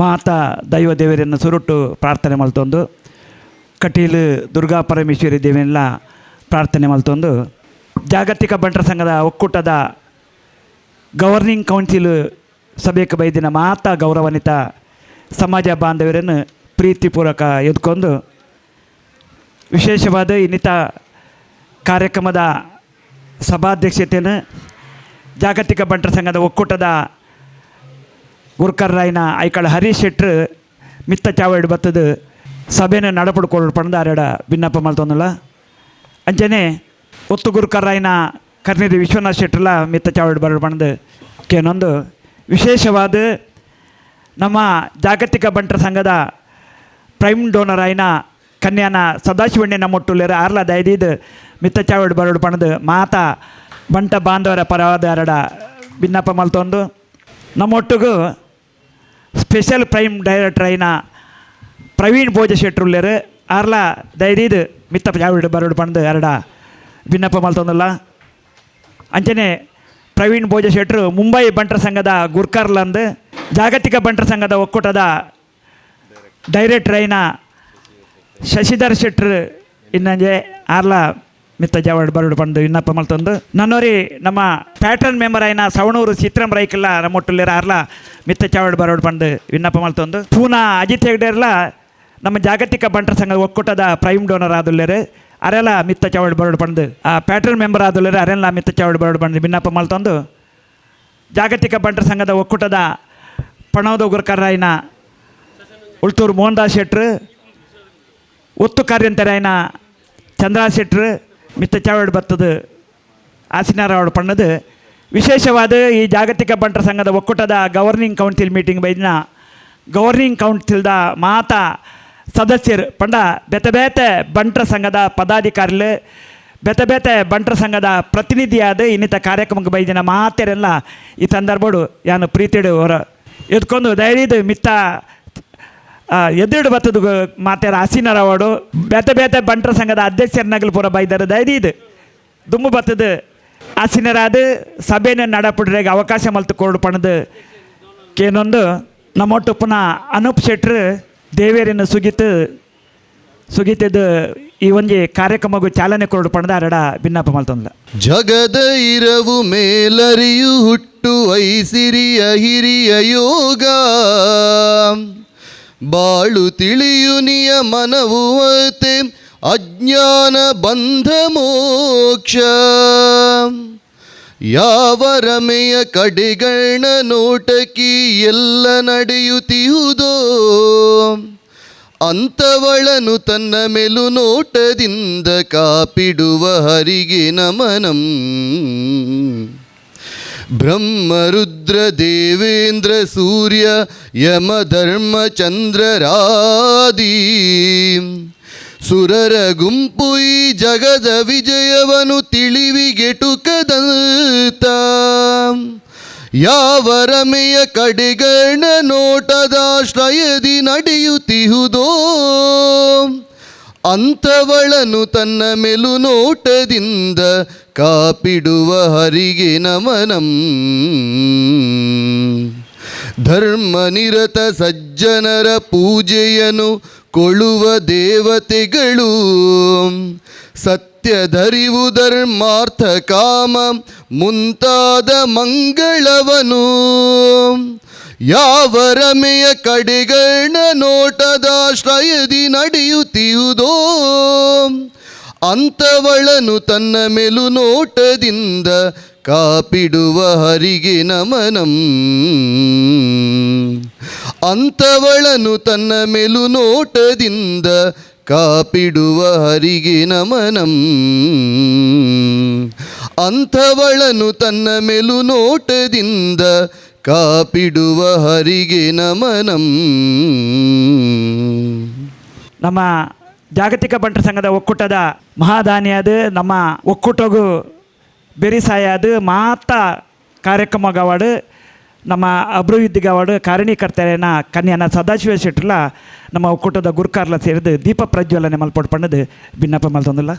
ಮಾತಾ ದೈವ ದೇವರನ್ನು ಸುರುಟ್ಟು ಪ್ರಾರ್ಥನೆ ಮಲ್ತೊಂದು ಕಟೀಲು ದುರ್ಗಾ ಪರಮೇಶ್ವರಿ ದೇವಿಯನ್ನೆಲ್ಲ ಪ್ರಾರ್ಥನೆ ಮಲ್ತೊಂದು ಜಾಗತಿಕ ಬಂಟರ ಸಂಘದ ಒಕ್ಕೂಟದ ಗವರ್ನಿಂಗ್ ಕೌನ್ಸಿಲ್ ಸಭೆಗೆ ಬೈದಿನ ಮಾತಾ ಗೌರವಾನ್ವಿತ ಸಮಾಜ ಬಾಂಧವರನ್ನು ಪ್ರೀತಿಪೂರ್ವಕ ಎದ್ಕೊಂಡು ವಿಶೇಷವಾದ ಇನ್ನಿತ ಕಾರ್ಯಕ್ರಮದ ಸಭಾಧ್ಯಕ್ಷತೆಯನ್ನು ಜಾಗತಿಕ ಬಂಟರ ಸಂಘದ ಒಕ್ಕೂಟದ ಗುರುಕರ್ರಾಯಿನ ಐಕಳ ಹರೀಶ್ ಶೆಟ್ರು ಮಿತ್ತ ಚಾವಡ್ ಬತ್ತದು ಸಭೆಯನ್ನು ನಡಪಡ್ಕೊಂಡು ಪಣದ ಅರೆಡ ಭಿನ್ನಪ್ಪ ಮಲ್ತೊಂದಲ್ಲ ಅಂಚನೆ ಒತ್ತು ಗುರುಕರ್ರಾಯಿನ ಕರ್ನಿದ ವಿಶ್ವನಾಥ್ ಶೆಟ್ರಲ್ಲ ಮಿತ್ತ ಚಾವಡ್ ಬರಡು ಪಣದು ಕೇನೊಂದು ವಿಶೇಷವಾದ ನಮ್ಮ ಜಾಗತಿಕ ಬಂಟರ ಸಂಘದ ಪ್ರೈಮ್ ಡೋನರ್ ಆಯ್ನ ಕನ್ಯಾನ ಸದಾಶಿವಣ್ಣೆ ನಮ್ಮೊಟ್ಟುಲೇರ ಆರ್ಲ ದಯದೀದು ಮಿತ್ತ ಚಾವಡ್ ಬರಡು ಪಣದು ಮಾತಾ ಬಂಟ ಬಾಂಧವರ ಪರವಾದ ಅರಡ ಭಿನ್ನಪ್ಪ ಮಲ್ತೊಂದು ನಮ್ಮೊಟ್ಟಿಗೂ ಸ್ಪೆಷಲ್ ಪ್ರೈಮ್ ಡೈರೆಕ್ಟರ್ ಆಯ್ನ ಪ್ರವೀಣ್ ಭೋಜ ಶೆಟ್ರುಲ್ಲೇರು ಆರ್ಲ ದಯದೀದು ಮಿತ್ತ ಚಾವಡ್ ಬರಡು ಪಣದು ಅರಡ ಭಿನ್ನಪ್ಪ ಮಲ್ತೊಂದಲ್ಲ ಅಂಚನೆ ಪ್ರವೀಣ್ ಭೋಜ ಶೆಟ್ರು ಮುಂಬೈ ಬಂಟರ ಸಂಘದ ಗುರ್ಕರ್ಲಂದು ಜಾಗತಿಕ ಬಂಟರ ಸಂಘದ ಒಕ್ಕೂಟದ ಡೈರೆಕ್ಟರ್ ಆಯ್ನ ಶಶಿಧರ್ ಶೆಟ್ರು ಇನ್ನಂಜೆ ಆರ್ಲ ಮಿತ್ತ ಜಾವಡ್ ಬರಡು ಪಂಡು ಇನ್ನಪ್ಪ ಮಲ್ತೊಂದು ನನ್ನೋರಿ ನಮ್ಮ ಪ್ಯಾಟ್ರನ್ ಮೆಂಬರ್ ಆಯ್ನ ಸವಣೂರು ಚಿತ್ರಂ ರೈಕಲ್ಲ ನಮ್ಮೊಟ್ಟುಲ್ಲೇರ ಆರ್ಲ ಮಿತ್ತ ಚಾವಡ್ ಬರಡು ಪಂಡು ವಿನ್ನಪ್ಪ ಮಲ್ತೊಂದು ಪೂನಾ ಅಜಿತ್ ಹೆಗ್ಡೇರ್ಲ ನಮ್ಮ ಜಾಗತಿಕ ಬಂಟರ ಸಂಘದ ಒಕ್ಕೂಟದ ಪ್ರೈಮ್ ಡೋನರ್ ಆದುಲ್ಲೇರು ಅರೆಲ್ಲ ಮಿತ್ತ ಚಾವಡ್ ಬರಡು ಪಂಡು ಆ ಪ್ಯಾಟ್ರನ್ ಮೆಂಬರ್ ಆದುಲ್ಲೇರು ಅರೆಲ್ಲ ಮಿತ್ತ ಚಾವಡ್ ಬರಡು ಪಂಡು ಭಿನ್ನಪ್ಪ ಮಲ್ತೊಂದು ಜಾಗತಿಕ ಬಂಟರ ಸಂಘದ ಒಕ್ಕೂಟದ ಪಣೋದ ಗುರುಕರ್ರಾಯಿನ ಉಳ್ತೂರು ಮೋಹನ್ ದಾಸ್ ಶೆಟ್ರು ಒತ್ತು ಕಾರ್ಯಂತರಾಯಿನ ಚಂದ್ರ ಶೆಟ್ರು ಮಿತ್ತ ಚಾವಡ್ ಬತ್ತದು ಆಸಿನಾರಾವಡ್ ಪಣ್ಣದು ವಿಶೇಷವಾದ ಈ ಜಾಗತಿಕ ಬಂಟರ ಸಂಘದ ಒಕ್ಕೂಟದ ಗವರ್ನಿಂಗ್ ಕೌನ್ಸಿಲ್ ಮೀಟಿಂಗ್ ಬೈದಿನ ಗವರ್ನಿಂಗ್ ಕೌನ್ಸಿಲ್ದ ಮಾತಾ ಸದಸ್ಯರು ಪಂಡ ಬೆತೆ ಬೇತೆ ಬಂಟರ ಸಂಘದ ಪದಾಧಿಕಾರಿಗಳು ಬೆತೆ ಬೇತೆ ಬಂಟರ ಸಂಘದ ಪ್ರತಿನಿಧಿಯಾದ ಇನ್ನಿತ ಕಾರ್ಯಕ್ರಮಕ್ಕೆ ಬೈದಿನ ಮಾತೆರೆಲ್ಲ ಈ ಸಂದರ್ಭಡು ಯಾನು ಪ್ರೀತಿಡು ಹೊರ ಎದ್ಕೊಂಡು ದಯವಿದು ಮಿತ್ತ ಎದುರು ಬತ್ತದು ಮಾತಾರ ಹಸಿನರವಾಡು ಬೇತೆ ಬೇತೆ ಬಂಟರ ಸಂಘದ ಅಧ್ಯಕ್ಷರನ್ನಾಗಲು ಪೂರ ಬೈದರು ದಯದೀದು ದುಮ್ಮು ಬತ್ತದು ಹಸಿನರಾದ ಸಭೆಯನ್ನು ನಡಪಡ್ರೆಗೆ ಅವಕಾಶ ಮಲ್ತು ಕೊಡು ಪಣದು ಕೇನೊಂದು ನಮ್ಮೊಟ್ಟು ಪುನಃ ಅನೂಪ್ ಶೆಟ್ರು ದೇವೇರಿನ ಸುಗಿತದ್ದು ಈ ಒಂಜಿ ಕಾರ್ಯಕ್ರಮಗೂ ಚಾಲನೆ ಕೊಡು ಪಣದ ಅರಡ ಭಿನ್ನಪ್ಪ ಮಲ್ತೊಂದ ಜಗದ ಇರವು ಮೇಲರಿಯು ಹುಟ್ಟು ಐಸಿರಿಯ ಹಿರಿಯ ಯೋಗ ಬಾಳು ತಿಳಿಯು ನಿಯ ಮನವುವತೆ ಅಜ್ಞಾನ ಬಂಧ ಮೋಕ್ಷ ಯಾವ ರಮೆಯ ಕಡೆಗಣ ನೋಟಕಿ ಎಲ್ಲ ನಡೆಯುತ್ತಿಹುದೋ ಅಂತವಳನು ತನ್ನ ಮೇಲು ನೋಟದಿಂದ ಕಾಪಿಡುವ ಹರಿಗೆ ನಮನಂ ಬ್ರಹ್ಮರುದ್ರ ದೇವೇಂದ್ರ ಸೂರ್ಯ ಯಮ ಧರ್ಮ ಚಂದ್ರರಾದಿ ಸುರರ ಗುಂಪು ಈ ಜಗದ ವಿಜಯವನು ತಿಳಿವಿಗೆಟುಕದಂತ ಯಾವ ರಮೆಯ ಕಡೆಗಣ ನೋಟದಾಶ್ರಯದಿ ನಡೆಯುತ್ತಿಹುದೋ ಅಂಥವಳನು ತನ್ನ ಮೇಲು ನೋಟದಿಂದ ಕಾಪಿಡುವ ಹರಿಗೆ ನಮನಂ ಧರ್ಮನಿರತ ಸಜ್ಜನರ ಪೂಜೆಯನ್ನು ಕೊಳ್ಳುವ ದೇವತೆಗಳು ಸತ್ಯಧರಿವು ಧರ್ಮಾರ್ಥ ಕಾಮ ಮುಂತಾದ ಮಂಗಳವನು ಯಾವ ರಮೆಯ ಕಡೆಗಣ ನೋಟದಾಶ್ರಯದಿ ನಡೆಯುತ್ತಿಹುದೋ ಅಂಥವಳನು ತನ್ನ ಮೇಲು ನೋಟದಿಂದ ಕಾಪಿಡುವ ಹರಿಗೆ ನಮನಂ ಅಂಥವಳನು ತನ್ನ ಮೇಲು ನೋಟದಿಂದ ಕಾಪಿಡುವ ಹರಿಗೆ ನಮನಂ ಅಂಥವಳನು ತನ್ನ ಮೇಲು ನೋಟದಿಂದ ಕಾಪಿಡುವ ಹರಿಗೆ ನಮನಂ. ನಮ್ಮ ಜಾಗತಿಕ ಬಂಟರ ಸಂಘದ ಒಕ್ಕೂಟದ ಮಹಾದಾನಿಯಾದ ನಮ್ಮ ಒಕ್ಕೂಟಗೂ ಬೆರಿಸಾಯಾದ ಮಾತಾ ಕಾರ್ಯಕ್ರಮಗವಾಡು ನಮ್ಮ ಅಭಿವೃದ್ಧಿಗವಾಡು ಕಾರಣೀಕರ್ತನ ಕನ್ಯಾನ ಸದಾಶಿವ ಶೆಟ್ರಲ್ಲ ನಮ್ಮ ಒಕ್ಕೂಟದ ಗುರುಕಾರ್ಲ ಸೇರಿದು ದೀಪ ಪ್ರಜ್ವಲನೆ ಮಲ್ಪಟ್ಟು ಪಣ್ಣದು ಭಿನ್ನಪ್ಪ ಮಲ್ತೊಂದಿಲ್ಲ.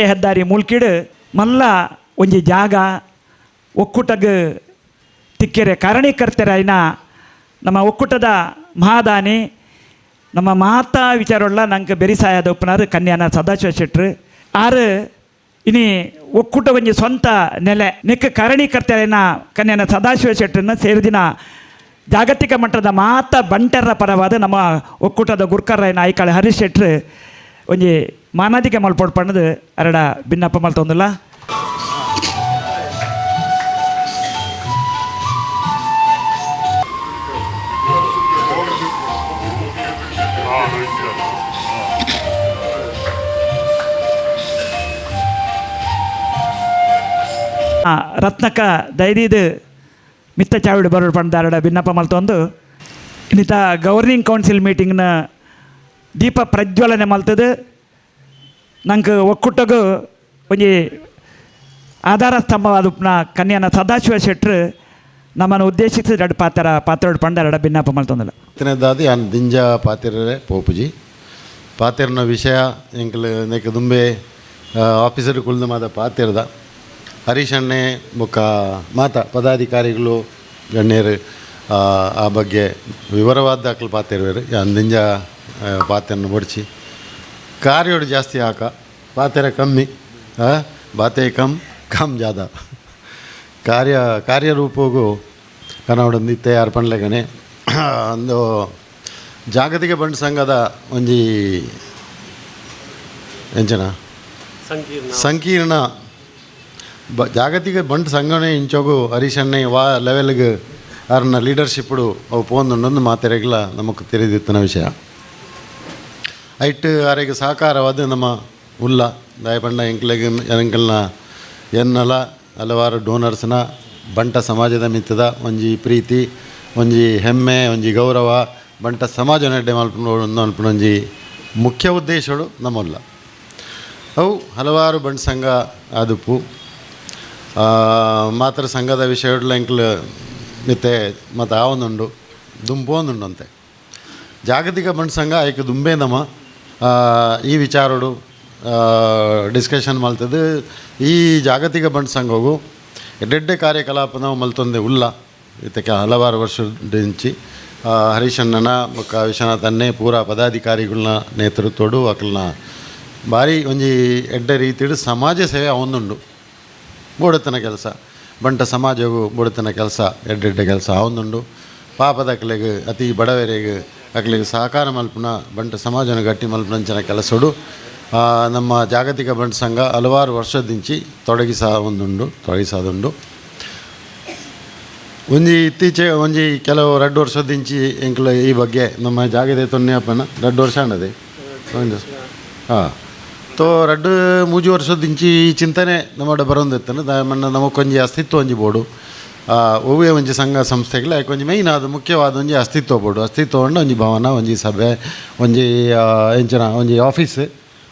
ರಾಷ್ಟ್ರೀಯ ಹೆದ್ದಾರಿ ಮುಲ್ಕಿಡು ಮಲ್ಲ ಒಂಜಿ ಜಾಗ ಒಕ್ಕೂಟಗ್ ತಿಕ್ಕೆರೆ ಕಾರಣೀಕರ್ತೆರ ಐನ ನಮ್ಮ ಒಕ್ಕೂಟದ ಮಹಾದಾನಿ ನಮ್ಮ ಮಾತಾ ವಿಚಾರವುಳ್ಳ ನಂಗೆ ಬೆರಿಸಾಯದ ಉಪ್ಪನಾರು ಕನ್ಯಾನ ಸದಾಶಿವ ಶೆಟ್ರು ಆರು ಇನಿ ಒಕ್ಕೂಟ ಒಂಜಿ ಸ್ವಂತ ನೆಲೆ ನೆಕ್ ಕಾರಣೀಕರ್ತೆನ ಕನ್ಯಾನ ಸದಾಶಿವ ಶೆಟ್ರನ್ನ ಸೇರಿದಿನ ಜಾಗತಿಕ ಮಟ್ಟದ ಮಾತ ಬಂಟರ ಪರವಾದ ನಮ್ಮ ಒಕ್ಕೂಟದ ಗುರ್ಕರ್ರೈನ ಐಕಾಳೆ ಹರೀಶ್ ಶೆಟ್ರು ಒಂಜಿ ಮಾನಾದಿಕೆ ಮಲ್ಪೊಡು ಪಣ್ಣದು ಅರಡ ಭಿನ್ನಪ್ಪ ಮಲ್ತೊಂದುಲ್ಲ. ರತ್ನಕ ದೈದಿದು ಮಿತ್ತ ಚಾವಿಡು ಬರೋಡು ಪಂಡಾರಡ ಭಿನ್ನಪ್ಪ ಮಲ್ತೊಂದು ಇನ್ನಿತ ಗವರ್ನಿಂಗ್ ಕೌನ್ಸಿಲ್ ಮೀಟಿಂಗ್ನ ದೀಪ ಪ್ರಜ್ವಲನೆ ಮಲ್ತದು ನಂಗೆ ಒಕ್ಕೂಟಗೂ ಒಂಜಿ ಆಧಾರ ಸ್ತಂಭವಾದ ಕನ್ಯಾನ ಸದಾಶಿವ ಶೆಟ್ರು ನಮ್ಮನ್ನು ಉದ್ದೇಶಿಸಿ ಎರಡು ಪಾತ್ರೋಡು ಪಂಡಾರಡ ಭಿನ್ನಪ್ಪ ಮಲ್ತೊಂದಿಲ್ಲ. ಇತ್ತನೇದಾದ ಯಾನ್ ದಿಂಜ ಪಾತಿರರೆ ಪೋಪುಜಿ ಪಾತಿರ್ನ ವಿಷಯ ಎಂಕಲ್ ನೆಕ್ ದುಂಬೆ ಆಫೀಸರ್ ಕುಳ್ದು ಮಾದ ಪಾತಿರ್ದ ಹರೀಶ್ ಅಣ್ಣೆ ಬೊಕ್ಕ ಮಾತ ಪದಾಧಿಕಾರಿಗಳು ಗಣ್ಯರು ಆ ಬಗ್ಗೆ ವಿವರವಾದ ದಾಖಲು ಪಾತಿರ್ವೇರು ಯಾನ್ ದಿಂಜ ಪಾತೆರನ್ನು ಬಡ್ಚಿ ಕಾರ್ಯೋಡು ಜಾಸ್ತಿ ಹಾಕ ಪಾತೆರ ಕಮ್ಮಿ ಬಾತೆ ಕಮ್ ಜಾದ ಕಾರ್ಯರೂಪಗೂ ಕನ್ನಡೊಂದು ತಯಾರು ಪಂಡ್ಲೆಗನೆ ಒಂದು ಜಾಗತಿಕ ಬಂಡ್ ಸಂಘದ ಒಂಜಿ ಎಂಚನ ಸಂಕೀರ್ಣ ಜಾಗತಿಕ ಬಂಡ್ ಸಂಘನೆ ಇಂಚೋಗು ಹರೀಶ್ ಅಣ್ಣೆ ವಾ ಲೆವೆಲ್ಗೆ ಅವ್ರನ್ನ ಲೀಡರ್ಶಿಪ್ಡು ಅವು ಪೋಂದುಂಡೊಂದು ಮಾತೆರೆಗ್ಲ ನಮಗೆ ತಿಳಿದಿತ್ತನ ವಿಷಯ ಐಟ್ ಅವರಿಗೆ ಸಹಕಾರವಾದ ನಮ್ಮ ಉಲ್ಲ ದಾಯಪಂಡ ಎಂಕಲ್ನ ಎನ್ನಲ ಹಲವಾರು ಡೋನರ್ಸ್ನ ಬಂಟ ಸಮಾಜದ ಮಿತ್ತದ ಒಂಜಿ ಪ್ರೀತಿ ಒಂಜಿ ಹೆಮ್ಮೆ ಒಂಜಿ ಗೌರವ ಬಂಟ ಸಮಾಜ ನೆಡ್ಡೆ ಮಲ್ಪನ ಒಂಜಿ ಮುಖ್ಯ ಉದ್ದೇಶಗಳು ನಮ್ಮಲ್ಲ ಅವು ಹಲವಾರು ಬಂಟ್ ಸಂಘ ಆದುಪ್ಪು ಮಾತ್ರ ಸಂಘದ ವಿಷಯಗಳು ಎಂಕ್ಲು ಮಿತ್ತೆ ಮತ್ತು ಆವೊಂದುಂಡು ದುಂಪೊಂದುಂಡು ಅಂತೆ ಜಾಗತಿಕ ಬಂಟ್ ಸಂಘ ಐಕ್ ದುಂಬೆ ನಮ್ಮ ಈ ವಿಚಾರಡು ಡಿಸ್ಕಷನ್ ಮಲ್ತದ್ದು ಈ ಜಾಗತಿಕ ಬಂಟ್ ಸಂಘವು ಎಡ್ಡೆಡ್ಡೆ ಕಾರ್ಯಕಲಾಪ ನಾವು ಮಲ್ತೊಂದೆ ಉಲ್ಲ ಇದಕ್ಕೆ ಹಲವಾರು ವರ್ಷದಿಂಚಿ ಹರೀಶ್ ಅಣ್ಣನ ಮತ್ತು ವಿಶ್ವನಾಥ್ ಅನ್ನೆ ಪೂರ ಪದಾಧಿಕಾರಿಗಳನ್ನ ನೇತೃತ್ವಡು ಅಕ್ಲನ್ನ ಭಾರಿ ಒಂಜಿ ಎಡ್ಡೆ ರೀತಿಡು ಸಮಾಜ ಸೇವೆ ಅವೊಂದುಂಡು ಬೋಡತನ ಕೆಲಸ ಬಂಟ ಸಮಾಜವು ಬೋಡತನ ಕೆಲಸ ಎಡ್ಡೆಡ್ಡೆ ಕೆಲಸ ಅವೊಂದುಂಡು ಪಾಪದ ಅಕ್ಲೆಗೆ ಅತಿ ಬಡವರಿಗೆ ಅಕ್ಲೆಗೆ ಸಹಕಾರ ಮಲ್ಪನ ಬಂಟ ಸಮಾಜನ ಗಟ್ಟಿ ಮಲ್ಪನಂಚಿನ ಕೆಲಸಡು ನಮ್ಮ ಜಾಗತಿಕ ಬಂಟ್ ಸಂಘ ಹಲವಾರು ವರ್ಷದಿಂಚಿ ತೊಡಗಿಸಾದುಂಡು ಒಂಜಿ ಇತ್ತೀಚೆ ಒಂಜಿ ಕೆಲವು 2 ವರ್ಷದಿಂಚಿ ಎಂಕ್ಲ ಈ ಬಗ್ಗೆ ನಮ್ಮ ಜಾಗದ ತೊನ್ನೆಪ್ಪನ 2 ವರ್ಷ ಅನ್ನದೆ ತೋ 2-3 ವರ್ಷದಿಂಚಿ ಈ ಚಿಂತನೆ ನಮ್ಮಡೆ ಬರೋದಿತ್ತನ ಮಣ್ಣ ನಮಕೊಂಜಿ ಅಸ್ತಿತ್ವ ಒಂಜಿ ಬೋಡು ಒವ್ವೇ ಒಂಜಿ ಸಂಘ ಸಂಸ್ಥೆಗಳು ಯಾಕೆ ಒಂಜಿ ಮೈನ್ ಅದು ಮುಖ್ಯವಾದ ಒಂಜಿ ಅಸ್ತಿತ್ವ ಬೋಡು ಅಸ್ತಿತ್ವವನ್ನು ಒಂಜಿ ಭವನ ಒಂಜಿ ಸಭೆ ಒಂಜಿ ಎಂಚನ ಒಂಜಿ ಆಫೀಸ್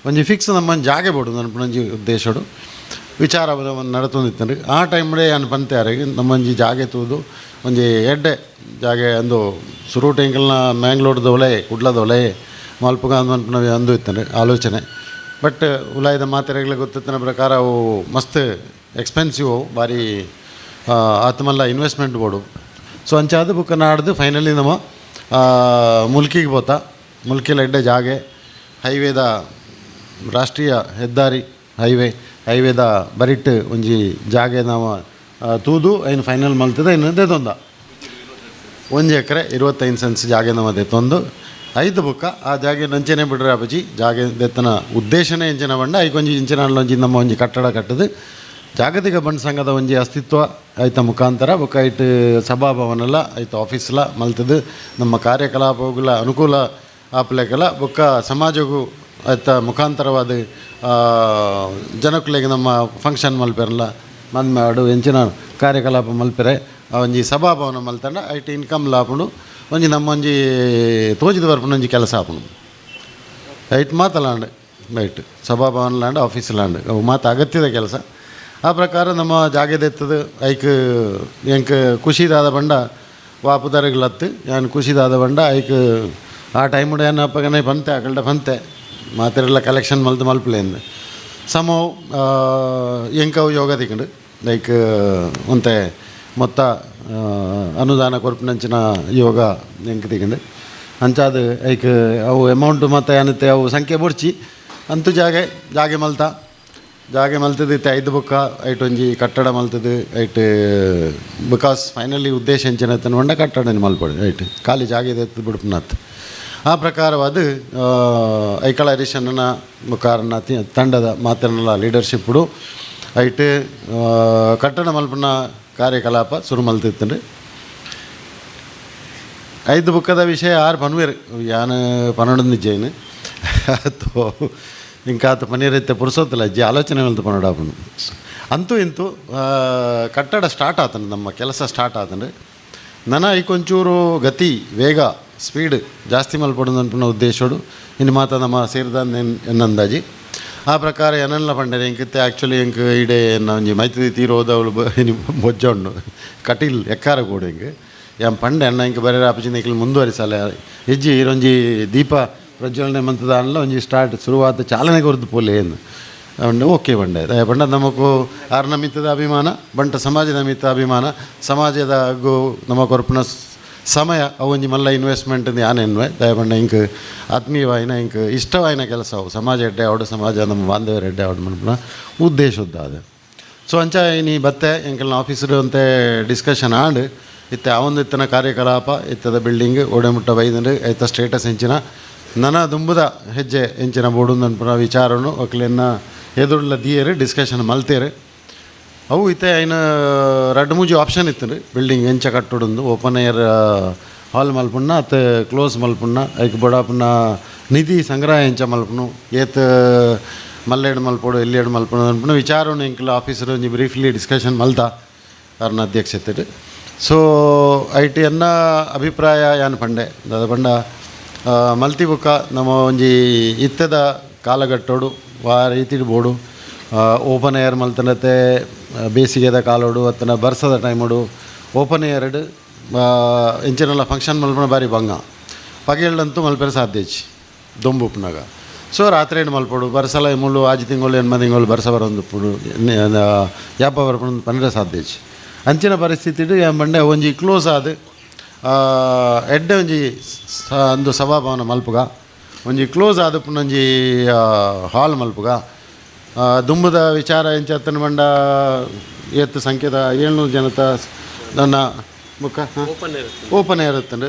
ಒಂಜಿ ಫಿಕ್ಸ್ ನಮ್ಮ ಜಾಗೆ ಬೋಡು ನನ್ನ ಒಂಜಿ ಉದ್ದೇಶಡು ವಿಚಾರ ನಡತೊಂದಿತ್ತಂದ್ರೆ ಆ ಟೈಮ್ಡೆ ಏನು ಪಂತೆ ಯಾರಿಗೆ ನಮ್ಮೊಂಜಿ ಜಾಗೆ ತೂದು ಒಂಜಿ ಎಡ್ಡೆ ಜಾಗೆ ಅಂದು ಸುರೂಟ್ ಎಂಕಲ್ನ ಮ್ಯಾಂಗ್ಳೂರ್ದ ಒಲೆ ಕುಡ್ಲದ ಒಲೆ ಮಲ್ಪಗ ಅಂದು ಅಂದು ಇತ್ತಂದ್ರೆ ಆಲೋಚನೆ ಬಟ್ ಉಲಾಯ್ದ ಮಾತೆರೆಗಳ ಗೊತ್ತಿನ ಪ್ರಕಾರ ಅವು ಮಸ್ತ್ ಎಕ್ಸ್ಪೆನ್ಸಿವ್ ಅವು ಭಾರಿ ಆತ್ಮಲ್ಲ ಇನ್ವೆಸ್ಟ್ಮೆಂಟ್ ಬೋಡು ಸೊ ಅಂಚಾದ ಬುಕ್ಕ ನಾಡ್ದು ಫೈನಲಿ ನಮ್ಮ ಮುಲ್ಕಿಗೆ ಬೋತ ಮುಲ್ಕಿಲ ಎಡ್ಡೆ ಜಾಗೆ ಹೈವೇದ ರಾಷ್ಟ್ರೀಯ ಹೆದ್ದಾರಿ ಹೈವೇದ ಬರಿಟ್ ಒಂಜಿ ಜಾಗೆ ನಾವು ತೂದು ಐನು ಫೈನಲ್ ಮಲ್ತದ ಇನ್ನು ದೆತೊಂದ 1 ಎಕರೆ 25 ಸೆನ್ಸ್ ಜಾಗೆ ನಮ್ಮ ದೆತ್ತೊಂದು 5 ಬುಕ್ಕ ಆ ಜಾಗೆ ನಂಚನೆ ಬಿಡ್ರೆ ಅಪ್ಪಜಿ ಜಾಗೆ ದೆತ್ತನ ಉದ್ದೇಶನೇ ಎಂಚಿನ ಬಂಡ ಐಕೊಂಜಿ ಇಂಚಿನ ಒಂಜಿ ನಮ್ಮ ಒಂಜಿ ಕಟ್ಟಡ ಕಟ್ಟದು ಜಾಗತಿಕ ಬಂಡ್ ಸಂಘದ ಒಂಜಿ ಅಸ್ತಿತ್ವ ಐತ ಮುಖಾಂತರ ಬೊಕ್ಕ ಐಟ್ ಸಭಾಭವನಲ್ಲ ಐತ ಆಫೀಸ್ಲ ಮಲ್ತದು ನಮ್ಮ ಕಾರ್ಯಕಲಾಪಗಳ ಅನುಕೂಲ ಆಪ್ಲೆಕಲ ಬೊಕ್ಕ ಸಮಾಜಗೂ ಐತ ಮುಖಾಂತರವಾದ ಜನಕ್ಕಳಿಗೆ ನಮ್ಮ ಫಂಕ್ಷನ್ ಮಲ್ಪೆರಲ್ಲ ಮಾಡು ಎಂಚಿನ ಕಾರ್ಯಕಲಾಪ ಮಲ್ಪೆರೆ ಒಂಜಿ ಸಭಾಭವನ ಮಲ್ತಂಡ ಐಟ್ ಇನ್ಕಮ್ ಲಾಪುಂಡು ಒಂಜಿ ನಮ್ಮೊಂಜಿ ತೋಜಿದ ಬರ್ಪುನ ಒಂಜಿ ಕೆಲಸ ಆಪುಂಡು ಐಟ್ ಮಾತಲಾಂಡ್ ಐಟ್ ಸಭಾಭವನ ಲ್ಯಾಂಡ್ ಆಫೀಸ್ ಲ್ಯಾಂಡ್ ಅವು ಮಾತು ಅಗತ್ಯದ ಕೆಲಸ ಆ ಪ್ರಕಾರ ನಮ್ಮ ಜಾಗೆದೆತ್ತದು ಐಕ್ ಎಂಕ್ ಖುಷಿದಾದ ಬಂಡ ವಾಪುದಾರಿಗಳತ್ತು ಏನು ಖುಷಿದಾದ ಬಂಡ ಐಕ್ ಆ ಟೈಮುಡು ಏನಪ್ಪಗನೆ ಬಂತೆ ಅಕಲ್ಡ ಬಂತೆ ಮಾತೆರೆಲ್ಲ ಕಲೆಕ್ಷನ್ ಮಲ್ಪಲೆ ಅಂದೆ ಸಮೋ ಎಂಕವು ಯೋಗ ತಿಕ್ಕಂಡು ಲೈಕ್ ಒಂತೆ ಮೊತ್ತ ಅನುದಾನ ಕೊರ್ಪಿನಂಚಿನ ಯೋಗ ಎಂಕ್ ತಿಕ್ಕಂಡು ಅಂಚಾದ ಐಕ್ ಅವು ಅಮೌಂಟ್ ಮತ್ತು ಏನತ್ತೆ ಅವು ಸಂಖ್ಯೆ ಬುಡ್ಚಿ ಅಂತೂ ಜಾಗೆ ಮಲ್ತದ್ದು ಇತ್ತೆ 5 ಬುಕ್ಕ ಐಟ್ ಒಂಜಿ ಕಟ್ಟಡ ಮಲ್ತದ್ದು ಐಟ್ ಬಿಕಾಸ್ ಫೈನಲಿ ಉದ್ದೇಶ ಎಂಚಿನ ಹೊಂಡ ಕಟ್ಟಡ ಮಲ್ಪಡು ಐಟ್ ಖಾಲಿ ಜಾಗೆ ಎತ್ತು ಬಿಡ್ಪುನತ್ ಆ ಪ್ರಕಾರವಾದ ಐಕಳ ಹರೀಶಣ್ಣನ ಮುಖಾರನ ತಂಡದ ಮಾತಿರಲ್ಲ ಲೀಡರ್ಶಿಪ್ಡು ಐಟ್ ಕಟ್ಟಡ ಮಲ್ಪನ ಕಾರ್ಯಕಲಾಪ ಶುರು ಮಲ್ತಿತ್ತಂಡ್ರಿ 5 ಬುಕ್ಕದ ವಿಷಯ 6 ಪನ್ವೇರು ಯಾನು ಪನ್ನೊಂದು ನಿಜ್ಜೇನು ಅಥವಾ ಇಂಕಾತ ಪನ್ನೀರೈತೆ ಪುರುಸೋತ್ತಲ್ಲ ಅಜ್ಜಿ ಆಲೋಚನೆ ಮಲ್ತು ಪನ್ನೊಡಾಪನು ಅಂತೂ ಇಂತೂ ಕಟ್ಟಡ ಸ್ಟಾರ್ಟ್ ಆತಂಡು ನಮ್ಮ ಕೆಲಸ ಸ್ಟಾರ್ಟ್ ಆತಂಡ್ರೆ ಐಕೊಂಚೂರು ಗತಿ ವೇಗ ಸ್ಪೀಡ್ ಜಾಸ್ತಿ ಮಲ್ಪಡೋದು ಅನ್ಪುನ ಉದ್ದೇಶೋಡು ಇನ್ನು ಮಾತ ನಮ್ಮ ಸೇರಿದ ಎನ್ನಂದಾಜಿ ಆ ಪ್ರಕಾರ ಏನಲ್ಲ ಪಂಡರೆ ಎಂಕಿತ್ತೆ ಆ್ಯಕ್ಚುಲಿ ಎಂಕ್ ಇಡೇ ಒಂಜಿ ಮೈತ್ರಿ ತೀರೋದವಳು ಬೊಜ್ಜ ಉಂಡು ಕಟೀಲ್ ಎಕ್ಕಾರ ಕೂಡ ಹಿಂಗೆ ಯಾನ್ ಪಂಡೆ ಅಣ್ಣ ಇಂಕ ಬರೀ ಆಪಚಿನ ಇಕ್ಲಿ ಮುಂದುವರಿಸಲ್ಲ ಹೆಜ್ಜೆ ಇರೊಂಜಿ ದೀಪ ಪ್ರಜ್ವಲನೆ ಮಂತದ ಅಲ್ಲ ಒಂಜಿ ಸ್ಟಾರ್ಟ್ ಶುರುವಾದ ಚಾಲನೆ ಕೊರದು ಪೋಲೆ ಏನು ಅವನು ಓಕೆ ಬಂಡೆ ಬಂಡ ನಮಗೂ ಆರ್ನ ಮಿತ್ತದ ಅಭಿಮಾನ ಬಂಟ ಸಮಾಜದ ಮಿತ್ತ ಅಭಿಮಾನ ಸಮಾಜದ ನಮ್ಮ ಕೊರಪಿನ ಸಮಯ ಅವೊಂಜಿ ಮಲ್ಲ ಇನ್ವೆಸ್ಟ್ಮೆಂಟ್ ಯಾನೆನ್ವೆ ದಯಪಂಡ ಇಂಕ್ ಆತ್ಮೀಯವಾಯಿನ ಇಂಕ್ ಇಷ್ಟವಾಯಿನ ಕೆಲಸ ಅವು ಸಮಾಜ ಎಡ್ಡೆ ಅವಡು ಸಮಾಜ ನಮ್ಮ ಬಾಂಧವ್ಯರ ಎಡ್ಡೆ ಅವಡು ಮನ್ಪುನ ಉದ್ದೇಶದ್ದು ಅದು ಸೊ ಅಂಚ ನೀ ಬತ್ತೆ ಎಂಕಲ್ನ ಆಫೀಸರು ಅಂತೆ ಡಿಸ್ಕಷನ್ ಆಂಡ್ ಇತ್ತೆ ಅವೊಂದು ಇತ್ತನ ಕಾರ್ಯಕಲಾಪ ಇತ್ತದ ಬಿಲ್ಡಿಂಗ್ ಓಡೆಮುಟ್ಟ ಬೈದಂಡು ಐತ ಸ್ಟೇಟಸ್ ಎಂಚಿನ ನನ್ನ ದುಂಬುದ ಹೆಜ್ಜೆ ಎಂಚಿನ ಬೋಡು ಅನ್ಪುನ ವಿಚಾರನು ಒಕ್ಲೆನ್ನ ಎದುರುಲ್ಲ ದಿಯರು ಡಿಸ್ಕಷನ್ ಮಲ್ತೇರು ಅವು ಇತ್ತೆ ಐನ 2-3 ಆಪ್ಷನ್ ಇತ್ತು ರೀ ಬಿಲ್ಡಿಂಗ್ ಎಂಚ ಕಟ್ಟೊಡೊಂದು ಓಪನ್ ಏರ್ ಹಾಲ್ ಮಲ್ಪುಣ್ಣ ಅತ್ತ ಕ್ಲೋಸ್ ಮಲ್ಪುಣ್ಣ ಐಕ್ ಬೊಡಾಪುನ ನಿಧಿ ಸಂಗ್ರಹ ಎಂಚ ಮಲ್ಪುನು ಏತ್ ಮಲ್ಲೆಡು ಮಲ್ಪೋಡು ಎಲ್ಲಿಯಡು ಮಲ್ಪುಣ ಅನ್ಪುನ ವಿಚಾರನು ಎಂಕಲ ಆಫೀಸರು ಒಂಜಿ ಬ್ರೀಫ್ಲಿ ಡಿಸ್ಕಷನ್ ಮಲ್ತಾ ಅವ್ರನ್ನ ಅಧ್ಯಕ್ಷತೆ ಸೊ ಐಟಿ ಅನ್ನ ಅಭಿಪ್ರಾಯ ಯಾನ್ ಪಂಡೆ ದಾದ ಪಂಡ ಮಲ್ತಿ ಬುಕ್ಕ ನಮ್ಮ ಒಂಜಿ ಇತ್ತದ ಕಾಲಘಟ್ಟೋಡು ವಾ ರೀತಿ ಬೋಡು ಓಪನ್ ಏರ್ ಮಲ್ತನತೆ ಬೇಸಿಗೆದ ಕಾಲೋಡು ಅತ್ತನ ಬರ್ಸದ ಟೈಮೋಡು ಓಪನ್ ಏರ್ಡ್ ಎಂಚಿನೆಲ್ಲ ಫಂಕ್ಷನ್ ಮಲ್ಪನ ಬಾರಿ ಬಂಗ ಪಗೇಳಂತೂ ಮಲ್ಪೆರೆ ಸಾಧ್ಯಚಿ ದೊಂಬುಪ್ನಾಗ ಸೊ ರಾತ್ರಿ ಮಲ್ಪಡು ಬರ್ಸಲ ಮುಳ್ಳು ಆಜಿ ತಿಂಗಳು 8 ತಿಂಗಳು ಬರ್ಸ ಬರೋದು ಯಾಪ ಬರ್ಪಣದು ಪನ್ರೆ ಸಾಧ್ಯಚಿ ಅಂಚಿನ ಪರಿಸ್ಥಿತಿ ಮಂಡೆ ಒಂಜಿ ಕ್ಲೋಸ್ ಆದ ಎಡ್ಡೆ ಒಂಜಿ ಒಂದು ಸಭಾಭವನ ಮಲ್ಪುಗ ಒಂಜಿ ಕ್ಲೋಸ್ ಆದ ಪುನೊಂಜಿ ಹಾಲ್ ಮಲ್ಪುಗ ದುಂಬುದ ವಿಚಾರ ಎಂಚತ್ತನ ಮಂಡ ಎತ್ತು ಸಂಖ್ಯೆದ 700 ಜನತ ನನ್ನ ಮುಖ ಓಪನ್ ಇರುತ್ತಂಡು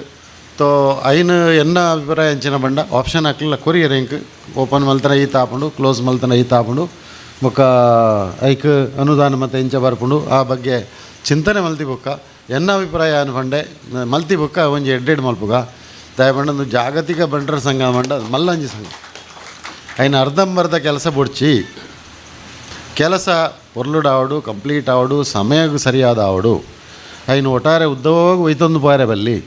ತೋ ಐನು ಎನ್ನ ಅಭಿಪ್ರಾಯ ಎಂಚಿನ ಬಂಡ ಆಪ್ಷನ್ ಹಾಕಲಿಲ್ಲ ಕೊರಿಯರ್ ಇಂಕ್ ಓಪನ್ ಮಲ್ತನ ಈತ ಹಾಪುಂಡು ಕ್ಲೋಸ್ ಮಲ್ತನ ಈತ ಹಾಪುಂಡು ಮುಖ ಐಕ್ ಅನುದಾನ ಮತ್ತು ಎಂಚ ಬರ್ಪುಂಡು ಆ ಬಗ್ಗೆ ಚಿಂತನೆ ಮಲ್ತಿ ಬುಕ್ಕ ಎನ್ನ ಅಭಿಪ್ರಾಯ ಅನ್ಪಂಡೆ ಮಲ್ತಿ ಬುಕ್ಕ ಒಂಜಿ ಎಡ್ಡೆಡ್ ಮಲ್ಪುಗ ದಯಪಂಡ ಜಾಗತಿಕ ಬಂಟರ ಸಂಘ ಮಂಡ ಮಲ್ಲಂಜಿ ಸಂಘ ಐನ ಅರ್ಧಂಬರ್ಧ ಕೆಲಸ ಬುಡ್ಚಿ ಕೆಲಸ ಪೊರ್ಲುಡು ಆವಡು ಕಂಪ್ಲೀಟ್ ಆವಡು ಸಮಯಕ್ಕೆ ಸರಿಯಾದ ಆವಡು ಐನು ಒಟ್ಟಾರೆ ಉದ್ದೋಗಿ ಒಯ್ತೊಂದು ಪಾರೆ ಬಲ್ಲಿ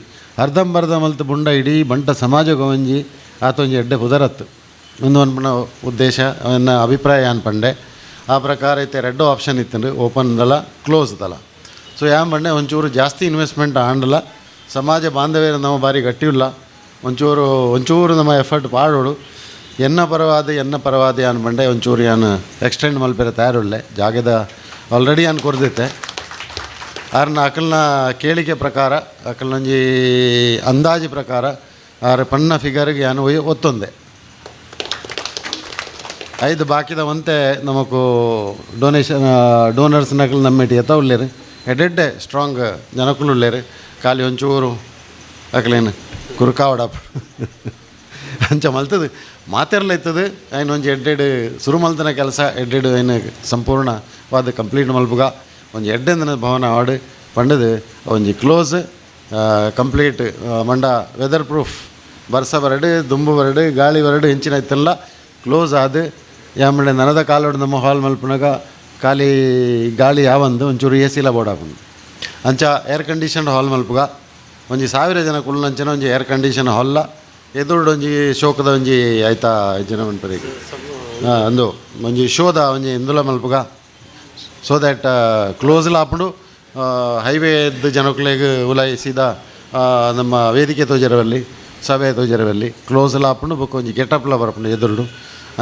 ಅರ್ಧಂಬರ್ಧ ಮಲ್ತು ಬುಂಡ ಇಡೀ ಬಂಟ ಸಮಾಜಕ್ಕೆ ಒಂಜಿ ಆತೊಂಜಿ ಎಡ್ಡೆ ಪುದರತ್ತು ಒಂದು ಅನ್ಪಣ ಉದ್ದೇಶ ಅವನ ಅಭಿಪ್ರಾಯ ಅನ್ಪಂಡೆ ಆ ಪ್ರಕಾರ ಐತೆ 2 ಆಪ್ಷನ್ ಇತ್ತಂದ್ರೆ ಓಪನ್ ದಲ ಕ್ಲೋಸ್ ದಲ ಸೊ ಯಾನ್ ಬಂಡೆ ಒಂಚೂರು ಜಾಸ್ತಿ ಇನ್ವೆಸ್ಟ್ಮೆಂಟ್ ಆಂಡಲ ಸಮಾಜ ಬಾಂಧವ್ಯ ನಮ್ಮ ಬಾರಿ ಗಟ್ಟಿಲ್ಲ ಒಂಚೂರು ನಮ್ಮ ಎಫರ್ಟ್ ಪಾಡೋಡು ಎನ್ನ ಪರವಾದಿ ಅನ್ಬಂಡೆ ಒಂಚೂರು ಯಾನು ಎಕ್ಸ್ಟೆಂಡ್ ಮಲ್ಪೆರೆ ತಯಾರುಳ್ಳೆ ಜಾಗದ ಆಲ್ರೆಡಿ ಯಾನು ಕೊರ್ದಿತ್ತೆ ಆರ್ನ ಅಕಲ್ನ ಕೇಳಿಕೆ ಪ್ರಕಾರ ಅಕಲ್ನೊಂಜಿ ಅಂದಾಜು ಪ್ರಕಾರ ಆರು ಪಣ್ಣ ಫಿಗರ್ಗೆ ಯಾನು ಒತ್ತೊಂದೆ 5 ಬಾಕಿದ ಒಂತೆ ನಮಕು ಡೋನರ್ಸ್ ನಕಲ್ ನಮ್ಮೆಟಿ ಎತ್ತ ಉಳ್ಳೇರು ಎಡ್ಡೆ ಸ್ಟ್ರಾಂಗ್ ಜನಕ್ಕೂ ಉಳ್ಳೇರು ಖಾಲಿ ಒಂಚೂರು ಅಕಲೇನು ಕುರುಕಾವಡಪ್ಪ ಅಂಚ ಮಲ್ತದು ಮಾತೆರ್ಲೈತದು ಐನು ಒಂಜಿ ಎಡ್ಡೆಡ್ ಸುರು ಮಲ್ತನ ಕೆಲಸ ಎಡ್ಡೆಡ್ ಐನು ಸಂಪೂರ್ಣವಾದ ಕಂಪ್ಲೀಟ್ ಮಲ್ಪುಗ ಒಂಜಿ ಎಡ್ಡೆಂದನ ಭವನ ಆಡು ಪಂಡದು ಒಂಜಿ ಕ್ಲೋಸ್ ಕಂಪ್ಲೀಟ್ ಮಂಡ ವೆದರ್ ಪ್ರೂಫ್ ಬರ್ಸ ಬರಡು ದುಂಬು ಬರಡು ಗಾಳಿ ಬರಡು ಹೆಂಚಿನ ಇತ್ತಲ್ಲ ಕ್ಲೋಸ್ ಆದ ಯಾಮಂಡೆ ನನದ ಕಾಲೋಡು ನಮ್ಮ ಹಾಲ್ ಮಲ್ಪನಾಗ ಖಾಲಿ ಗಾಳಿ ಯಾವಂದು ಒಂಚೂರು ಎ ಸಿಲ ಬೋಡಾಪುಂಡು ಅಂಚ ಏರ್ ಕಂಡೀಷನ್ಡ್ ಹಾಲ್ ಮಲ್ಪುಗ ಒಂಜಿ 1000 ಜನ ಕುಳ್ಳಂಚನ ಒಂಜಿ ಏರ್ ಕಂಡೀಷನ್ ಹಾಲ್ಲ ಎದುರುಡು ಒಂಜಿ ಶೋಕದ ಒಂಜಿ ಆಯ್ತಾ ಜನ ಮನ್ಪರಿ ಅಂದು ಒಂಜಿ ಶೋದ ಒಂಜಿ ಇಂದುಲ ಮಲ್ಪುಗ ಸೊ ದ್ಯಾಟ್ ಕ್ಲೋಸ್ ಆಪುಂಡು ಹೈವೇದ ಜನಕ್ಲೆಗ್ ಉಲಾಯಿ ಸೀದಾ ನಮ್ಮ ವೇದಿಕೆ ತೋಜರವಲ್ಲಿ ಸಭೆ ತೋಜರವಲ್ಲಿ ಕ್ಲೋಸ್ ಆಪುಂಡು ಬೊಕ್ಕ ಒಂಜಿ ಗೆಟಪ್ಲ ಬರ್ಪುಂಡು ಎದುರುಡು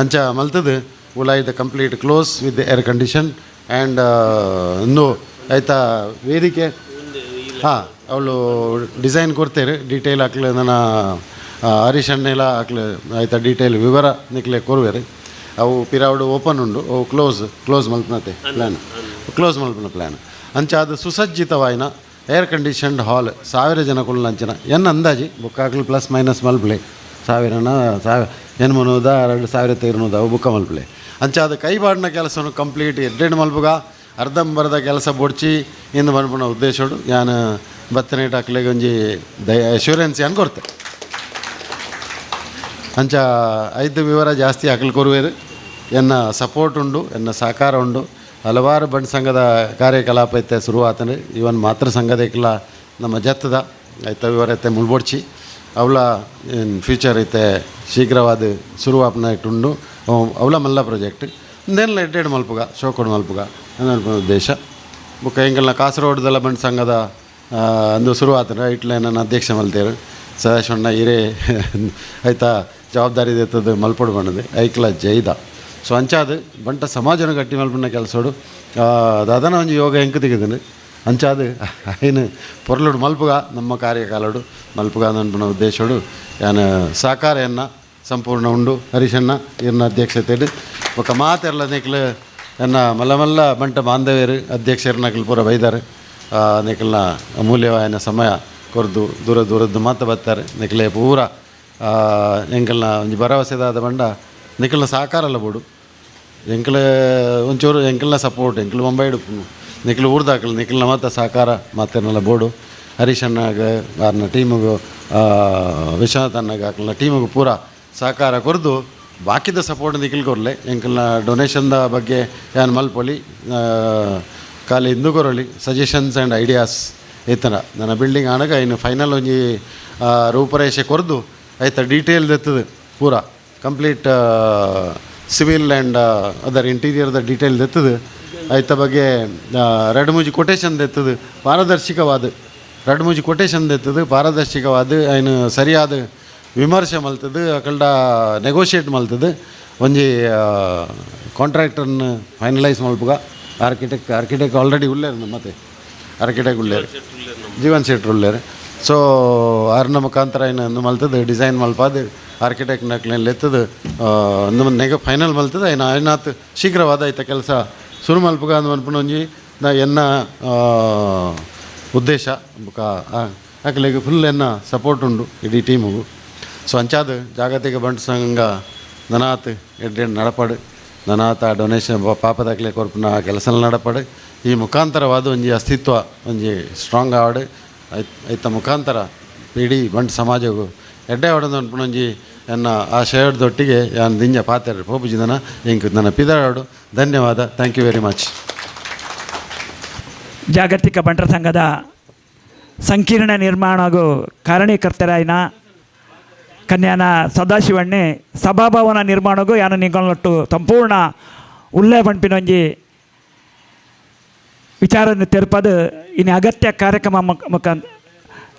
ಅಂಚ ಮಲ್ತದು ಉಲಾಯ್ದ complete close with air condition and ಒಂದು ಆಯ್ತಾ ವೇದಿಕೆ ಹಾಂ ಅವಳು ಡಿಸೈನ್ ಕೊಡ್ತೇವೆ ಡೀಟೇಲ್ ಹಾಕ್ಲೆ ನನ್ನ ಹರೀಶ್ ಅಣ್ಣೆಲ್ಲ ಹಾಕ್ಲೆ ಆಯ್ತಾ ಡೀಟೇಲ್ ವಿವರ ನಿಕ್ಲೆ ಕೊರುವೆರು ಅವು ಪಿರಾವುಡು ಓಪನ್ ಉಂಡು ಅವು ಕ್ಲೋಸ್ ಮಲ್ಪನತೆ ಪ್ಲ್ಯಾನ್ ಕ್ಲೋಸ್ ಮಲ್ಪನ ಪ್ಲ್ಯಾನ್ ಅಂಚ ಅದು ಸುಸಜ್ಜಿತವಾಯಿನ ಏರ್ ಕಂಡೀಷನ್ಡ್ ಹಾಲ್ 1000 ಜನ ಕುಳ್ಳಂಚಿನ ಎನ್ನ ಅಂದಾಜಿ ಬುಕ್ಕಾಕ್ಲು ಪ್ಲಸ್ ಮೈನಸ್ ಮಲ್ಪಲೆ 1000 ಎನ್ಮನೂದ 2500 ಅವು ಬುಕ್ಕ ಮಲ್ಪಲೆ ಅಂಚ ಅದು ಕೈಬಾಡಿನ ಕೆಲಸವನ್ನು ಕಂಪ್ಲೀಟ್ ಎಡ್ಡೆಡ್ ಮಲ್ಪುಗ ಅರ್ಧಂಬರ್ಧ ಕೆಲಸ ಬೊಡ್ಚಿ ಇಂದು ಮಲ್ಪನ ಉದ್ದೇಶಡು ನಾನು ಬತ್ತನೇಟ್ ಹಾಕ್ಲಿಗೆ ಒಂಜಿ ಅಶ್ಯೂರೆನ್ಸ್ ಏನು ಕೊಡ್ತೆ ಅಂಚ ಐದು ವಿವರ ಜಾಸ್ತಿ ಹಾಕಲು ಕೊರುವೇರು ಎನ್ನ ಸಪೋರ್ಟ್ ಉಂಡು ಎನ್ನ ಸಹಕಾರ ಉಂಡು ಹಲವಾರು ಬಂಡ್ ಸಂಘದ ಕಾರ್ಯಕಲಾಪ ಐತೆ ಶುರುವಾತನೆ ಇವನ್ ಮಾತೃ ಸಂಘದಕ್ಕೆಲ್ಲ ನಮ್ಮ ಜತ್ತದ ಐತೆ ವಿವರ ಐತೆ ಮುಳ್ಬೊಡ್ಚಿ ಅವಳ ಫ್ಯೂಚರ್ ಐತೆ ಶೀಘ್ರವಾದ ಶುರುವಾಪನ ಇಟ್ಟುಂಡು ಅವಳ ಮಲ್ಲ ಪ್ರಾಜೆಕ್ಟ್ ಇಂದೆಲ್ಲ ಎಡ್ಡೆಡ್ ಮಲ್ಪುಗ ಶೋಕೊಡು ಮಲ್ಪುಗ ನನ್ನ ಉದ್ದೇಶ ಬುಕ್ಕ ಹೆಂಗೆಲ್ಲ ಕಾಸರಗೋಡ್ದೆಲ್ಲ ಬಂಡ್ ಸಂಘದ ಅಂದು ಶುರುವಾತನೆ ಇಟ್ಲೆ ನನ್ನ ಅಧ್ಯಕ್ಷ ಮಲ್ತೇರು ಸದಾಶಿವಣ್ಣ ಹಿರೇ ಆಯ್ತಾ ಜವಾಬ್ದಾರಿ ಎತ್ತದು ಮಲ್ಪಡು ಬಣ್ಣದೆ ಐಕ್ಲ ಜೈದ ಸೊ ಅಂಚಾದು ಬಂಟ ಸಮಾಜನ ಗಟ್ಟಿ ಮಲ್ಪನ ಕೆಲಸೋಡು ಅದನ ಒಂದು ಯೋಗ ಹೆಂಗೆ ತೆಗೆದನು ಅಂಚಾದು ಐನು ಪೊರ್ಲುಡು ಮಲ್ಪುಗ ನಮ್ಮ ಕಾರ್ಯಕಾಲಡು ಮಲ್ಪುಗ ಅನ್ಪನ ಉದ್ದೇಶಡು ಯಾನು ಸಹಕಾರನ್ನ ಸಂಪೂರ್ಣ ಉಂಡು ಹರೀಶಣ್ಣ ಇರ್ನ ಅಧ್ಯಕ್ಷತೆಡು ఒక ಮಾತೆರ್ಲ ನಿಕ್ಲು ಎನ್ನ ಮಲ್ಲ ಬಂಟ ಬಾಂಧವ್ಯರು ಅಧ್ಯಕ್ಷರನ್ನಕ್ಲು ಪೂರ ಬೈದಾರೆ ನಿಕ್ಲನ ಅಮೂಲ್ಯವಾದ ಸಮಯ ಕೊರ್ದು ದೂರದ್ದು ಮಾತು ಬರ್ತಾರೆ ನಿಕ್ಲೆ ಪೂರ ಎಂಕಲ್ನ ಒಂಜಿ ಭರವಸೆದಾದ ಬಂಡ ನಿಕ್ಲನ ಸಹಕಾರಲ್ಲ ಬೋಡು ಎಂಕಲ ಒಂಚೂರು ಎಂಕಲ್ನ ಸಪೋರ್ಟ್ ಎಂಕಲ್ ಮುಂಬೈಡು ನಿಕ್ಲು ಊರ್ದಾಕಲು ನಿಕ್ಲನ ಮಾತ್ರ ಸಹಕಾರ ಮಾತೇನಲ್ಲ ಬೋಡು ಹರೀಶಣ್ಣಗ ಅವ್ರನ್ನ ಟೀಮಿಗೂ ವಿಶ್ವನಾಥ್ ಅಣ್ಣಗ ಹಾಕಲ್ನ ಟೀಮಿಗೂ ಪೂರ ಸಹಕಾರ ಕೊರ್ದು ಬಾಕಿದ ಸಪೋರ್ಟ್ ನಿಖಿಲ್ ಕೊರಲೆ ಎಂಕಲ್ನ ಡೊನೇಷನ್ದ ಬಗ್ಗೆ ಏನು ಮಲ್ಪೊಲಿ ಖಾಲಿ ಇಂದು ಕೊರಲಿ ಸಜೆಷನ್ಸ್ ಆ್ಯಂಡ್ ಐಡಿಯಾಸ್ ಈತನ ನನ್ನ ಬಿಲ್ಡಿಂಗ್ ಆನಾಗ ಇನ್ನು ಫೈನಲ್ ಒಂಜಿ ರೂಪರೇಷೆ ಕೊರ್ದು ಆಯ್ತಾ ಡೀಟೇಲ್ ಎತ್ತದು ಪೂರ ಕಂಪ್ಲೀಟ್ ಸಿವಿಲ್ ಆ್ಯಂಡ್ ಅದರ್ ಇಂಟೀರಿಯರ್ದ ಡೀಟೇಲ್ ಎತ್ತದು ಆಯ್ತ ಬಗ್ಗೆ ಎರಡು ಮೂಜಿ ಕೊಟೇಶನ್ ಎತ್ತದು ಪಾರದರ್ಶಕವಾದ ಎರಡು ಮೂಜಿ ಕೊಟೇಶನ್ ಎತ್ತದು ಪಾರದರ್ಶಕವಾದ ಏನು ಸರಿಯಾದ ವಿಮರ್ಶೆ ಮಲ್ತದು ಅಕಲ್ಡ ನೆಗೋಷಿಯೇಟ್ ಮಲ್ತದು ಒಂಜಿ ಕಾಂಟ್ರಾಕ್ಟರ್ನ ಫೈನಲೈಸ್ ಮಲ್ಪುಗ ಆರ್ಕಿಟೆಕ್ಟ್ ಆಲ್ರೆಡಿ ಉಳ್ಳೇರು ಮತ್ತೆ ಆರ್ಕಿಟೆಕ್ಟ್ ಉಳ್ಳೇರು ಜೀವನ್ ಶೆಟ್ರು ಉಳ್ಳೇರು ಸೊ ಅವ್ರನ್ನ ಮುಖಾಂತರ ಏನು ಮಲ್ತದು ಡಿಸೈನ್ ಮಲ್ಪಾದು ಆರ್ಕಿಟೆಕ್ಟ್ ನಕ್ಲೆಲ್ಲ ಎತ್ತದು ಒಂದು ಫೈನಲ್ ಮಲ್ತದು ಐನಾತ್ ಶೀಘ್ರವಾದ ಐತ ಕೆಲಸ ಶುರು ಮಲ್ಪುಗ ಅಂದು ಮನ್ಪುನ ಒಂಜಿ ಎನ್ನ ಉದ್ದೇಶ ಬುಕ ಹಾಕಲಿಗೆ ಫುಲ್ ಎನ್ನ ಸಪೋರ್ಟ್ ಉಂಡು ಇಡೀ ಟೀಮಿಗೂ ಸೊ ಅಂಚಾದ ಜಾಗತಿಕ ಬಂಟ್ ಸಂಘ ನನಾತ್ ಎಡ್ಡೆಡ್ ನಡಪಡು ನನಾತ ಡೊನೇಷನ್ ಪಾಪದಾಗಲೇ ಕೊರ್ಪುನ ಕೆಲಸ ನಡಪಡು ಈ ಮುಖಾಂತರವಾದ ಒಂಜಿ ಅಸ್ತಿತ್ವ ಒಂಜಿ ಸ್ಟ್ರಾಂಗ್ ಆವಡು ಐತ ಮುಖಾಂತರ ಇಡೀ ಬಂಟ್ ಸಮಾಜಗೂ ಎಡ್ಡೆ ಆವಡದು ಅನ್ಪುಣೊಂಜಿ ಎನ್ನ ಆ ಶೇರ್ದೊಟ್ಟಿಗೆ ಯಾನು ದಿಂಜ ಪಾತ್ರೆ ಪೋಪುಜಿದನ ಇಂಕ್ ನನ್ನ ಪಿದಾಡು ಧನ್ಯವಾದ ಥ್ಯಾಂಕ್ ಯು ವೆರಿ ಮಚ್. ಜಾಗತಿಕ ಬಂಟರ ಸಂಘದ ಸಂಕೀರ್ಣ ನಿರ್ಮಾಣ ಹಾಗೂ ಕಾರಣೀಕರ್ತರಾಯಿನ ಕನ್ಯಾನ ಸದಾಶಿವಣ್ಣೆ ಸಭಾಭವನ ನಿರ್ಮಾಣಗೂ ಯಾನು ನಿಂಗೊಟ್ಟು ಸಂಪೂರ್ಣ ಉಲ್ಲೆ ಪಂಪಿನೊಂಜಿ ವಿಚಾರವನ್ನು ತೆರಪದು ಇನ್ನು ಅಗತ್ಯ ಕಾರ್ಯಕ್ರಮ ಮುಖ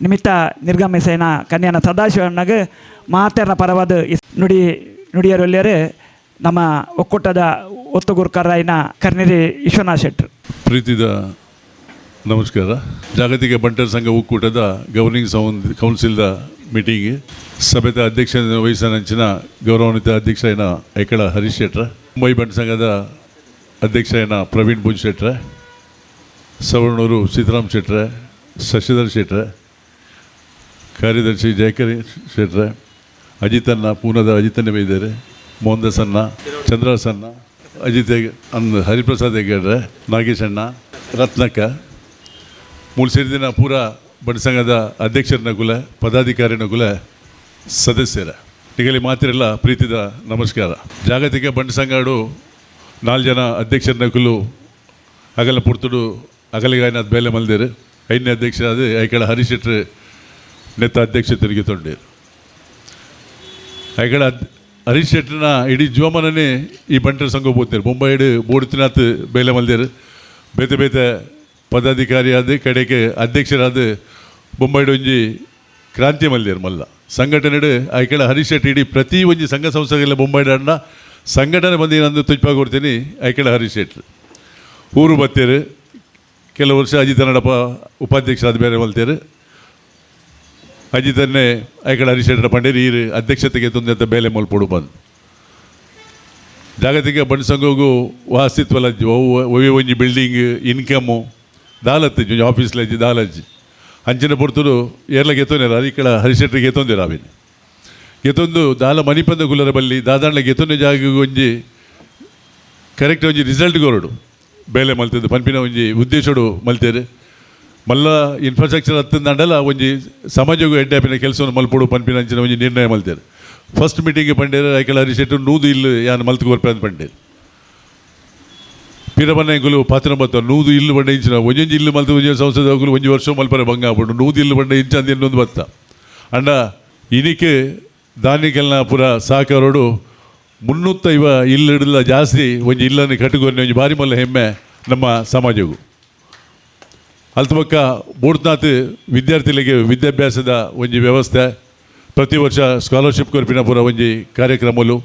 ನಿಮಿತ್ತ ನಿರ್ಗಮಿಸೇನ ಕನ್ಯಾನ ಸದಾಶಿವಣ್ಣಗೆ ಮಾತೆರ್ನ ಪರವಾದ ನುಡಿಯರೊಲ್ಯರು ನಮ್ಮ ಒಕ್ಕೂಟದ ಒತ್ತುಗುರ್ಕರಾಯಿನ ಕರ್ನಿರಿ ವಿಶ್ವನಾಥ್ ಶೆಟ್ರು. ಪ್ರೀತಿದ ನಮಸ್ಕಾರ. ಜಾಗತಿಕ ಬಂಟರ ಸಂಘ ಒಕ್ಕೂಟದ ಗವರ್ನಿಂಗ್ ಕೌನ್ಸಿಲ್ದ ಮೀಟಿಂಗ್ ಸಭೆದ ಅಧ್ಯಕ್ಷ ವಹಿಸನಂಚಿನ ಗೌರವಾನ್ವಿತ ಅಧ್ಯಕ್ಷ ಐಕಳ ಹರೀಶ್ ಶೆಟ್ರ, ಮುಂಬೈ ಬಂಟ ಸಂಘದ ಅಧ್ಯಕ್ಷ ಪ್ರವೀಣ್ ಭುಜ್ ಶೆಟ್ರ, ಸವರ್ಣೂರು ಸೀತಾರಾಮ್ ಶೆಟ್ರ, ಶಶಿಧರ್ ಶೆಟ್ರ, ಕಾರ್ಯದರ್ಶಿ ಜಯಕರಿ ಶೆಟ್ರ, ಅಜಿತನ್ನ ಪೂನದ ಅಜಿತನ್ನ ವೈದ್ಯರೆ, ಮೋಹನ್ದಾಸನ್ನ, ಚಂದ್ರಸನ್ನ, ಅಜಿತ್ ಹರಿಪ್ರಸಾದ್ ಹೆಗ್ಗಡ್ರೆ, ನಾಗೇಶಣ್ಣ, ರತ್ನಕ್ಕ, ಮೂಲ ಸೇರಿದಿನ ಪೂರ ಬಂಟ ಸಂಘದ ಅಧ್ಯಕ್ಷರನ್ನ ಕುಲ ಪದಾಧಿಕಾರಿನ ಕುಲ ಸದಸ್ಯರ ನಿಗಲಿ ಮಾತಿರಲ್ಲ ಪ್ರೀತಿದ ನಮಸ್ಕಾರ. ಜಾಗತಿಕ ಬಂಟ ಸಂಘಡು 4 ಜನ ಅಧ್ಯಕ್ಷರನ್ನ ಕುಲು ಅಗಲ ಪುರ್ತುಡು ಅಗಲಿಗಾಯನಾಥ್ ಬೇಲೆ ಮಲ್ದೇರು, 5ನೇ ಅಧ್ಯಕ್ಷ ಅದು ಐಕಳ ಹರೀಶ್ ಶೆಟ್ರು ನೆತ್ತ ಅಧ್ಯಕ್ಷತೆಗೆ ತೊಂಡೇರು. ಐಕಳ ಹರೀಶ್ ಶೆಟ್ರನ ಇಡೀ ಜೀವಮಾನನೇ ಈ ಬಂಟರ ಸಂಘ ಬೋತೇರು. ಮುಂಬೈಡು ಬೋಡ್ತಿನಾಥ್ ಬೇಲೆ ಮಲ್ದೇರು, ಬೇತೆ ಬೇತೆ ಪದಾಧಿಕಾರಿ ಆದ ಕಡೆಗೆ ಅಧ್ಯಕ್ಷರಾದ ಬೊಂಬೈಡು ಒಂಜಿ ಕ್ರಾಂತಿ ಮಲ್ದೇರು ಮಲ್ಲ ಸಂಘಟನೆಡು ಐಕಳ ಹರೀಶ್ ಶೆಟ್ಟಿ ಇಡೀ ಪ್ರತಿ ಒಂಜಿ ಸಂಘ ಸಂಸ್ಥೆಗೆಲ್ಲ ಬೊಂಬೈಡು ಅಣ್ಣ ಸಂಘಟನೆ ಬಂದು ಏನಂದು ತುಜ್ಪ ಕೊಡ್ತೀನಿ ಐಕಳ ಹರೀಶ್ ಶೆಟ್ರು ಊರು ಬತ್ತೇರು ಕೆಲವು ವರ್ಷ ಅಜಿತ ನಡಪ ಉಪಾಧ್ಯಕ್ಷರಾದ ಬೇರೆ ಮಲ್ತೇರು ಅಜಿತನ್ನೇ ಐಕಳ ಹರೀಶ್ ಶೆಟ್ರ ಪಂಡೇರು ಈ ಅಧ್ಯಕ್ಷತೆಗೆ ತುಂದಂತ ಬೇಲೆ ಮಲ್ಪೊಡು ಬಂದು ಜಾಗತಿಕ ಬಣ್ಸಂಗೋಗು ವಾಸ್ತಿತ್ವಲ ಒವೆ ಒಂಜಿ ಬಿಲ್ಡಿಂಗ್ ಇನ್ಕಮ್ಮು ದಾಲತ್ತಿ ಆಫೀಸ್ಲಜ್ಜಿ ದಾಲಜ್ಜಿ ಅಂಚಿನ ಪೊರ್ತುಡು ಏರ್ಲ ಗೆತ್ತೋನೇರ ಅರಿಕಳ ಹರಿಶೆಟ್ರಿಗೆ ಗೆತ್ತೊಂದೇರ ಅವಿನ ಗೆತ್ತೊಂದು ದಾಲ ಮಣಿಪಂದ ಕುಲರ ಬಲ್ಲಿ ದಾದಾಂಡ್ಲ ಗೆತ್ತೊಂದೆ ಜಾಗ ಒಂಜಿ ಕರೆಕ್ಟ್ ಒಂಜಿ ರಿಸಲ್ಟ್ ಕೊರಡು ಬೇಲೆ ಮಲ್ತಿದ್ದು ಪನ್ಪಿನ ಒಂಜಿ ಉದ್ದೇಶಡು ಮಲ್ತೇರು ಮಲ್ಲ ಇನ್ಫ್ರಾಸ್ಟ್ರಕ್ಚರ್ ಹತ್ತಂದಂಡಲ ಒಂಜಿ ಸಮಾಜಗೂ ಎಡ್ಡಾಪಿನ ಕೆಲಸವನ್ನು ಮಲ್ಪೊಡು ಪನ್ಪಿನ ಅಂಚಿನ ಒಂಜಿ ನಿರ್ಣಯ ಮಲ್ತೇರು ಫಸ್ಟ್ ಮೀಟಿಂಗ್ ಪಂಡೇರು ಐಕಳ ಹರಿಶೆಟ್ರು ನೂದು ಇಲ್ಲು ಯಾನು ಮಲ್ತು ಕೊರ್ಪೆ ಅಂತ ಪಂಡೇರು ಪಿರಬನ್ನಗಳು ಪಾತ್ರ ಬತ್ತ ನೂದು ಇಲ್ಲು ಬಂಡ ಇಂಚಿನ ಒಂಜೊಂಜಿ ಇಲ್ಲು ಮಲ್ತು ಒಂಜಿ ಸಂಸದ ಹೋಗಲು ಒಂಜಿ ವರ್ಷ ಮಲ್ಪರೆ ಭಂಗ ಆಗ್ಬಿಟ್ಟು ನೂದು ಇಲ್ಲು ಬಂಡ ಇಂಚ ಅಂದ ಇನ್ನೊಂದು ಬತ್ತ ಅಂಡ ಇನಿಕೆ ಧಾನ್ಯಕ್ಕೆಲ್ಲ ಪೂರ ಸಾಕಾರೋಡು 350 ಇಲ್ಲು ಹಿಡಿದ ಜಾಸ್ತಿ ಒಂಜಿ ಇಲ್ಲನ್ನು ಕಟ್ಟಿಕೊಂಡು ಒಂಜಿ ಭಾರಿ ಮಲ್ಲ ಹೆಮ್ಮೆ ನಮ್ಮ ಸಮಾಜವು ಅಲ್ತ ಪಕ್ಕ ಬೂಡ್ನಾಥ್ ವಿದ್ಯಾರ್ಥಿಗಳಿಗೆ ವಿದ್ಯಾಭ್ಯಾಸದ ಒಂಜಿ ವ್ಯವಸ್ಥೆ ಪ್ರತಿ ವರ್ಷ ಸ್ಕಾಲರ್ಶಿಪ್ ಕೊರ್ಪಿನ ಪೂರ ಒಂಜಿ ಕಾರ್ಯಕ್ರಮಗಳು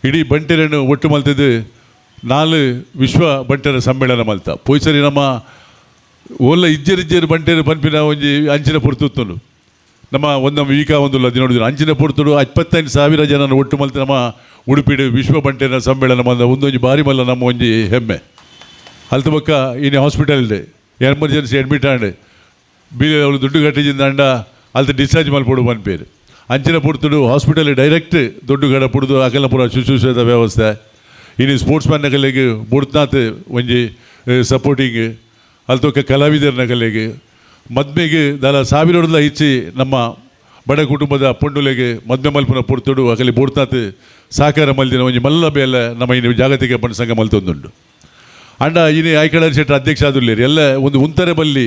ಇಡೀ ಬಂಟೆರನ್ನು ಒಟ್ಟು ಮಲ್ತಿದ್ದು 4 ವಿಶ್ವ ಬಂಟರ ಸಮ್ಮೇಳನ ಮಲ್ತ ಪೊಯ್ಸರಿ ನಮ್ಮ ಓಲ್ಲ ಇಜ್ಜರಿಜ್ಜರು ಬಂಟೇರು ಪನ್ಪಿನ ಒಂಜಿ ಅಂಚಿನ ಪೊರ್ತುತ್ತುಂಡು ನಮ್ಮ ಒಂದೊಮ್ಮೆ ವೀಕ ಒಂದು ನೋಡಿದ್ರು ಅಂಚಿನ ಪೊರ್ತುಡು 25,000 ಜನನ ಒಟ್ಟು ಮಲ್ತ ನಮ್ಮ ಉಡುಪಿಡು ವಿಶ್ವ ಬಂಟೇರ ಸಮ್ಮೇಳನ ಮಲ್ದ ಒಂದೊಂಜಿ ಬಾರಿ ಮಲ್ಲ ನಮ್ಮ ಒಂಜಿ ಹೆಮ್ಮೆ ಅಲ್ತ ಪಕ್ಕ ಇನ್ನು ಹಾಸ್ಪಿಟಲ್ ಎಮರ್ಜೆನ್ಸಿ ಅಡ್ಮಿಟ್ ಆಂಡ್ ಬೀಗ ಅವಳು ದುಡ್ಡು ಕಟ್ಟಿದಿಂದ ಅಂಡ ಅಲ್ತ ಡಿಸ್ಚಾರ್ಜ್ ಮಲ್ಪೊಡು ಪನ್ಪೇರು ಅಂಚಿನ ಪೊರ್ತುಡು ಹಾಸ್ಪಿಟಲ್ ಡೈರೆಕ್ಟ್ ದುಡ್ಡು ಗಡ ಪುಡ್ದು ಅಕಲ ಪುರ ಶುಶ್ರೂಷದ ವ್ಯವಸ್ಥೆ ಇನ್ನು ಸ್ಪೋರ್ಟ್ಸ್ ಮ್ಯಾನ್ ನಗಲೆಗೆ ಬುಡ್ತ್ನಾಥ್ ಒಂಜಿ ಸಪೋರ್ಟಿಂಗ್ ಅಲ್ತೊಕ್ಕ ಕಲಾವಿದರ ನಗಲೆಗೆ ಮದ್ಮೆಗೆ ದಾಲ ಸಾವಿರಡ್ಲ ಇಚ್ಚಿ ನಮ್ಮ ಬಡ ಕುಟುಂಬದ ಪೊಂಡುಲೆಗೆ ಮದ್ಮೆ ಮಲ್ಪನ ಪೊರ್ತುಡು ಅಕಲಿ ಬುಡ್ತ್ನಾಥ್ ಸಾಕಾರ ಮಲ್ದಿನ ಒಂಜಿ ಮಲ್ಲ ಬೇಲೆ ನಮ್ಮ ಇನ್ನು ಜಾಗತಿಕ ಪಂಡ ಸಂಘ ಮಲ್ತೊಂದುಂಡು ಅಂಡ ಇನ್ನು ಐಕಳ ಶೆಟ್ರ ಅಧ್ಯಕ್ಷ ಆದುಲ್ಲೇರು ಎಲ್ಲ ಒಂದು ಉಂತರೆ ಬಲ್ಲಿ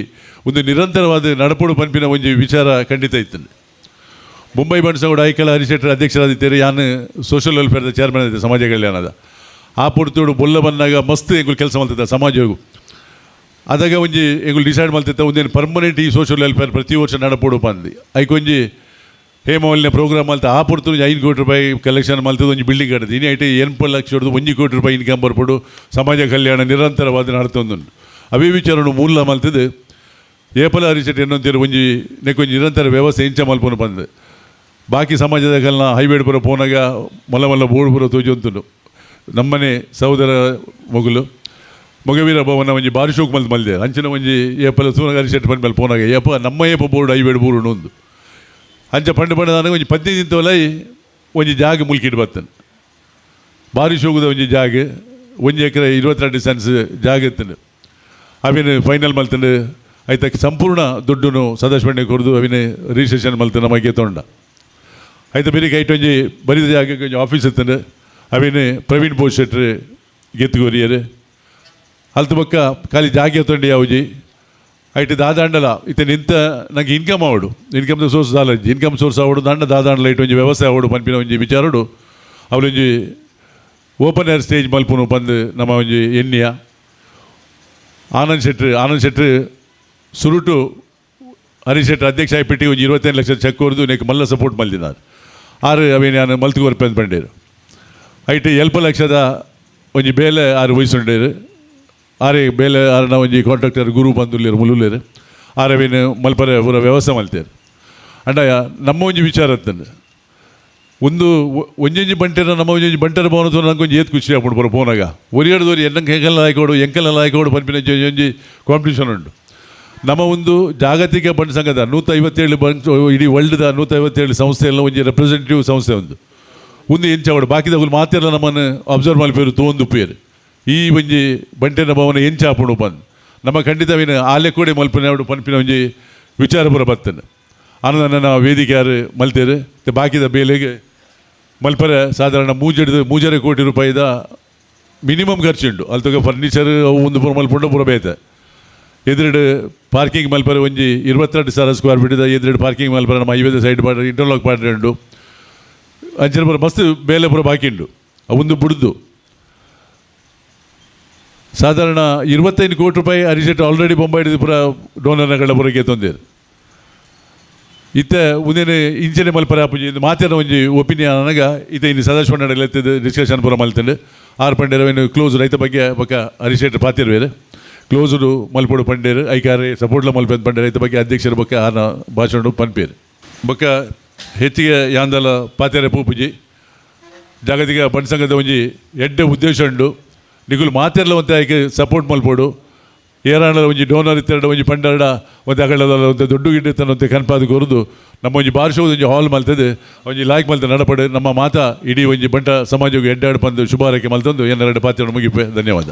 ಒಂದು ನಿರಂತರವಾದ ನಡಪುಡು ಪಂಪಿನ ಒಂಜಿ ವಿಚಾರ ಖಂಡಿತ ಇತ್ತು ಮುಂಬೈ ಬಣ್ಸಂಗೋಡು ಐಕಳ ಹರಿಶೆಟ್ರ ಅಧ್ಯಕ್ಷರಾದಿದ್ದೇನೆ ಯಾನು ಸೋಷಿಯಲ್ ವೆಲ್ಫೇರ್ದ ಚೇರ್ಮನ್ ಆದಿದ್ದೆ ಸಮಾಜ ಕಲ್ಯಾಣದ ಆ ಪುಡ್ತೋಡು ಬೊಲ್ಲ ಬಂದಾಗ ಮಸ್ತ್ ಎಂಗುಲು ಕೆಲಸ ಮಲ್ತಿದ್ದ ಸಮಾಜವು ಅದಾಗ ಒಂಜಿ ಎಂಗುಲು ಡಿಸೈಡ್ ಮಲ್ತಿದ್ದ ಒಂದೇನು ಪರ್ಮನೆಂಟ್ ಈ ಸೋಷಿಯಲ್ ವೆಲ್ಫೇರ್ ಪ್ರತಿ ವರ್ಷ ನಡಪೋಡು ಪಂದು ಐಕೊಂಜಿ ಹೇಮವಲ್ನ ಪ್ರೋಗ್ರಾಮ್ ಮಲ್ತ ಆ ಪುಡ್ತು 5 ಕೋಟಿ ರೂಪಾಯಿ ಕಲೆಕ್ಷನ್ ಮಲ್ತದ್ದು ಒಂಜಿ ಬಿಲ್ಡಿಂಗ್ ಕಟ್ಟಿದ್ದು ಇನ್ನು ಐಟೆ 80 ಲಕ್ಷ ಹೊಡೆದು 1 ಕೋಟಿ ರೂಪಾಯಿ ಇನ್ಕಮ್ ಬರ್ಪಡು ಸಮಾಜ ಕಲ್ಯಾಣ ನಿರಂತರವಾದ ನಡ್ತೊಂದುಂಡು ಅವೇ ವಿಚಾರನು ಮೂಲ ಮಲ್ತಿದ್ದು ಏಪಲ ಹರಿಶೆಟ್ಟಿ ಎನ್ನೊಂತೀರು ಒಂಜಿ ನೆಕ್ಕೊಂಜಿ ನಿರಂತರ ವ್ಯವಸ್ಥೆ ಇಂಚ ಮಲ್ಪನು ಬಂದು ಬಾಕಿ ಸಮಾಜದ ಕಲ್ನ ಹೈವೇಡ್ ಪುರ ಪೋನಾಗ ಮಲ್ಲ ಮಲ್ಲ ಬೋರ್ಡ್ ಪುರ ತೋಜೊಂತುಂಡು ನಮ್ಮನೆ ಸಹೋದರ ಮೊಗವೀರ ಭವನ ಒಂಜಿ ಬಾರಿ ಶೋಕ್ ಮಲ್ತು ಮಲ್ದೆ ಅಂಚಿನ ಒಂಜಿ ಏಪಲ ಸೂನ ಹರಿಶೆಟ್ಟಿ ಪಂಡ್ ಮೇಲೆ ಪೋನಾಗ ನಮ್ಮ ಬೋರ್ಡ್ ಹೈವೇಡ್ ಬೋರ್ಡ್ ಒಂದು ಅಂಚ ಪಂಡು ನನಗೆ ಒಂಜಿ 15 ದಿನ ಒಂಜಿ ಜಾಗ ಮುಲ್ಕಿಟ್ಟು ಬರ್ತೇನೆ ಬಾರಿ ಶೋಕದ ಒಂಜಿ ಜಾಗ 1 ಎಕರೆ 22 ಸೆನ್ಸ್ ಜಾಗ ಇತ್ತು ಅವಿನ ಫೈನಲ್ ಮಲ್ತಂಡು ಆಯ್ತಕ್ಕೆ ಸಂಪೂರ್ಣ ದುಡ್ಡು ಸದಾಶಿವಣ್ಣೆ ಕೊಡ್ದು ಅವಿನ ರಿಜಿಸ್ಟ್ರೇಷನ್ ಮಲ್ತು ನಮಗೆ ತೊಂಡ ಆಯ್ತು ಬೇರೆ ಐಟು ಒಂಜಿ ಬರಿದ ಜಾಗಕ್ಕೆ ಒಂಜಿ ಆಫೀಸ್ ಇತ್ತು ಅವಿನ ಪ್ರವೀಣ್ ಬೋಸ್ ಶೆಟ್ರು ಗೆತ್ತುಗೋರಿಯರು ಅಲ್ತ ಪಕ್ಕ ಖಾಲಿ ಜಾಗ ತೊಂಡಿ ಯಾವುಜಿ ಐಟು ದಾದಾಂಡಲ ಇತ್ತೆ ನಿಂತ ನಂಗೆ ಇನ್ಕಮ್ ಆವಡು ಇನ್ಕಮ್ ಸೋರ್ಸ್ ದಾಲಜ್ಜಿ ಇನ್ಕಮ್ ಸೋರ್ಸ್ ಆವಡು ದಂಡ ದಾದಾಂಡಲ ಇಟ್ಟು ಒಂಜಿ ವ್ಯವಸ್ಥೆ ಆವಡು ಪನ್ಪಿನ ಒಂಜಿ ವಿಚಾರಡು ಅವಳೊಂಜಿ ಓಪನ್ ಏರ್ ಸ್ಟೇಜ್ ಮಲ್ಪುನು ಬಂದು ನಮ್ಮ ಒಂಜಿ ಎಣ್ಣಿಯ ಆನಂದ್ ಶೆಟ್ರು ಸುರುಟು ಹರೀಶ್ ಶೆಟ್ರ್ ಅಧ್ಯಕ್ಷ ಆಯ್ಪಿಟ್ಟು ಒಂಜಿ 25 ಲಕ್ಷ ಚೆಕ್ ಹೊರದು ನೆಕ್ ಮಲ್ಲ ಸಪೋರ್ಟ್ ಮಲ್ದಿನಾರು ಆರು ಅವೇನು ನಾನು ಮಲ್ತು ಕೊರ್ಪೆ ಅಂತ ಬಂಡೇರು ಐಟು 70 ಲಕ್ಷದ ಒಂಜಿ ಬೇಲೆ ಆರು ವಹಿಸುಂಡೇರು ಆರೆ ಬೇಲೆ ಆರನ ಒಂಜಿ ಕಾಂಟ್ರಾಕ್ಟರ್ ಗುರು ಬಂದುಲ್ಲೇರು ಮುಲ್ಲುಲ್ಲೇರು ಆರವೇನು ಮಲ್ಪರೆ ಪೂರ ವ್ಯವಸ್ಥೆ ಮಲ್ತೇರು ಅಂಡ ನಮ್ಮ ಒಂಜಿ ವಿಚಾರ ಅಂತಂದು ಒಂಜೊಂಜಿ ಬಂಟೆರ ನಮ್ಮ ಒಂಜೊಂಜಿ ಬಂಟರ ಭವನ ತೋರ ನಂಗೆ ಒಂಜಿ ಏತ್ ಖುಷಿ ಆಗ್ಬಿಡು ಬರೋ ಫೋನಾಗ ಒರಿಯಾಡ್ದೋರಿ ಎನ್ನಂಗೆ ಹೆಂಗೆಲ್ಲ ಆಯ್ಕೋಡು ಎಂಕೆಲ್ಲ ಆಯ್ಕೋಡು ಪನ್ಪಿನ ಒಂಜಿ ಕಾಂಪಿಟೇಷನ್ ಉಂಟು ನಮ್ಮ ಒಂದು ಜಾಗತಿಕ ಬಣ್ಣ ಸಂಘದ 157 ಇಡೀ ವರ್ಲ್ಡ್ದ 157 ಸಂಸ್ಥೆಯೆಲ್ಲ ಒಂಜಿ ರೆಪ್ರೆಸೆಂಟೇಟಿವ್ ಸಂಸ್ಥೆ ಒಂದು ಎಂಚಾವಡು ಬಾಕಿದಗಳು ಮಾತೆಲ್ಲ ನಮ್ಮನ್ನು ಅಬ್ಸರ್ವ್ ಮಲ್ಪೇರು ತೋಂದುಪ್ಪೇರು ಈ ಒಂಜಿ ಬಂಟೆನ ಭವನ ಎಂಚಾಪುಡು ಬಂದು ನಮ್ಮ ಖಂಡಿತವೇನು ಆಲೆ ಕೂಡ ಮಲ್ಪನೆ ಅವಡು ಪನ್ಪಿನ ಒಂಜಿ ವಿಚಾರ ಪುರ ಬರ್ತೇನೆ ಆನಂದ ವೇದಿಕೆ ಯಾರು ಮಲ್ತೇರು ಬಾಕಿದ ಬೇಲೆಗೆ ಮಲ್ಪರೆ ಸಾಧಾರಣ 3 ಕೋಟಿ ರೂಪಾಯಿದ ಮಿನಿಮಮ್ ಖರ್ಚುಂಡು ಅಲ್ತಗ ಫರ್ನಿಚರ್ ಅವು ಒಂದು ಪುರ ಮಲ್ಪುಂಡ ಪುರ ಬೇತೆ ಎದುರುಡು ಪಾರ್ಕಿಂಗ್ ಮಲ್ಪರೆ ಒಂಜಿ 22,000 ಸ್ಕ್ವೇರ್ ಫೀಟಿದ ಎದುರುಡು ಪಾರ್ಕಿಂಗ್ ಮಲ್ಪರೆ ನಮ್ಮ ಹೈವೇದ ಸೈಡ್ ಪಾಡ್ರೆ ಇಂಟರ್ಲಾಕ್ ಪಾಡ್ರೆ ಉಂಡು ಅಂಚನೆ ಪುರ ಮಸ್ತ್ ಬೇಲೆ ಪುರ ಬಾಕಿ ಉಂಡು ಒಂದು ಬುಡ್ದು ಸಾಧಾರಣ 25 ಕೋಟಿ ರೂಪಾಯಿ ಹರಿಶೆಟ್ಟಿ ಆಲ್ರೆಡಿ ಬೊಂಬೈ ಹಿಡಿದು ಪುರ ಡೋನರ್ನಗಳ ಪುರಕ್ಕೆ ತೊಂದೇರು ಇತ್ತ ಉಂದೇನೆ ಇಂಚನೆ ಮಲ್ಪರ ಆಪುಜಿ ಇದು ಮಾತಿನ ಒಂಜಿ ಒಪಿನಿಯನ್ ನನಗ ಇತ ಇನ್ನು ಸದಾಶಿವ ನಡಲ ಡಿಸ್ಕಷನ್ ಪೂರ ಮಲ್ತಂಡು ಆರು ಪಂಡೇರವೇನು ಕ್ಲೋಸ್ ರೈತ ಬಗ್ಗೆ ಬೊಕ್ಕ ಹರಿಶೆಟ್ಟಿ ಪಾತಿರ್ವೇರು ಕ್ಲೋಸ್ಡು ಮಲ್ಪೊಡು ಪಂಡೇರು ಐಕಾರೆ ಸಪೋರ್ಟ್ಲ ಮಲ್ಪೆಂದು ಪಂಡೆ ರೈತ ಬಗ್ಗೆ ಅಧ್ಯಕ್ಷರ ಬೊಕ್ಕ ಆರ್ನ ಭಾಷಣ ಪನ್ಪೇರು ಬೊಕ್ಕ ಹೆಚ್ಚಿಗೆ ಯಾಂದಲ ಪಾತೆರೆ ಪೂಪುಜಿ ಜಾಗತಿಕ ಬಣ್ಸಂಗದ ಒಂಜಿ ಎಡ್ಡೆ ಉದ್ದೇಶ ಉಂಡು ನಿಗುಲು ಮಾತೆರ್ಲ ಒಂತೆ ಆಯ್ಕೆ ಸಪೋರ್ಟ್ ಮಲ್ಪೋಡು ಏರಾಣದ ಒಂಜಿ ಡೋನರ್ ಇತ್ತೆರಡ ಒಂಜಿ ಪಂಡರಡ ಒಂದು ಅಗಲದ ಒಂದು ದೊಡ್ಡ ಗಿಡ್ಡ ತನ್ನೊಂದು ಕನ್ಪಾದ ಕೊರದು ನಮ್ಮ ಒಂಜಿ ಬಾರ್ಷದ ಒಂಜಿ ಹಾಲ್ ಮಲ್ತದೆ ಒಂಜಿ ಲಾಯ್ಕ್ ಮಲ್ತ ನಡಪಡೆ ನಮ್ಮ ಮಾತ ಇಡೀ ಒಂಜಿ ಬಂಟ ಸಮಾಜಕ್ಕೆ ಎಡ್ಡಾಡು ಬಂದು ಶುಭಾರೈಕೆ ಮಲ್ತಂದು ಏನೆರಡು ಪಾತ್ರ ಮುಗಿಪೆ. ಧನ್ಯವಾದ.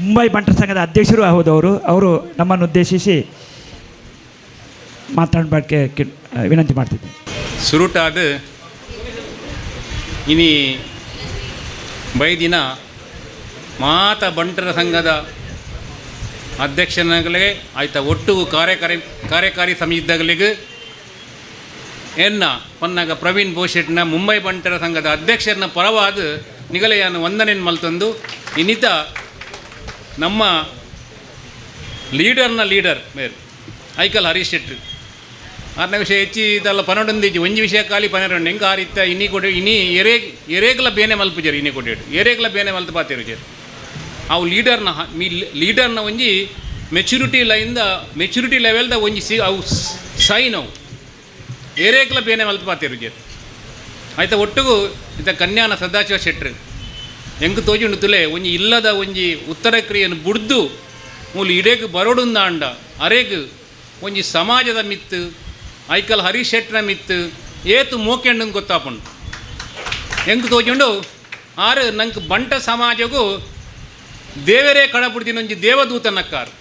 ಮುಂಬೈ ಬಂಟರ ಸಂಘದ ಅಧ್ಯಕ್ಷರು ಹೌದು. ಅವರು ನಮ್ಮನ್ನು ಉದ್ದೇಶಿಸಿ ಮಾತನಾಡಕ್ಕೆ ವಿನಂತಿ ಮಾಡ್ತಿದ್ದೆ. ಸುರುಟಾದ ಇನಿ ಬೈದಿನ ಮಾತ ಬಂಟರ ಸಂಘದ ಅಧ್ಯಕ್ಷನಾಗಲೇ ಆಯ್ತಾ ಒಟ್ಟು ಕಾರ್ಯಕಾರಿ ಸಮಿತಿಗಳಿಗೆ ಎನ್ನ ಪನ್ನಾಗ ಪ್ರವೀಣ್ ಬೋಶೆಟ್ನ ಮುಂಬೈ ಬಂಟರ ಸಂಘದ ಅಧ್ಯಕ್ಷರನ್ನ ಪರವಾದ ನಿಗಲೆಯನ್ನು ವಂದನೆಯನ್ನು ಮಲ್ತಂದು ಇನ್ನಿತ ನಮ್ಮ ಲೀಡರ್ ಮೇರು ಐಕಲ್ ಹರೀಶ್ ಶೆಟ್ಟಿ ಆರನೇ ವಿಷಯ ಹೆಚ್ಚಿ ಇದೆಲ್ಲ ಪನೊಂದಿಜ್ಜಿ ಒಂಜಿ ವಿಷಯ ಖಾಲಿ ಪನ್ನೆರಡು ಹೆಂಗೆ ಆರಿತ್ತ ಇನ್ನಿ ಕೊಡೆ ಇನ್ನಿ ಎರೇಗ್ಲ ಬೇನೆ ಮಲ್ಪುಜರು ಇನ್ನಿ ಕೊಡೇಡು ಎರೇಗ್ಲ ಬೇನೆ ಮಲ್ತು ಪಾತಿರು ಜರು ಅವು ಲೀಡರ್ನ ಒಂಜಿ ಮೆಚುರಿಟಿ ಲೆವೆಲ್ದ ಒಂಜಿ ಅವು ಸೈನ್ ಅವು ಎರೇಗ್ಲ ಬೇನೆ ಮಲ್ತು ಪಾತಿರು ಜರು ಆಯ್ತಾ ಒಟ್ಟಿಗೂ ಇತ್ತ ಕನ್ಯಾನ ಸದಾಶಿವ ಶೆಟ್ರು ಹೆಂಗೆ ತೋಜುಂಡು ತುಲೆ ಒಂಜಿ ಇಲ್ಲದ ಒಂಜಿ ಉತ್ತರ ಕ್ರಿಯೆಯನ್ನು ಬುಡ್ದು ಮೂಲ ಇಡೇಗೆ ಬರೋಡುಂದ ಅಂಡ ಅರೆಗ್ ಒಂಜಿ ಸಮಾಜದ ಮಿತ್ತು ಐಕಲ್ ಹರೀಶ್ ಶೆಟ್ಟ್ರ ಮಿತ್ತು ಏತು ಮೋಕೆಂಡು ಗೊತ್ತಾಪುಂಡು ಹೆಂಗೆ ತೋಜುಂಡು ಆರು ನಂಗೆ ಬಂಟ ಸಮಾಜಗೂ ದೇವರೇ ಕಡಪುಡ್ದಿನ ಒಂಜಿ ದೇವದೂತ ನಕ್ಕಾರು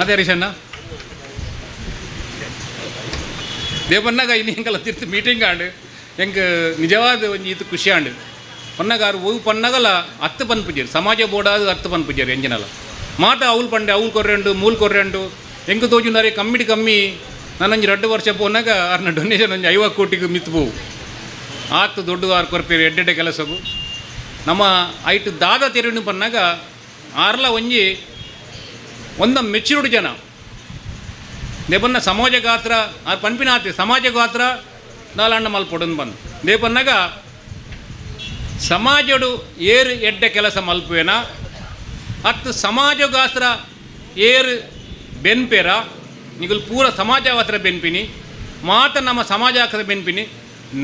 ಅದೇ ಹರೀಶಣ್ಣ ದೇವನ್ನಾಗ ಇನ್ನು ಹೆಂಗಲ್ಲ ತಿರ್ತು ಮೀಟಿಂಗ್ ಆಂಡು ಹೆಂಗೆ ನಿಜವಾದ ಒಂಜಿ ಇದು ಖುಷಿ ಆಂಡು ಪನ್ನಗಾರು ಒವು ಪನ್ನಗಲ ಹತ್ತು ಪನ್ಪುಜರು ಸಮಾಜ ಬೋರ್ಡಾದ ಹತ್ತು ಪನ್ಪುಜರು ಎಂಜಿನಲ್ಲ ಮಾತ ಅವ್ಲು ಪಂಡೆ ಅವ್ಲು ಕೊರ್ರೆಂಡು ಮೂಲ್ ಕೊರ್ರೆಂಡು ಹೆಂಗೆ ತೋಜುಂಡಾರೆ ಕಮ್ಮಿ ನಾನೊಂಜಿ 2 ವರ್ಷ ಪೋನಾಗ ಅವ್ರನ್ನ ಡೊನೇಷನ್ ಒಂಜಿ 50 ಕೋಟಿಗೆ ಮಿತ್ಬೋವು ಆತು ದೊಡ್ಡ ಆರು ಕೊರ್ಪೇರು ಎಡ್ಡೆಡ್ಡೆ ಕೆಲಸವು ನಮ್ಮ ಐಟು ದಾದ ತೆರವಿನ ಪನ್ನಾಗ ಆರ್ಲ ಒಂದ ಮೆಚ್ಯೂರ್ಡ್ ಜನ ದೇಪನ್ನ ಸಮಾಜ ಗಾತ್ರ ಆರು ಪನ್ಪಿನ ಆತೆ ಸಮಾಜ ಗಾತ್ರ ನಾಲಣ್ಣ ಮಲ್ಪೊಡನ್ ಬಂದು ದೇಪನ್ನಾಗ ಸಮಾಜಡು ಏರು ಎಡ್ಡೆ ಕೆಲಸ ಮಲ್ಪುವೆನ ಅತ್ತು ಸಮಾಜ ಗಾತ್ರ ಏರು ಬೆನ್ಪೇರ ನಿಗುಲು ಪೂರ ಸಮಾಜ ಗಾತ್ರ ಬೆನ್ಪಿನಿ ಮಾತ ನಮ್ಮ ಸಮಾಜ ಗಾತ್ರ ಬೆನ್ಪಿನಿ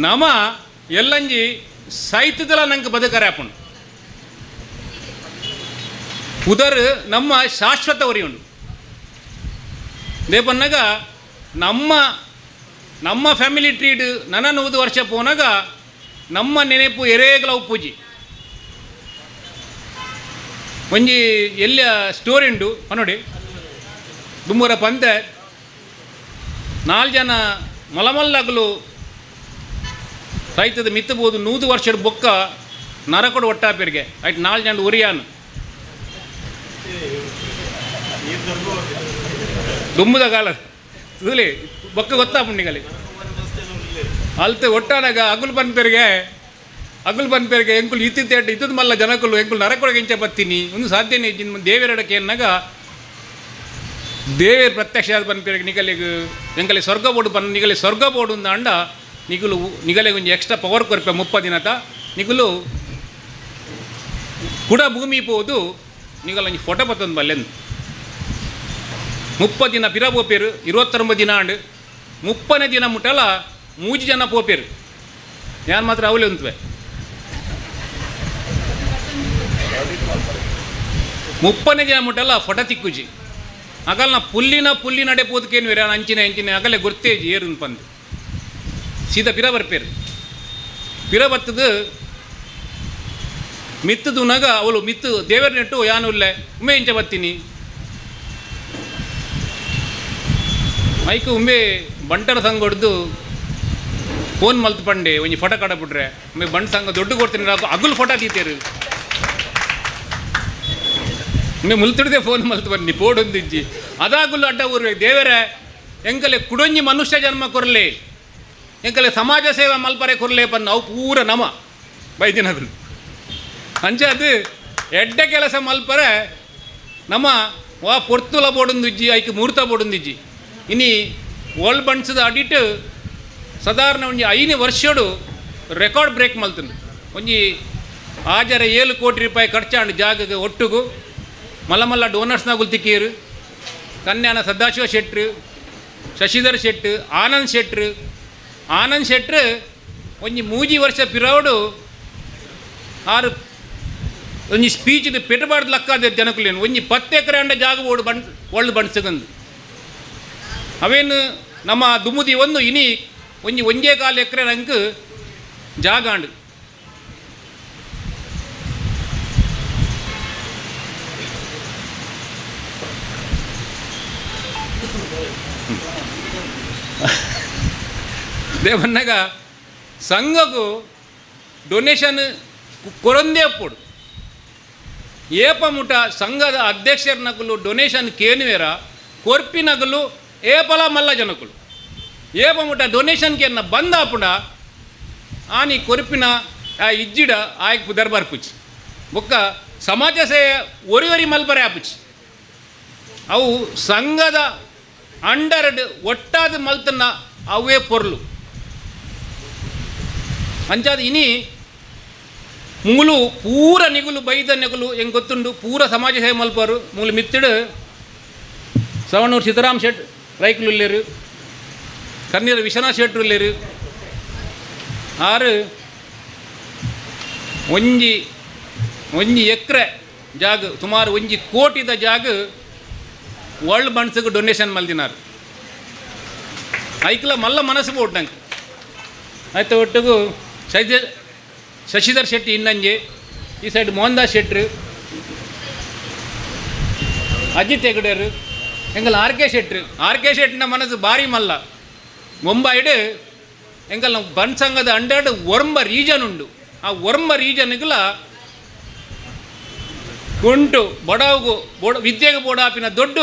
ನಮ ಎಲ್ಲಂಜಿ ಸೈತದಲ ನಂಗೆ ಬದುಕರಾಪುಂಡು ಉದರ್ ನಮ್ಮ ಶಾಶ್ವತ ಒರಿ ಉಂಡು ದೇಪನ್ನಾಗ ನಮ್ಮ ನಮ್ಮ ಫ್ಯಾಮಿಲಿ ಟ್ರೀಟ್ ನನ್ನ 100 ವರ್ಷ ಪೋನಾಗ ನಮ್ಮ ನೆನಪು ಎರೇಗಲ ಉಪ್ಪುಜಿ ಒಂಜಿ ಎಲ್ಲ ಸ್ಟೋರಿ ಉಂಡು ನೋಡಿ ದುಮ್ಮೂರ ಪಂತೆ 4 ಜನ ಮಲಮಲ್ಲಗಲು ರೈತದ ಮಿತ್ತಬಹುದು 100 ವರ್ಷದ ಬೊಕ್ಕ ನರಕೊಡು ಒಟ್ಟಾಪೇರಿಗೆ ಆಯ್ತು 4 ಜನ ಉರಿಯಾನು ದುಮ್ಮದ ಕಾಲ ತುಲಿ ಬೊಕ್ಕ ಗೊತ್ತಾಪುಂಡಿಗಲಿ ಅಲ್ತೆ ಒಟ್ಟಾನಾಗ ಅಗುಲ್ ಬಂದ್ಪೇರಿಗೆ ಎಂಕುಲು ಇತ್ತಿತ್ತೇಟ ಇತ್ತದ ಮಲ್ಲ ಜನಕುಲು ಎಂಕುಲು ನರಕೊಳಗೆ ಇಂಚ ಬತ್ತೀನಿ ಒಂದು ಸಾಧ್ಯನೇ ಇದ್ದಿನ ದೇವರಡಕ್ಕೆ ಎನ್ನಾಗ ದೇವೇರ್ ಪ್ರತ್ಯಕ್ಷ ಬಂದ್ಪೇರಿಗೆ ನಿಗಲಿಗೆ ಎಂಕಲಿ ಸ್ವರ್ಗ ಬೋರ್ಡು ಬಂದು ನಿಗಲಿ ಸ್ವರ್ಗ ಬೋರ್ಡು ಅಂಡ ನಿಗಲೆ ಒಂಜಿ ಎಕ್ಸ್ಟ್ರಾ ಪವರ್ ಕೊರ್ಪೆ 30 ದಿನದ ನಿಗುಲು ಕೂಡ ಭೂಮಿ ಪೋದು ನಿಗಲ ಒಂಜಿ ಫೋಟೋ ಬತ್ತೊಂದು ಬಲ್ಲೆಂದು 30 ದಿನ ಪಿರ ಪೋಪೇರು 29 ದಿನ ಅಂಡು 30ನೇ ದಿನ ಮುಟ್ಟಲ 3 ಜನ ಪೋಪೇರು ಯಾರು ಮಾತ್ರ ಅವಲೇ ಉಂತ್ವೆ 30ನೇ ದಿನ ಮುಟ್ಟಲ ಫೋಟೋ ತಿಕ್ಕುಜಿ ಅಗಲ್ನ ಪುಲ್ಲಿನಡೆ ಪೋದಕೇನು ಬೇರೆ ಅಂಚಿನ ಅಗಲೇ ಗೊತ್ತೇಜಿ ಏರು ಪಂದು ಸೀದಾ ಪಿರ ಬರ್ಪೇರು ಪಿರ ಬತ್ತದು ಮಿತ್ತದು ನಗ ಅವಳು ಮಿತ್ತು ದೇವರ ನೆಟ್ಟು ಯಾನು ಇಲ್ಲ ಉಮ್ಮೆ ಇಂಚ ಬತ್ತೀನಿ ಮೈಕು ಉಮ್ಮೆ ಬಂಟರ ಸಂಘ ಹೊಡೆದು ಫೋನ್ ಮಲ್ತು ಪಂಡೆ ಒಂಜಿ ಫೋಟೋ ಕಡಬಿಟ್ರೆ ಒಮ್ಮೆ ಬಂಟ ಸಂಘ ದೊಡ್ಡ ಕೊಡ್ತೀನಿ ಅಗುಲ್ ಫೋಟೋ ತೀತೇರು ಒಮ್ಮೆ ಮುಲ್ತಿಡ್ದೆ ಫೋನ್ ಮಲ್ತು ಬನ್ನಿ ಪೋಡೊಂದಿಜ್ಜಿ ಅದಾಗುಲು ಅಡ್ಡ ಊರ್ಬೇಕು ದೇವರೇ ಎಂಕಲೆ ಕುಡೊಂಜಿ ಮನುಷ್ಯ ಜನ್ಮ ಕೊರಲೆ ಎಂಕಲೆ ಸಮಾಜ ಸೇವೆ ಮಲ್ಪರೆ ಕೊರಲೆ ಪನ್ನ ಅವು ಪೂರ ನಮ ಬೈದಿನಗಳು ಅಂಚದು ಎಡ್ಡ ಕೆಲಸ ಮಲ್ಪರೆ ನಮ್ಮ ವಾ ಪೊರ್ತುಲ ಬೋಡೊಂದಿಜ್ಜಿ ಐಕೆ ಮುಹೂರ್ತ ಬೋಡೊಂದಿಜ್ಜಿ ಇನಿ ವರ್ಲ್ಡ್ ಬಣ್ಸದ ಅಡಿಟ್ ಸಾಧಾರಣ ಒಂಜಿ 5 ವರ್ಷಡು ರೆಕಾರ್ಡ್ ಬ್ರೇಕ್ ಮಲ್ತಂದು ಒಂಜಿ 7 ಕೋಟಿ ರೂಪಾಯಿ ಖರ್ಚಾಂಡು ಜಾಗಗೆ ಒಟ್ಟುಗು ಮಲ್ಲ ಡೋನರ್ಸ್ನಾಗುಲ್ ತಿಕ್ಕೀರು ಕನ್ಯಾನ ಸದಾಶಿವ ಶೆಟ್ರು ಶಶಿಧರ್ ಶೆಟ್ಟು ಆನಂದ್ ಶೆಟ್ರು ಒಂಜಿ 3 ವರ್ಷ ಪಿರವಡು ಆರು ಒಂಜಿ ಸ್ಪೀಚ್ದು ಪೆಟ್ಟಬಾರ್ದು ಲಕ್ಕಾದ ಜನಕುಲೇನು ಒಂಜಿ 10 ಎಕರೆ ಅಂಡ ಜಾಗ ಓಡು ಒಳ್ಳು ಬಣ್ಸಗಂದು ಅವೇನು ನಮ್ಮ ದುಮ್ಮುದಿ ಒಂದು ಇನಿ ಒಂಜೇ 1.25 ಎಕರೆ ನಂಗೆ ಜಾಗ ಅಂಡು ದೇವನ್ನಾಗ ಸಂಘಗೂ ಡೊನೇಷನ್ ಕೊರೊಂದೇ ಅಪ್ಪಡು ಏಪ ಮುಟ ಸಂಘದ ಅಧ್ಯಕ್ಷರ ನಗಲು ಡೊನೇಷನ್ ಕೇನುವೇರ ಕೊರ್ಪಿನಗಲು ಏಪಲ ಮಲ್ಲ ಜನಕುಲು ಏಪ ಮುಟ ಡೊನೇಷನ್ ಕೇನ ಬಂದ ಅಪ್ಪುಡ ಆನಿ ಕೊರ್ಪಿನ ಆ ಇಜ್ಜಿಡ ಆಯ್ಕೆ ದರ್ಬಾರ್ ಪುಚ್ಚಿ ಬೊಕ್ಕ ಸಮಾಜ ಸೇವೆ ಒರಿವರಿ ಮಲ್ಪರೆ ಆಪುಚ್ಚಿ ಅವು ಸಂಘದ ಅಂಡರ್ಡ್ ಒಟ್ಟಾದ ಮಲ್ತನ್ನ ಅವೇ ಪೊರ್ಲು ಅಂಚಾದ ಇನಿ ಮೂಲು ಪೂರ ನಿಗುಲು ಬೈದ ನೆಗುಲು ಹೆಂಗೆ ಗೊತ್ತುಂಡು ಪೂರ ಸಮಾಜ ಸೇವೆ ಮಲ್ಪರು ಮೂಲು ಮಿತ್ತಿಡು ಸವಣೂರು ಸಿದ್ದರಾಮ್ ಶೆಟ್ ರೈಕುಲು ಇಲ್ಲೇರು ಕನ್ನೀರ ವಿಶ್ವನಾಥ್ ಶೆಟ್ರು ಇಲ್ಲೇರು ಆರು ಒಂಜಿ ಎಕರೆ ಜಾಗ ಸುಮಾರು 1 ಕೋಟಿದ ಜಾಗ ವರ್ಲ್ಡ್ ಬಣ್ಸ್ಗೆ ಡೊನೇಷನ್ ಮಲ್ದಿನಾರು ಐಕ್ಲ ಮಲ್ಲ ಮನಸ್ಸು ಬೋಟ್ ನಂಗೆ ಆಯ್ತು ಒಟ್ಟಿಗೂ ಶಶಿಧರ್ ಶೆಟ್ಟಿ ಇನ್ನಂಜೆ ಈ ಸೈಡ್ ಮೋಹನ್ ದಾಸ್ ಶೆಟ್ರು ಅಜಿತ್ ಹೆಗಡೆರು ಎಂಗಲ್ ಆರ್ ಕೆ ಶೆಟ್ಟಿನ ಮನಸ್ಸು ಭಾರಿ ಮಲ್ಲ ಮುಂಬೈಡು ಎಂಗಲ್ ನಾವು ಬನ್ ಸಂಘದ ಅಂಡರ್ಡ್ ಒರಂಬ ರೀಜನ್ ಉಂಡು ಆ ಒರಂಬ ರೀಜನ್ಗಳ ಕುಂಟು ಬಡವಗು ವಿದ್ಯೆಗೆ ಬೋಡಾಪಿನ ದೊಡ್ಡ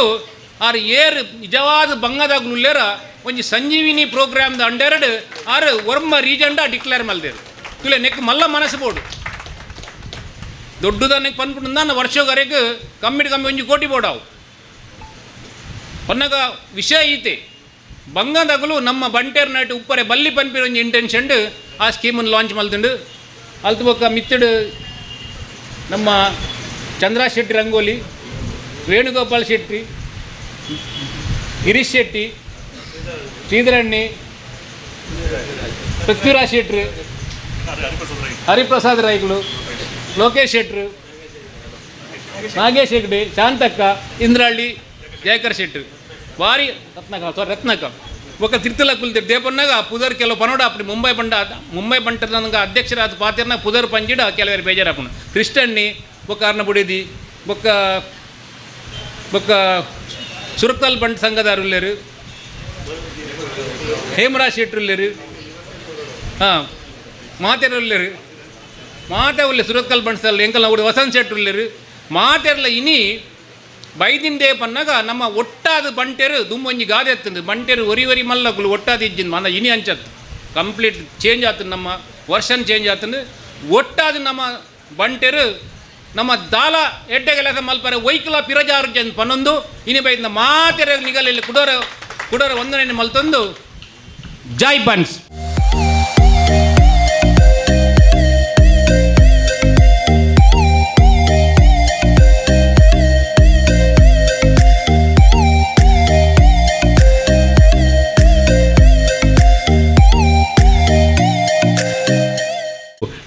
ಆರು ಏರು ನಿಜವಾದ ಬಂಗದಾಗ್ಲುಲ್ಲೇರ ಒಂಜಿ ಸಂಜೀವಿನಿ ಪ್ರೋಗ್ರಾಮ್ದ ಅಂಡರ್ಡ್ ಆರು ಒರಂಬ ರೀಜನ್ಡ ಡಿಕ್ಲೇರ್ ಮಲ್ದೇರು ಇಲ್ಲ ನೆಕ್ ಮಲ್ಲ ಮನಸ್ಸು ಬೋಡು ದೊಡ್ಡದ ನೆಕ್ ಪನ್ಪುಂಡು ನಾನು ವರ್ಷಗರೆಗೆ ಕಮ್ಮಿ 1 ಕೋಟಿ ಬೋಡಾವು ಪನ್ನಗ ವಿಷಯ ಈತೆ ಬಂಗದಾಗಲು ನಮ್ಮ ಬಂಟೇರ್ ನಾಟ್ ಉಪ್ಪರೆ ಬಲ್ಲಿ ಪನ್ಪಿರ ಒಂಜಿ ಇಂಟೆನ್ಷನ್ ಆ ಸ್ಕೀಮನ್ನು ಲಾಂಚ್ ಮಲ್ತುಂಡು ಅಲ್ತು ಬೊಕ್ಕ ಮಿತ್ತಡು ನಮ್ಮ ಚಂದ್ರ ಶೆಟ್ಟಿ ರಂಗೋಲಿ ವೇಣುಗೋಪಾಲ್ ಶೆಟ್ಟಿ ಗಿರೀಶ್ ಶೆಟ್ಟಿ ಶ್ರೀಧರಣ್ಣಿ ಪೃಥ್ವಿರಾಜ್ ಶೆಟ್ರು ಹರಿಪ್ರಸಾದ್ ರೈಗಳು ಲೋಕೇಶ್ ಶೆಟ್ರು ನಾಗೇಶ್ ಹೆಗ್ಡೆ ಶಾಂತಕ್ಕ ಇಂದ್ರಹಳ್ಳಿ ಜಯಕರ್ ಶೆಟ್ರು ಭಾರಿ ರತ್ನಕ ఒక ತಿರ್ತಲ ಕುಲ್ತಿರ್ ದೇಪನ್ನಾಗ ಪುದರ್ ಕೆಲವು ಪನೋಡ ಅಪ್ಪಡಿ ಮುಂಬೈ ಬಂಟದ ನಂಗೆ ಅಧ್ಯಕ್ಷರಾದ ಪಾತಿರ್ನ ಪುದರ್ ಪಂಜಿಡ ಕೆಲವರು ಬೇಜಾರಪ್ಪನ ಕ್ರಿಸ್ಟನ್ನಿ ಬೊಕ್ಕ ಅರ್ನ ಬುಡಿದಿ ಬೊಕ್ಕ ಸುರತಲ್ ಬಂಟ್ ಸಂಘದಾರು ಉಲ್ಲೇರು ಹೇಮರಾಜ್ ಶೆಟ್ರು ಉಲ್ಲೇರು ಹಾಂ ಮಾತೇರು ಉಲ್ಲೇರು ಮಾತೆ ಉಲ್ಲೆ ಸುರತ್ಕಲ್ ಬಂಟ್ಸಲ್ಲಿ ಎಂಕಲ್ ನಾವು ವಸಂತ್ ಶೆಟ್ರು ಉಲ್ಲೇರು ಮಾತೆರ್ಲ ಇನಿ ಬೈದಿನ ದೇ ಪನ್ನಾಗ ನಮ್ಮ ಒಟ್ಟಾದ ಬಂಟೆರು ದುಮ್ಮೊಂಜಿ ಗಾದೆ ಎತ್ತಂದು ಬಂಟೆರು ಒರಿ ಮಲ್ಲಗುಲು ಒಟ್ಟಾದ ಇಜ್ಜಿಂದು ಮಂದ ಇನಿ ಅಂಚತ್ತು ಕಂಪ್ಲೀಟ್ ಚೇಂಜ್ ಆತಂದು ನಮ್ಮ ವರ್ಷನ್ ಚೇಂಜ್ ಆತಂದು ಒಟ್ಟಾದ ನಮ್ಮ ಬಂಟೆರು ನಮ್ಮ ದಾಲ ಎಡ್ಡೆಗೆಲಸ ಮಲ್ಪರೆ ವೈಕಲ ಪಿರಜಾರ್ಜನ್ ಪನ್ನೊಂದು ಇನಿ ಬೈದ ಮಾತೆರ ನಿಗಲಲ್ಲಿ ಕುಡೋರ ಒಂದನೇ ಮಲ್ತೊಂದು ಜೈ ಬನ್ಸ್.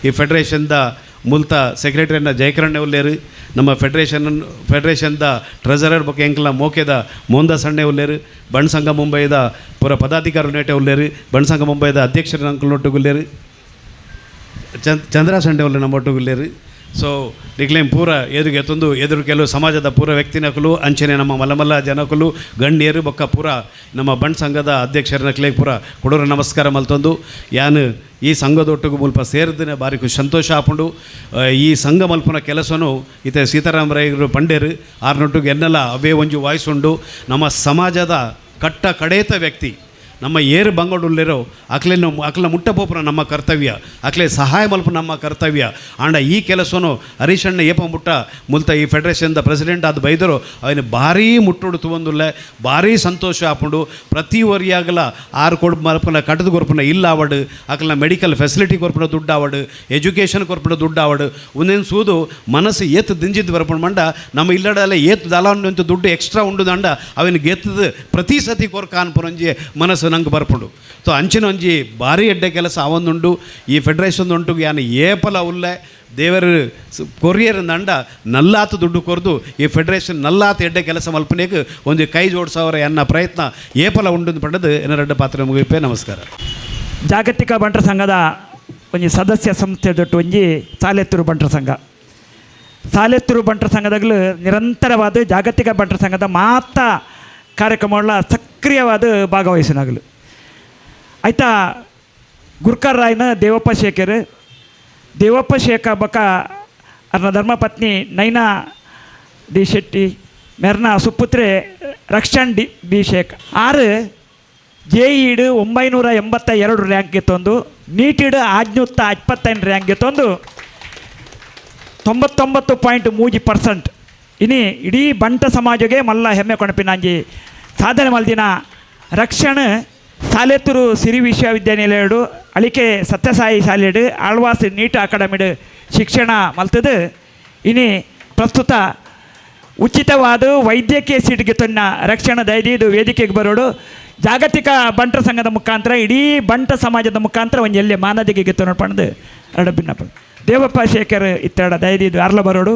ಈ ಫೆಡರೇಷನ್ದ ಮೂಲತ ಸೆಕ್ರೆಟರಿನ ಜಯಕರಣ್ಣ ಉಲ್ಲೇರು ನಮ್ಮ ಫೆಡರೇಷನ್ದ ಟ್ರೆಜರರ್ ಬಗ್ಗೆ ಎಂಕಲ್ನ ಮೋಕೆದ ಮೋಹನ್ದಾಸ್ ಅಣ್ಣೆ ಉಲ್ಲೇರು ಬಣ್ಸಂಘ ಮುಂಬೈದ ಪೂರ ಪದಾಧಿಕಾರಿ ನೇಟೆ ಉಲ್ಲೇರು ಬಣ್ಸಂಘ ಮುಂಬೈದ ಅಧ್ಯಕ್ಷರ ಅಂಕಲ್ನೊಟ್ಟಿಗೆ ಉಲ್ಲೇರು ಚಂದ್ರಾಸ್ ಅಣ್ಣೆ ಉಲ್ಲೇರು ನಮ್ಮೊಟ್ಟಿಗೆ ಉಲ್ಲೇರು. ಸೊ ನಿಕ್ಲೇಮ್ ಪೂರ ಎದುರು ಕೆಲವು ಸಮಾಜದ ಪೂರ ವ್ಯಕ್ತಿನಕಲು ಅಂಚನೆ ನಮ್ಮ ಮಲ್ಲಮಲ್ಲ ಜನಕಲು ಗಣ್ಯರು ಬೊಕ್ಕ ಪೂರ ನಮ್ಮ ಬಂಡ್ ಸಂಘದ ಅಧ್ಯಕ್ಷರನಕ್ಲೆ ಪೂರ ಕೊಡೋರು ನಮಸ್ಕಾರ ಮಲ್ತೊಂದು ಯಾನು ಈ ಸಂಘದೊಟ್ಟಿಗೆ ಮುಲ್ಪ ಸೇರಿದ್ರೆ ಬಾರಿ ಸಂತೋಷ ಆಪುಂಡು. ಈ ಸಂಘ ಮಲ್ಪನ ಕೆಲಸನು ಈತ ಸೀತಾರಾಮರಾಯರು ಪಂಡೇರು ಆರ್ನೊಟ್ಟಿಗೆ ಎನ್ನೆಲ್ಲ ಅವೇ ಒಂಜು ವಾಯ್ಸ್ ಉಂಡು. ನಮ್ಮ ಸಮಾಜದ ಕಡೇತ ವ್ಯಕ್ತಿ ನಮ್ಮ ಏರು ಬಂಗೋಡುಲ್ಲಿರೋ ಅಕ್ಲ ಮುಟ್ಟಪೋಪುನ ನಮ್ಮ ಕರ್ತವ್ಯ, ಅಕ್ಲೆ ಸಹಾಯ ಮಲ್ಪ ನಮ್ಮ ಕರ್ತವ್ಯ. ಆಂಡ ಈ ಕೆಲಸನು ಹರೀಶಣ್ಣ ಏಪ ಮುಟ್ಟ ಮುಲ್ತ ಈ ಫೆಡರೇಷನ್ದ ಪ್ರೆಸಿಡೆಂಟ್ ಆದ ಬೈದರು ಅವನು ಭಾರೀ ಮುಟ್ಟುಡು ತುವಂದುಲ್ಲೆ ಭಾರೀ ಸಂತೋಷ ಆಪುಂಡು. ಪ್ರತಿ ಒರಿಯಾಗಲ ಆರು ಕೊಡ್ ಮಲ್ಪನ ಕಟ್ಟದ ಕೊರ್ಪುನ ಇಲ್ಲ ಆವಡು, ಅಕ್ಲ ಮೆಡಿಕಲ್ ಫೆಸಿಲಿಟಿ ಕೊರ್ಪುನ ದುಡ್ಡು ಆವಡು, ಎಜುಕೇಷನ್ ಕೊರ್ಪುನ ದುಡ್ಡು ಆವಡು. ಒಂದೇನು ಸೂದು ಮನಸ್ಸು ಏತ್ ದಿಂಜಿದ್ದು ಬರ್ಪುಣ ಮಂಡ ನಮ್ಮ ಇಲ್ಲಡಲ್ಲ ಏತ್ ದಲಾಂತ ದುಡ್ಡು ಎಕ್ಸ್ಟ್ರಾ ಉಂಡು ದಂಡ ಅವನಿಗೆ ಎತ್ತದ ಪ್ರತಿ ಸತಿ ಕೊರ್ಕ ಅನ್ಪುರಂಜಿ ಮನಸ್ಸು ನಂಗೆ ಬರ್ಪುಂಡು. ಸೊ ಅಂಚಿನ ಒಂಜಿ ಭಾರಿ ಎಡ್ಡೆ ಕೆಲಸ ಅವೊಂದುಂಡು. ಈ ಫೆಡರೇಷನ್ ಉಂಟು ಯಾನು ಏಪಲ ಉಲ್ಲೆ ದೇವರು ಕೊರಿಯರ್ ದಂಡ ನಲ್ಲಾತು ದುಡ್ಡು ಕೊರ್ದು ಈ ಫೆಡರೇಷನ್ ನಲ್ಲಾತು ಎಡ್ಡೆ ಕೆಲಸ ಮಲ್ಪನೆಗೆ ಒಂದು ಕೈ ಜೋಡಿಸೋರ ಎನ್ನ ಪ್ರಯತ್ನ ಏಪಲ ಉಂಡು ಪಡೆದು ಎನ್ನರೆಡ್ಡ ಪಾತ್ರ ಮುಗಿಪೆ. ನಮಸ್ಕಾರ. ಜಾಗತಿಕ ಬಂಟರ ಸಂಘದ ಒಂಜಿ ಸದಸ್ಯ ಸಂಸ್ಥೆ ದೊಟ್ಟು ಒಂಜಿ ಸಾಲೆತ್ತೂರು ಬಂಟರ ಸಂಘ. ಸಾಲೆತ್ತೂರು ಬಂಟರ ಸಂಘದಾಗಲು ನಿರಂತರವಾದ ಜಾಗತಿಕ ಬಂಟರ ಸಂಘದ ಮಾತ ಕಾರ್ಯಕ್ರಮಗಳ ಸಕ್ರಿಯವಾದ ಭಾಗವಹಿಸಿನಾಗಲು ಆಯ್ತಾ. ಗುರ್ಕರ್ ರಾಯ್ನ ದೇವಪ್ಪ ಶೇಖರ್ ಬಕ ಅರ್ನ ಧರ್ಮಪತ್ನಿ ನೈನಾ ಡಿ ಶೆಟ್ಟಿ ಮೆರ್ನ ಸುಪುತ್ರೆ ರಕ್ಷಣ್ ಬಿ ಶೇಖ್ ಆರು JEED 982 ರ್ಯಾಂಕ್ ಗೆತ್ತೊಂದು, NEET 575 ರ್ಯಾಂಕ್ ಗೆತ್ತೊಂದು 99.3%. ಇನಿ ಇಡೀ ಬಂಟ ಸಮಾಜಗೆ ಮಲ್ಲ ಹೆಮ್ಮೆ ಕೊಣಪಿನಾಂಜಿ ಸಾಧನೆ ಮಲ್ದಿನ ರಕ್ಷಣ್ ಸಾಲೆತ್ತೂರು ಸಿರಿ ವಿಶ್ವವಿದ್ಯಾನಿಲಯಡು ಅಳಿಕೆ ಸತ್ಯಸಾಯಿ ಶಾಲೆಡು ಆಳ್ವಾಸ್ NEET ಅಕಾಡೆಮಿಡು ಶಿಕ್ಷಣ ಮಲ್ತದು. ಇನಿ ಪ್ರಸ್ತುತ ಉಚಿತವಾದ ವೈದ್ಯಕೀಯ ಸೀಟ್ಗೆ ತನ್ನ ರಕ್ಷಣ ದಯದಿದು ವೇದಿಕೆಗೆ ಬರೋಡು ಜಾಗತಿಕ ಬಂಟರ ಸಂಘದ ಮುಖಾಂತರ ಇಡೀ ಬಂಟ ಸಮಾಜದ ಮುಖಾಂತರ ಒಂದು ಎಲ್ಲಿ ಮಾನದಿಗೆ ಗೆತ್ತು ನೋಡ್ಪಣದು ಎರಡು ಭಿನ್ನಪ್ಪ ದೇವಪ್ಪ ಶೇಖರ್ ಇತ್ತಡ ದಯದಿದು ಅರ್ಲ ಬರೋಡು.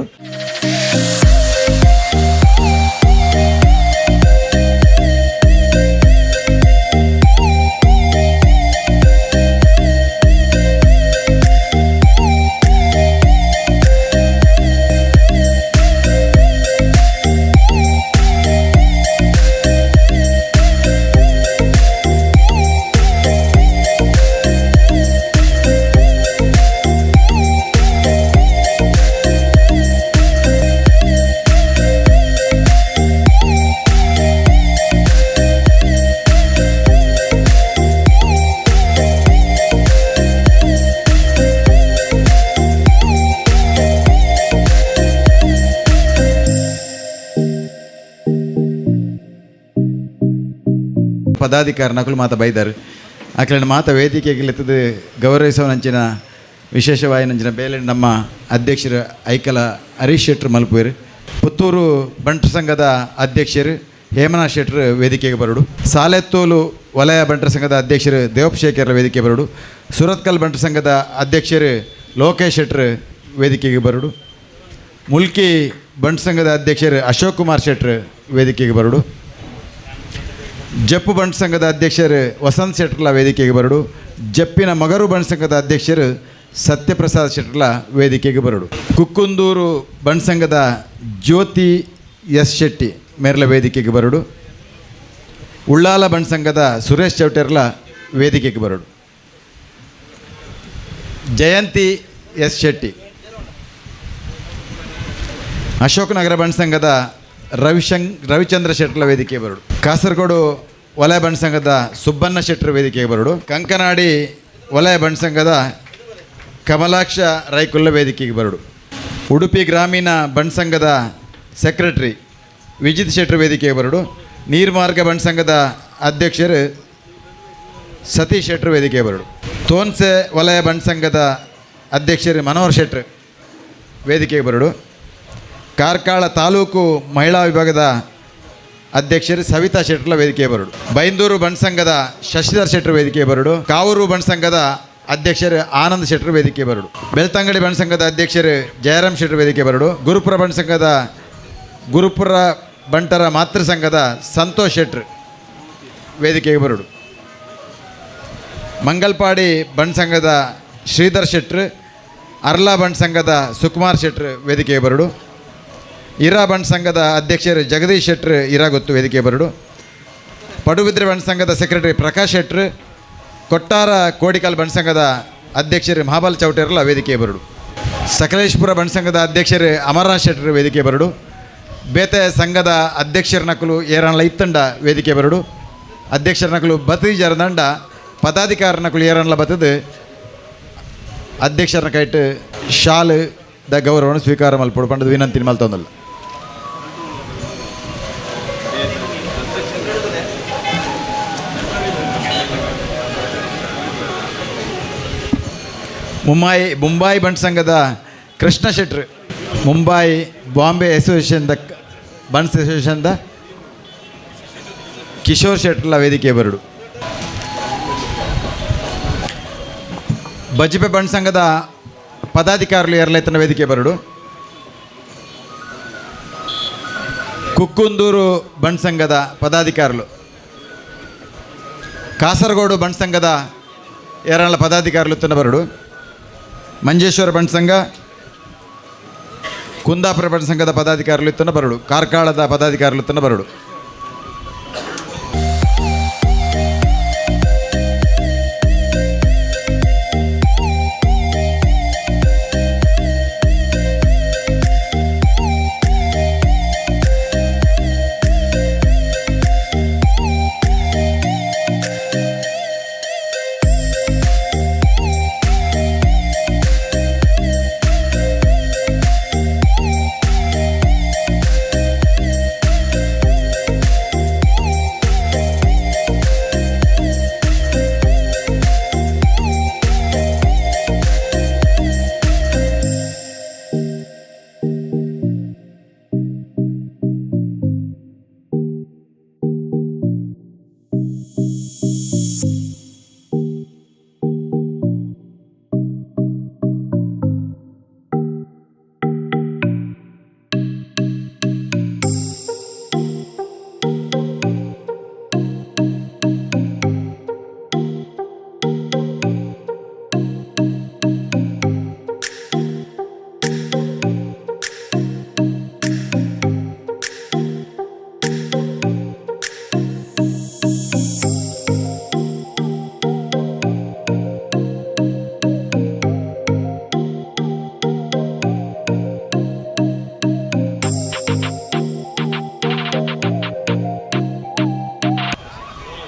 ಪದಾಧಿಕಾರನಕಲು ಮಾತ ಬೈದಾರು ಅಕ್ಲನ ಮಾತ ವೇದಿಕೆಗೆ ಲೆತ್ತದ ಗೌರವಿಸೋನಂಚಿನ ವಿಶೇಷವಾಯಿನಂಚಿನ ಬೇಲೆ ನಮ್ಮ ಅಧ್ಯಕ್ಷರು ಐಕಲ ಹರೀಶ್ ಶೆಟ್ರು ಮಲ್ಪುವರು. ಪುತ್ತೂರು ಬಂಟರ ಸಂಘದ ಅಧ್ಯಕ್ಷರು ಹೇಮನಾಥ್ ಶೆಟ್ರು ವೇದಿಕೆಗೆ ಬರೋಡು. ಸಾಲೆತ್ತೂಲು ವಲಯ ಬಂಟರ ಸಂಘದ ಅಧ್ಯಕ್ಷರು ದೇವಪ್ಪ ಶೇಖರ್ ವೇದಿಕೆ ಬರೋಡು. ಸುರತ್ಕಲ್ ಬಂಟರ ಸಂಘದ ಅಧ್ಯಕ್ಷರು ಲೋಕೇಶ್ ಶೆಟ್ರು ವೇದಿಕೆಗೆ ಬರೋಡು. ಮುಲ್ಕಿ ಬಂಟ ಸಂಘದ ಅಧ್ಯಕ್ಷರು ಅಶೋಕ್ ಕುಮಾರ್ ಶೆಟ್ರು ವೇದಿಕೆಗೆ ಬರೋಡು. ಜಪ್ಪು ಬಂಟ್ ಸಂಘದ ಅಧ್ಯಕ್ಷರು ವಸಂತ್ ಶೆಟ್ರ್ಲ ವೇದಿಕೆಗೆ ಬರಡು. ಜಪ್ಪಿನ ಮಗರು ಬಂಟ್ ಸಂಘದ ಅಧ್ಯಕ್ಷರು ಸತ್ಯಪ್ರಸಾದ್ ಶೆಟ್ರ್ಲ ವೇದಿಕೆಗೆ ಬರಡು. ಕುಕ್ಕುಂದೂರು ಬಂಟ್ ಸಂಘದ ಜ್ಯೋತಿ ಎಸ್ ಶೆಟ್ಟಿ ಮೇರ್ಲ ವೇದಿಕೆಗೆ ಬರಡು. ಉಳ್ಳಾಲ ಬಂಟ್ ಸಂಘದ ಸುರೇಶ್ ಚೌಟೆರ್ಲ ವೇದಿಕೆಗೆ ಬರಡು. ಜಯಂತಿ ಎಸ್ ಶೆಟ್ಟಿ. ಅಶೋಕ್ ನಗರ ಬಂಟ್ ಸಂಘದ ರವಿಚಂದ್ರ ಶೆಟ್ರ್ಲ ವೇದಿಕೆಗೆ ಬರಡು. ಕಾಸರಗೋಡು ವಲಯ ಬಂಟ್ ಸಂಘದ ಸುಬ್ಬಣ್ಣ ಶೆಟ್ರ್ ವೇದಿಕೆಗೆ ಬರಡು. ಕಂಕನಾಡಿ ವಲಯ ಬಂಟ್ ಸಂಘದ ಕಮಲಾಕ್ಷ ರೈಕುಲ್ಲ ವೇದಿಕೆಗೆ ಬರಡು. ಉಡುಪಿ ಗ್ರಾಮೀಣ ಬಂಟ್ ಸಂಘದ ಸೆಕ್ರೆಟರಿ ವಿಜಿತ್ ಶೆಟ್ರ್ ವೇದಿಕೆಗೆ ಬರಡು. ನೀರ್ಮಾರ್ಗ ಬಂಟ್ ಸಂಘದ ಅಧ್ಯಕ್ಷರು ಸತೀಶ್ ಶೆಟ್ರ್ ವೇದಿಕೆಗೆ ಬರಡು. ತೋನ್ಸೆ ವಲಯ ಬಂಟ್ ಸಂಘದ ಅಧ್ಯಕ್ಷರು ಮನೋಹರ್ ಶೆಟ್ರ್ ವೇದಿಕೆಗೆ ಬರಡು. ಕಾರ್ಕಳ ತಾಲೂಕು ಮಹಿಳಾ ವಿಭಾಗದ ಅಧ್ಯಕ್ಷರು ಸವಿತಾ ಶೆಟ್ರ್ಲ ವೇದಿಕೆಗೆ ಬರಡು. ಬೈಂದೂರು ಬಂಟ್ ಸಂಘದ ಶಶಿಧರ್ ಶೆಟ್ರ್ ವೇದಿಕೆಗೆ ಬರಡು. ಕಾವೂರು ಬಂಟ್ ಸಂಘದ ಅಧ್ಯಕ್ಷರು ಆನಂದ್ ಶೆಟ್ರ್ ವೇದಿಕೆ ಬರಡು. ಬೆಳ್ತಂಗಡಿ ಬಂಟ್ ಸಂಘದ ಅಧ್ಯಕ್ಷರು ಜಯರಾಮ್ ಶೆಟ್ರ್ ವೇದಿಕೆ ಬರಡು. ಗುರುಪುರ ಬಂಟರ ಮಾತೃ ಸಂಘದ ಸಂತೋಷ್ ಶೆಟ್ರ್ ವೇದಿಕೆಗೆ ಬರಡು. ಮಂಗಲ್ಪಾಡಿ ಬಂಟ್ ಸಂಘದ ಶ್ರೀಧರ್ ಶೆಟ್ರ್, ಅರ್ಲಾ ಬಂಟ್ ಸಂಘದ ಸುಕುಮಾರ್ ಶೆಟ್ರ್ ವೇದಿಕೆಗೆ ಬರಡು. ಇರಾ ಬಂಟ್ ಸಂಘದ ಅಧ್ಯಕ್ಷರು ಜಗದೀಶ್ ಶೆಟ್ರ್ ಇರಾಗೊತ್ತು ವೇದಿಕೆ ಬರಡು. ಪಡುಬಿದ್ರೆ ಬಂಟ್ ಸಂಘದ ಸೆಕ್ರೆಟರಿ ಪ್ರಕಾಶ್ ಶೆಟ್ರ್, ಕೊಟ್ಟಾರ ಕೋಡಿಕಲ್ ಬಂಟ್ ಸಂಘದ ಅಧ್ಯಕ್ಷರು ಮಹಾಬಲ್ ಚೌಟೆರ್ಲ ವೇದಿಕೆ ಬರಡು. ಸಕಲೇಶ್ಪುರ ಬಂಟ್ ಸಂಘದ ಅಧ್ಯಕ್ಷರು ಅಮರನಾಥ್ ಶೆಟ್ರ್ ವೇದಿಕೆ ಬರಡು. ಬೇತೆ ಸಂಘದ ಅಧ್ಯಕ್ಷರ ನಕಲು ಏರಣ್ಣ ಇತ್ತಂಡ ವೇದಿಕೆ ಬರಡು. ಅಧ್ಯಕ್ಷರ ನಕಲು ಬತ್ತೀಜರ ದಂಡ ಪದಾಧಿಕಾರ ನಕಲು ಏರಣ್ಣ ಬತ್ತದು ಅಧ್ಯಕ್ಷರನ್ನ ಕೈಟ್ ಶಾಲ್ ದ ಗೌರವವನ್ನು ಸ್ವೀಕಾರ ಮಲ್ಪಡು ಪಂಡದು ವಿನಂತಿ ಮಲ್ತೊಂದಲ್ಲ. ಮುಂಬೈ ಬಂಟ್ ಸಂಘದ ಕೃಷ್ಣ ಶೆಟ್ರ್, ಮುಂಬೈ ಬಾಂಬೆ ಅಸೋಸಿಯೇಷನ್ದ ಬಂಟ್ಸ್ ಅಸೋಸಿಯೇಷನ್ದ ಕಿಶೋರ್ ಶೆಟ್ರ್ಲ ವೇದಿಕೆ ಬರಡು. ಬಜ್ಪೆ ಬಂಟ್ ಸಂಘದ ಪದಾಧಿಕಾರುలు ಎರಲೈತನ ವೇದಿಕೆ ಬರಡು. ಕುಕ್ಕುಂದೂರು ಬಂಟ್ ಸಂಘದ ಪದಾಧಿಕಾರುలు, ಕಾಸರಗೋಡು ಬಂಟ್ ಸಂಘದ ಏರಳ ಪದಾಧಿಕಾರುలు ತನ್ನ ಬರಡು. ಮಂಜೇಶ್ವರ ಬಂಟ್ ಸಂಘ, ಕುಂದಾಪುರ ಬಂಟ್ ಸಂಘದ ಪದಾಧಿಕಾರುలు ತನ್ನ ಬರಡು. ಕಾರ್ಕಳದ ಪದಾಧಿಕಾರುలు ತನ್ನ ಬರಡು.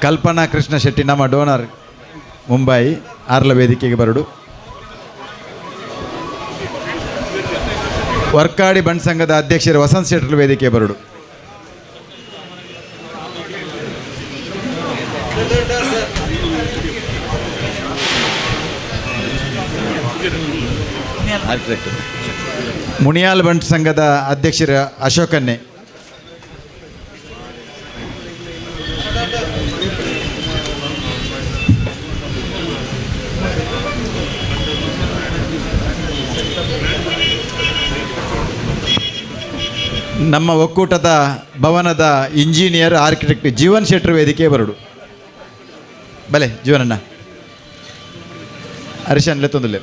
ಕಲ್ಪನಾ ಕೃಷ್ಣ ಶೆಟ್ಟಿ ನಮ್ಮ ಡೋನರ್ ಮುಂಬೈ ಆರ್ಲ ವೇದಿಕೆಗೆ ಬರಡು. ವರ್ಕಾಡಿ ಬಂಟ್ ಸಂಘದ ಅಧ್ಯಕ್ಷರು ವಸಂತ್ ಶೆಟ್ರ್ಲ ವೇದಿಕೆ ಬರಡು. ಮುನಿಯಾಲ್ ಬಂಟ್ ಸಂಘದ ಅಧ್ಯಕ್ಷರು ಅಶೋಕನ್ನೆ. ನಮ್ಮ ಒಕ್ಕೂಟದ ಭವನದ ಇಂಜಿನಿಯರ್ ಆರ್ಕಿಟೆಕ್ಟ್ ಜೀವನ್ ಶೆಟ್ರು ವೇದಿಕೆ ಬರಡು ಬಲೆ ಜೀವನಣ್ಣ ಹರಿಶನ್ಲೆ ತೊಂದಲೆ.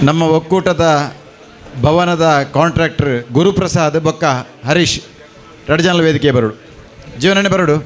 ನಮ್ಮ ಒಕ್ಕೂಟದ ಭವನದ ಕಾಂಟ್ರಾಕ್ಟರ್ ಗುರುಪ್ರಸಾದ್ ಬೊಕ್ಕ ಹರೀಶ್ ಎರಡು ಜನ ವೇದಿಕೆ ಬರೋಡು ಜೀವನನೇ ಬರೋಡು.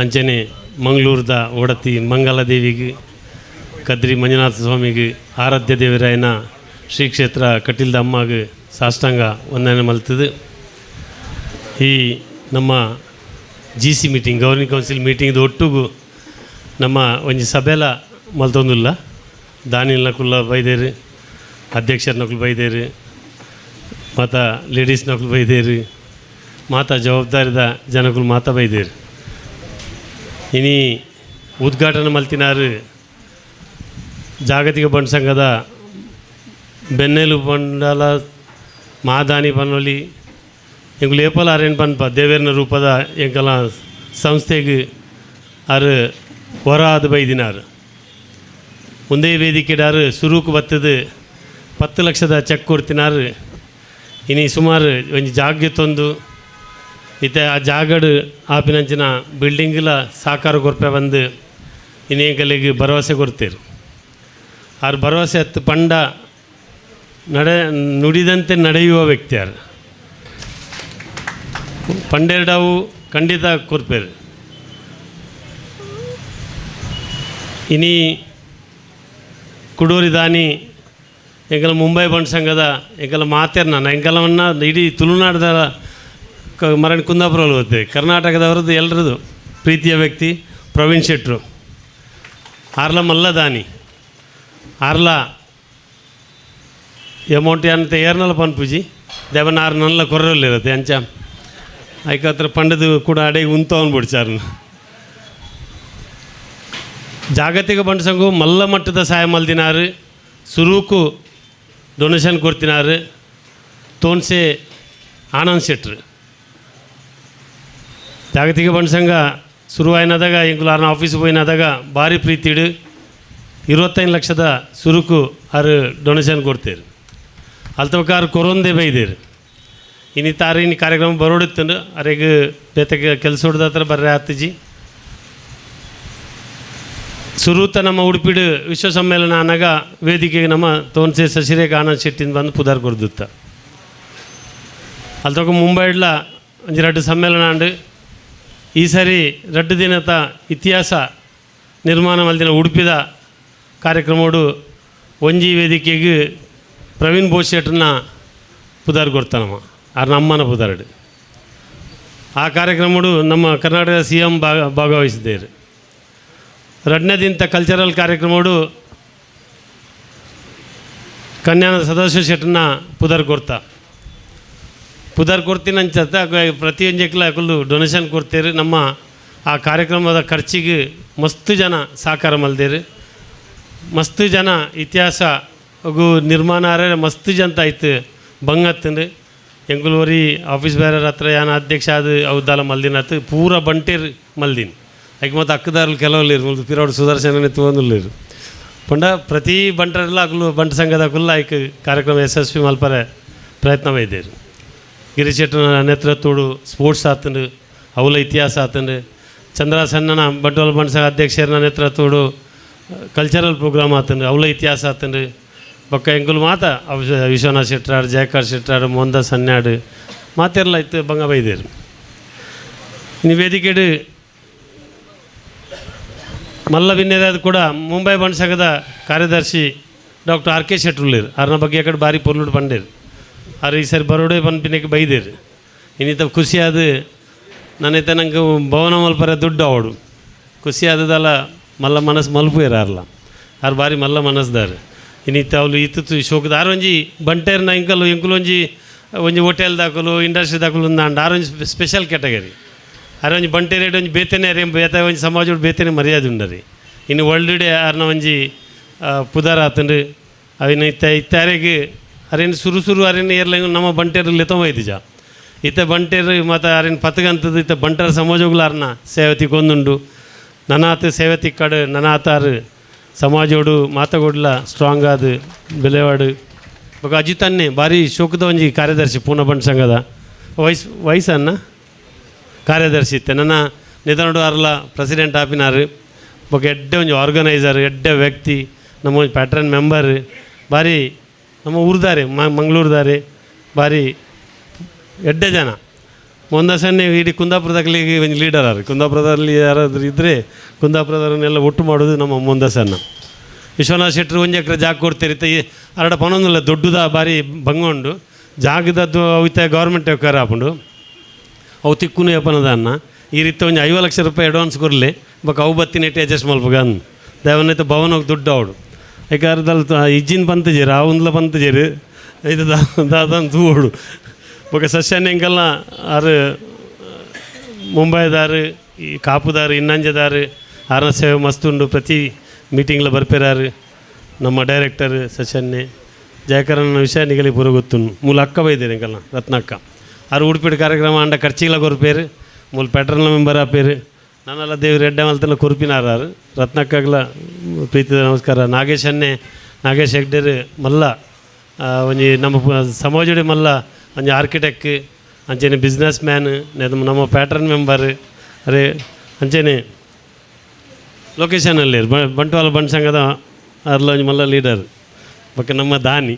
ಅಂಚನೆ ಮಂಗಳೂರದ ಒಡತಿ ಮಂಗಲದೇವಿಗೆ ಕದ್ರಿ ಮಂಜುನಾಥ ಸ್ವಾಮಿಗೆ ಆರಾಧ್ಯ ದೇವರಾಯನ ಶ್ರೀ ಕ್ಷೇತ್ರ ಕಟೀಲ್ದ ಅಮ್ಮಗೆ ಸಾಷ್ಟಾಂಗ ವಂದನೆ ಮಲ್ತದು. ಈ ನಮ್ಮ GC ಮೀಟಿಂಗ್ ಗವರ್ನಿಂಗ್ ಕೌನ್ಸಿಲ್ ಮೀಟಿಂಗ್ದು ಒಟ್ಟಿಗೂ ನಮ್ಮ ಒಂಜಿ ಸಭೆಲ ಮಲ್ತೊಂದುಲ್ಲ. ದಾನಿಲ್ನಕುಲ್ಲ ಬೈದೇರು, ಅಧ್ಯಕ್ಷರ್ನಕುಲು ಬೈದೇರು, ಮತ್ತು ಲೇಡೀಸ್ನಕುಲು ಬೈದೇರು, ಮಾತಾ ಜವಾಬ್ದಾರಿದ ಜನಕುಲು ಮಾತಾ ಬೈದೇರು. ಇನಿ ಉದ್ಘಾಟನೆ ಮಲ್ತಿನಾರು ಜಾಗತಿಕ ಬಂಡ್ ಸಂಘದ ಬೆನ್ನೆಲು ಬಂಡಲ ಮಾದಾನಿ ಪನ್ನೊಲಿ ಎಂಗುಲು ಏಪಲ ಅರೇನ್ ಪನ್ಪ ದೇವೇರ್ನ ರೂಪದ ಎಂಕಲ ಸಂಸ್ಥೆಗೆ ಅರು ಹೊರಾದು ಬೈದಿನಾರು. ಒಂದೇ ವೇದಿಕೆಡಾರು ಸುರೂಕು ಬತ್ತದು 10 ಲಕ್ಷದ ಚೆಕ್ ಕೊಡ್ತಿನಾರು. ಇನಿ ಸುಮಾರು ಒಂಜಿ ಜಾಗ ತೊಂದು ಇತ್ತೆ ಆ ಜಾಗಡು ಆಪಿನಂಚಿನ ಬಿಲ್ಡಿಂಗ್ಲ ಸಾಕಾರ ಕೊರ್ಪೆ ಬಂದು ಇನ್ನೇಕಲಿಗೆ ಭರವಸೆ ಕೊಡ್ತೀರು. ಆರು ಭರವಸೆ ಹತ್ತು ಪಂಡ ನುಡಿದಂತೆ ನಡೆಯುವ ವ್ಯಕ್ತಿಯಾರು ಪಂಡೆರಡವು ಖಂಡಿತ ಕೊರ್ಪೇರು. ಇನಿ ಕುಡೂರಿ ದಾನಿ ಎಂಕಲ ಮುಂಬೈ ಬಂಡ್ ಸಂಘದ ಎಂಕಲ ಮಾತೇರು ನಾನು ಎಂಕಲವನ್ನು ಇಡೀ ತುಳುನಾಡದ ಮರಣಿ ಕುಂದಾಪುರಲ್ಲಿ ಹೋಗ್ತೇವೆ. ಕರ್ನಾಟಕದವ್ರದ್ದು ಎಲ್ಲರದು ಪ್ರೀತಿಯ ವ್ಯಕ್ತಿ ಪ್ರವೀಣ್ ಶೆಟ್ರು. ಆರ್ಲ ಮಲ್ಲ ದಾನಿ ಆರ್ಲ ಅಮೌಂಟ್ ಏನಂತ ಏರ್ನಲ್ಲ ಪನ್ಪೂಜಿ ದೇವನ 6 ನಲ್ಲ ಕೊರ್ರಲ್ಲಿರುತ್ತೆ ಅಂಚ ಐಕತ್ರ ಪಂಡದು ಕೂಡ ಅಡೆಗೆ ಉಂತವನ್ ಬಿಡ್ಚಾರ. ಜಾಗತಿಕ ಬಂಡ್ ಸಂಘವು ಮಲ್ಲ ಮಟ್ಟದ ಸಹಾಯ ಮಲ್ದಿನಾರು, ಸುರೂಕು ಡೊನೇಷನ್ ಕೊಡ್ತಿನಾರು. ತೋನ್ಸೆ ಆನಂದ್ ಶೆಟ್ರು ಜಾಗತಿಕ ಬಂಡ್ ಸಂಘ ಶುರುವಾಯಿನದಾಗ ಎಂಕುಲು ಆರ್ನ ಆಫೀಸ್ ಹೋಯಿನದಾಗ ಭಾರಿ ಪ್ರೀತಿಡು 25 ಲಕ್ಷದ ಸುರುಕು ಅವರು ಡೊನೇಷನ್ ಕೊಡ್ತೇರು ಅಲ್ತವಕಾರ ಕೊರೊಂದೇ ಬೈದೇರು ಇನ್ನಿತಾರು ಇನ್ನು ಕಾರ್ಯಕ್ರಮ ಬರೋಡಿತ್ತು ಅರೆಗೆ ಬೇತಗೆ ಕೆಲಸ ಹೊಡೆದ ಹತ್ರ ಬರ್ರೆ ಆತಜಿ ಸುರೂತ ನಮ್ಮ ಉಡುಪಿಡು ವಿಶ್ವ ಸಮ್ಮೇಳನ ಅನ್ನಾಗ ವೇದಿಕೆಗೆ ನಮ್ಮ ತೋನ್ಸೆ ಸಸಿರೇಖ ಆನಂದ್ ಶೆಟ್ಟಿಂದ ಬಂದು ಪುದಾರ್ ಕೊಡ್ದುತ್ತ ಅಲ್ತಕ ಮುಂಬೈಡ್ಲ ಒಂಜಿ ರಡ್ಡು ಸಮ್ಮೇಳನ ಅಂಡು ಈ ಸರಿ ರಡ್ಡು ದಿನದ ಇತಿಹಾಸ ನಿರ್ಮಾಣ ಮಲ್ದಿನ ಉಡುಪಿದ ಕಾರ್ಯಕ್ರಮೋಡು ಒಂಜಿ ವೇದಿಕೆಗೆ ಪ್ರವೀಣ್ ಬೋಸ್ ಶೆಟ್ರನ್ನ ಪುದಾರ್ ಕೊಡ್ತಾನಮ್ಮ ಆರು ನಮ್ಮನ ಪುದಾರ್ಡು ಆ ಕಾರ್ಯಕ್ರಮೋಡು ನಮ್ಮ ಕರ್ನಾಟಕ CM ಭಾಗವಹಿಸಿದ್ದೇರು ರಡ್ನೇದಿಂತ ಕಲ್ಚರಲ್ ಕಾರ್ಯಕ್ರಮೋಡು ಕನ್ಯಾನ ಸದಾಶಿವ ಶೆಟ್ರನ್ನ ಪುದಾರ್ ಕೊಡ್ತೀನಿ ಅಂಚತ್ತ ಪ್ರತಿಯೊಂದಕ್ಕೆಲ್ಲ ಫುಲ್ಲು ಡೊನೇಷನ್ ಕೊಡ್ತೇರಿ ನಮ್ಮ ಆ ಕಾರ್ಯಕ್ರಮದ ಖರ್ಚಿಗೆ ಮಸ್ತ್ ಜನ ಸಹಕಾರ ಮಲ್ದೇರಿ ಮಸ್ತ್ ಜನ ಇತಿಹಾಸ ಹಾಗೂ ನಿರ್ಮಾಣ ಆರೆ ಮಸ್ತ್ ಜನ ಆಯ್ತು ಬಂಗತ್ತಂದು ಎಂಗುಲೂರಿ ಆಫೀಸ್ ಬೇರೆ ಹತ್ರ ಯಾನ ಅಧ್ಯಕ್ಷ ಅದು ಅವದ್ದಲ್ಲ ಮಲ್ದಿನತ್ತು ಪೂರ ಬಂಟೇರು ಮಲ್ದಿನ ಐಕ್ ಮತ್ತು ಅಕ್ಕದಾರಲ್ಲಿ ಕೆಲವಲ್ಲಿರು ಪಿರೋಡು ಸುದರ್ಶನ ತೊಗೊಂದಿಲ್ಲಿರು ಪಂಡ ಪ್ರತಿ ಬಂಟರೆಲ್ಲ ಅಗ್ಲು ಬಂಟ ಸಂಘದ ಕುಲ್ಲ ಐಕ್ ಕಾರ್ಯಕ್ರಮ ಯಶಸ್ವಿ ಮಲ್ಪರೆ ಪ್ರಯತ್ನ ಇದ್ದೇರು ಗಿರಿಶೆಟ್ಟನ ನೇತೃತ್ವಡು ಸ್ಪೋರ್ಟ್ಸ್ ಆತಂಡು ಅವಲ ಇತಿಹಾಸ ಆತಂಡು ಚಂದ್ರಸನ್ನನ ಬಂಟ್ವಾಳ ಬಂಟ ಸಂಘ ಅಧ್ಯಕ್ಷರ ನೇತೃತ್ವಡು ಕಲ್ಚರಲ್ ಪ್ರೋಗ್ರಾಮ್ ಆತಂಡು ಅವಲ ಇತಿಹಾಸ ಆತಂಡು ಬೊಕ್ಕ ಎಂಗುಲು ಮಾತ ವಿಶ್ವನಾಥ್ ಶೆಟ್ರಾಡು ಜಯಕಾರ್ ಶೆಟ್ರಾಡು ಮೋಹನ್ದಾಸ್ ಸನ್ಯಾಡು ಮಾತೆಲ್ಲ ಇತ್ತು ಬಂಗ ಬೈದೇರು ಇನ್ನು ವೇದಿಕೆಡು ಮಲ್ಲ ಬಿನ್ನೆದಾದ ಕೂಡ ಮುಂಬೈ ಬಂಟ ಸಂಘದ ಕಾರ್ಯದರ್ಶಿ ಡಾಕ್ಟರ್ RK ಶೆಟ್ರುಳ್ಳೇರು ಅವ್ರನ್ನ ಬಗ್ಗೆ ಯಾಕಡೆ ಭಾರಿ ಪೊರ್ಲುಡು ಬಂಡೇರು ಅವ್ರು ಈ ಸರಿ ಬರೋಡೆ ಪನ್ಪಿನಕ್ಕೆ ಬೈದೇರು ಇನ್ನಿತ ಖುಷಿಯಾದ ನನ್ನೈತೆ ನಂಗೆ ಭವನ ಮಲ್ಪರ ದುಡ್ಡು ಅವಡು ಖುಷಿಯಾದದಲ್ಲ ಮಲ್ಲ ಮನಸ್ಸು ಮಲ್ಪುಯರು ಅರ್ಲ ಅವ್ರು ಭಾರಿ ಮಲ್ಲ ಮನಸ್ದಾರು ಇನ್ನಿತ್ತ ಅವಳು ಇತ್ತು ಶೋಕದ ಆರೊಂಜಿ ಬಂಟೇರ್ನ ಎಂಕಲು ಒಂಜಿ ಹೋಟೆಲ್ ದಾಖಲು ಇಂಡಸ್ಟ್ರಿ ದಾಖಲು ಒಂದು ಆರೊಂಜಿ ಸ್ಪೆಷಲ್ ಕ್ಯಾಟಗರಿ ಆರೊಂಜಿ ಬಂಟೇರೇಡ್ ಒಂಜಿ ಬೇತೇನೆ ಬೇತ ಒಂಜಿ ಸಮಾಜೋಡು ಬೇತೇನೆ ಮರ್ಯಾದೆ ಉಂಡರಿ ಇನ್ನು ವರ್ಲ್ಡ್ ಡೇ ಆರ್ನ ಒಂಜಿ ಪುದಾರ ಆತಂಡು ಅವಿನ ಇತ್ತಾರಿಗೆ ಅರೇನು ಸುರು ಅರೇನು ಏರ್ಲ ನಮ್ಮ ಬಂಟೇರು ಲೆತೊಂಬೈತಿಜ ಇತ್ತ ಬಂಟೇರು ಮತ್ತು ಅರೇನು ಪತ್ಗಂತದ್ದು ಇತ್ತ ಬಂಟರ ಸಮಾಜಗಳು ಆರ್ನ ಸೇವತಿ ಕೊಂದುಂಡು ನನಾತ ಸೇವತಿ ಕಡೆ ನನಾತಾರು ಸಮಾಜೋಡು ಮಾತಗೊಡ್ಲ ಸ್ಟ್ರಾಂಗ್ ಆದ ಬೆಲೆವಾಡು ಬೊಕ ಅಜಿತನ್ನೇ ಭಾರಿ ಶೋಕದ ಒಂಜಿ ಕಾರ್ಯದರ್ಶಿ ಪೂರ್ಣ ಬಂಟ ಸಂಘದ ವಯಸ್ಸನ್ನ ಕಾರ್ಯದರ್ಶಿ ಇತ್ತೆ ನನ್ನ ನಿಧನಡು ಅರ್ಲ ಪ್ರೆಸಿಡೆಂಟ್ ಆಪಿನಾರು ಬೊಕ ಎಡ್ಡೆ ಒಂಜಿ ಆರ್ಗನೈಸರ್ ಎಡ್ಡೆ ವ್ಯಕ್ತಿ ನಮ್ಮ ಒಂದು ಪ್ಯಾಟ್ರನ್ ಮೆಂಬರ್ ಭಾರಿ ನಮ್ಮ ಊರ್ದಾರೆ ಮಂಗಳೂರ್ದಾರೆ ಭಾರಿ ಎಡ್ಡೆ ಜನ ಮೊಂದಸನ್ನೇ ಇಡೀ ಕುಂದಾಪುರದಾಗಲಿ ಒಂದು ಲೀಡರ್ ಆರು ಕುಂದಾಪುರದಲ್ಲಿ ಯಾರಾದರೂ ಇದ್ದರೆ ಕುಂದಾಪುರದವ್ರನ್ನೆಲ್ಲ ಒಟ್ಟು ಮಾಡೋದು ನಮ್ಮ ಮೊಂದಸನ್ನ ವಿಶ್ವನಾಥ್ ಶೆಟ್ಟರು ಒಂದು ಎಕರೆ ಜಾಗ ಕೊಡ್ತಿರುತ್ತೆ ಅರಡ ಪನೊಂದಿಲ್ಲ ದೊಡ್ಡದ ಭಾರಿ ಬಂಗೊಂಡು ಜಾಗದದ್ದು ಅವತ್ತೆ ಗೌರ್ಮೆಂಟ್ ವ್ಯವಹಾರ ಹಾಕೊಂಡು ಅವು ತಿಕ್ಕುನು ಯಪ್ಪನದ ಅನ್ನ ಈ ರೀತಿ ಒಂದು 5 ಲಕ್ಷ ರೂಪಾಯಿ ಅಡ್ವಾನ್ಸ್ ಕೊರಲಿ ಬೊಕ್ಕ ಅವು ಬತ್ತಿ ನೆಟ್ಟಿ ಅಡ್ಜಸ್ಟ್ ಮಲ್ಪಗ ಅಂದು ದೇವನೈತೆ ಭವನಕ್ಕೆ ದುಡ್ಡು ಅವಡು ಯಾಕಂದ್ರೆ ಇಜ್ಜಿನ ಪಂತ ಜೇರು ಆ ಒಂದ್ಲ ಪಂತ ಜೇರು ಇದು ದಾದಂತ ತೂಡು ಬೊಕ್ಕ ಸಸ್ಯನ ಹೆಂಗೆಲ್ಲ ಆರು ಮುಂಬೈದಾರು ಈ ಕಾಪುದಾರು ಇನ್ನಂಜದಾರು ಆರನ ಸೇವೆ ಮಸ್ತುಂಡು ಪ್ರತಿ ಮೀಟಿಂಗ್ಲ ಬರ್ಪೇರಾರು ನಮ್ಮ ಡೈರೆಕ್ಟರ್ ಸಸ್ಯನ್ನೇ ಜಯಕರನ ವಿಷಯ ನಿಗಲಿ ಪೂರ ಗೊತ್ತುಂಡು ಮೂಲ ಅಕ್ಕ ಬೈದೇರು ಹೆಂಗಲ್ಲ ರತ್ನಕ್ಕ ಆರು ಉಡುಪಿಡು ಕಾರ್ಯಕ್ರಮ ಅಂಡ ಖರ್ಚಿಗಳ ಕೊರ್ಪೇರು ಮೂಲ ಪೆಟ್ರೋಲ್ನ ಮೆಂಬರ್ ಆಪೇರು ನಾನೆಲ್ಲ ದೇವ್ರು ಎಡ್ಡೆ ಮಲ್ತನ ಕೊರ್ಪಿನಾರು ರತ್ನಕ್ಕಾಗಲ ಪ್ರೀತಿದ ನಮಸ್ಕಾರ ನಾಗೇಶ್ ಹೆಗ್ಡೇರು ಮಲ್ಲ ಒಂಜಿ ನಮ್ಮ ಸಮಾಜಡೆ ಮಲ್ಲ ಒಂಜಿ ಆರ್ಕಿಟೆಕ್ಟ್ ಅಂಚೆನೆ ಬಿಸ್ನೆಸ್ ಮ್ಯಾನ್ ನಮ್ಮ ಪ್ಯಾಟ್ರನ್ ಮೆಂಬರ್ ಅರೆ ಅಂಚೆನೆ ಲೊಕೇಶನಲ್ಲಿ ಬಂಟ್ವಾಳ ಬಂಟ ಸಂಘದ ಅರ್ಲ ಒಂಜಿ ಮಲ್ಲ ಲೀಡರ್ ಬೊಕ್ಕ ನಮ್ಮ ದಾನಿ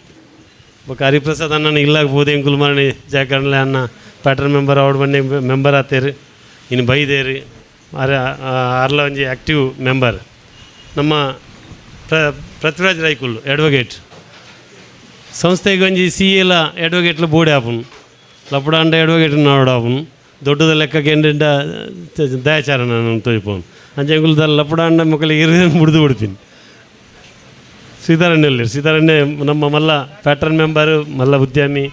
ಬೊಕ್ಕ ಹರಿಪ್ರಸಾದ್ ಅಣ್ಣನ ಇಲ್ಲಾಗ್ಬೋದು ಹೆಂಗೆ ಕುಲ್ಮಾರಣಿ ಜಾಕರ್ಲೆ ಅನ್ನ ಪ್ಯಾಟ್ರನ್ ಮೆಂಬರ್ ಅವ್ರ ಬನ್ನಿ ಮೆಂಬರ್ ಆತೇರಿ ಇನ್ನು ಬೈದೇರಿ ಅರ್ಲ ಒಂಜಿ ಆ್ಯಕ್ಟಿವ್ ಮೆಂಬರ್ ನಮ್ಮ ಪೃಥ್ವಿರಾಜ್ ರೈಕುಲ್ ಅಡ್ವೊಕೇಟ್ ಸಂಸ್ಥೆಗೆ ಒಂಜಿ CA ಅಡ್ವೊಕೇಟ್ಲ ಬೋರ್ಡೆ ಆಪುನು ಲಪಡ ಅಂಡ ಅಡ್ವೊಕೇಟ್ ನೋಡು ಆಪುನು ದೊಡ್ಡದ ಲೆಕ್ಕಕ್ಕೆ ಎಂಡ ದಯಾಚಾರಣ ತೋಯ್ಪೋನು ಅಂಚೆಂಗುಲ್ದಲ್ಲಿ ಲಪಡ ಅಂಡ ಮಕ್ಕಳಿಗೆ ಮುಡಿದು ಬಿಡ್ತೀನಿ ಸೀತಾರಣ್ಯ ನಮ್ಮ ಮಲ್ಲ ಪ್ಯಾಟ್ರನ್ ಮೆಂಬರು ಮಲ್ಲ ಉದ್ಯಮಿ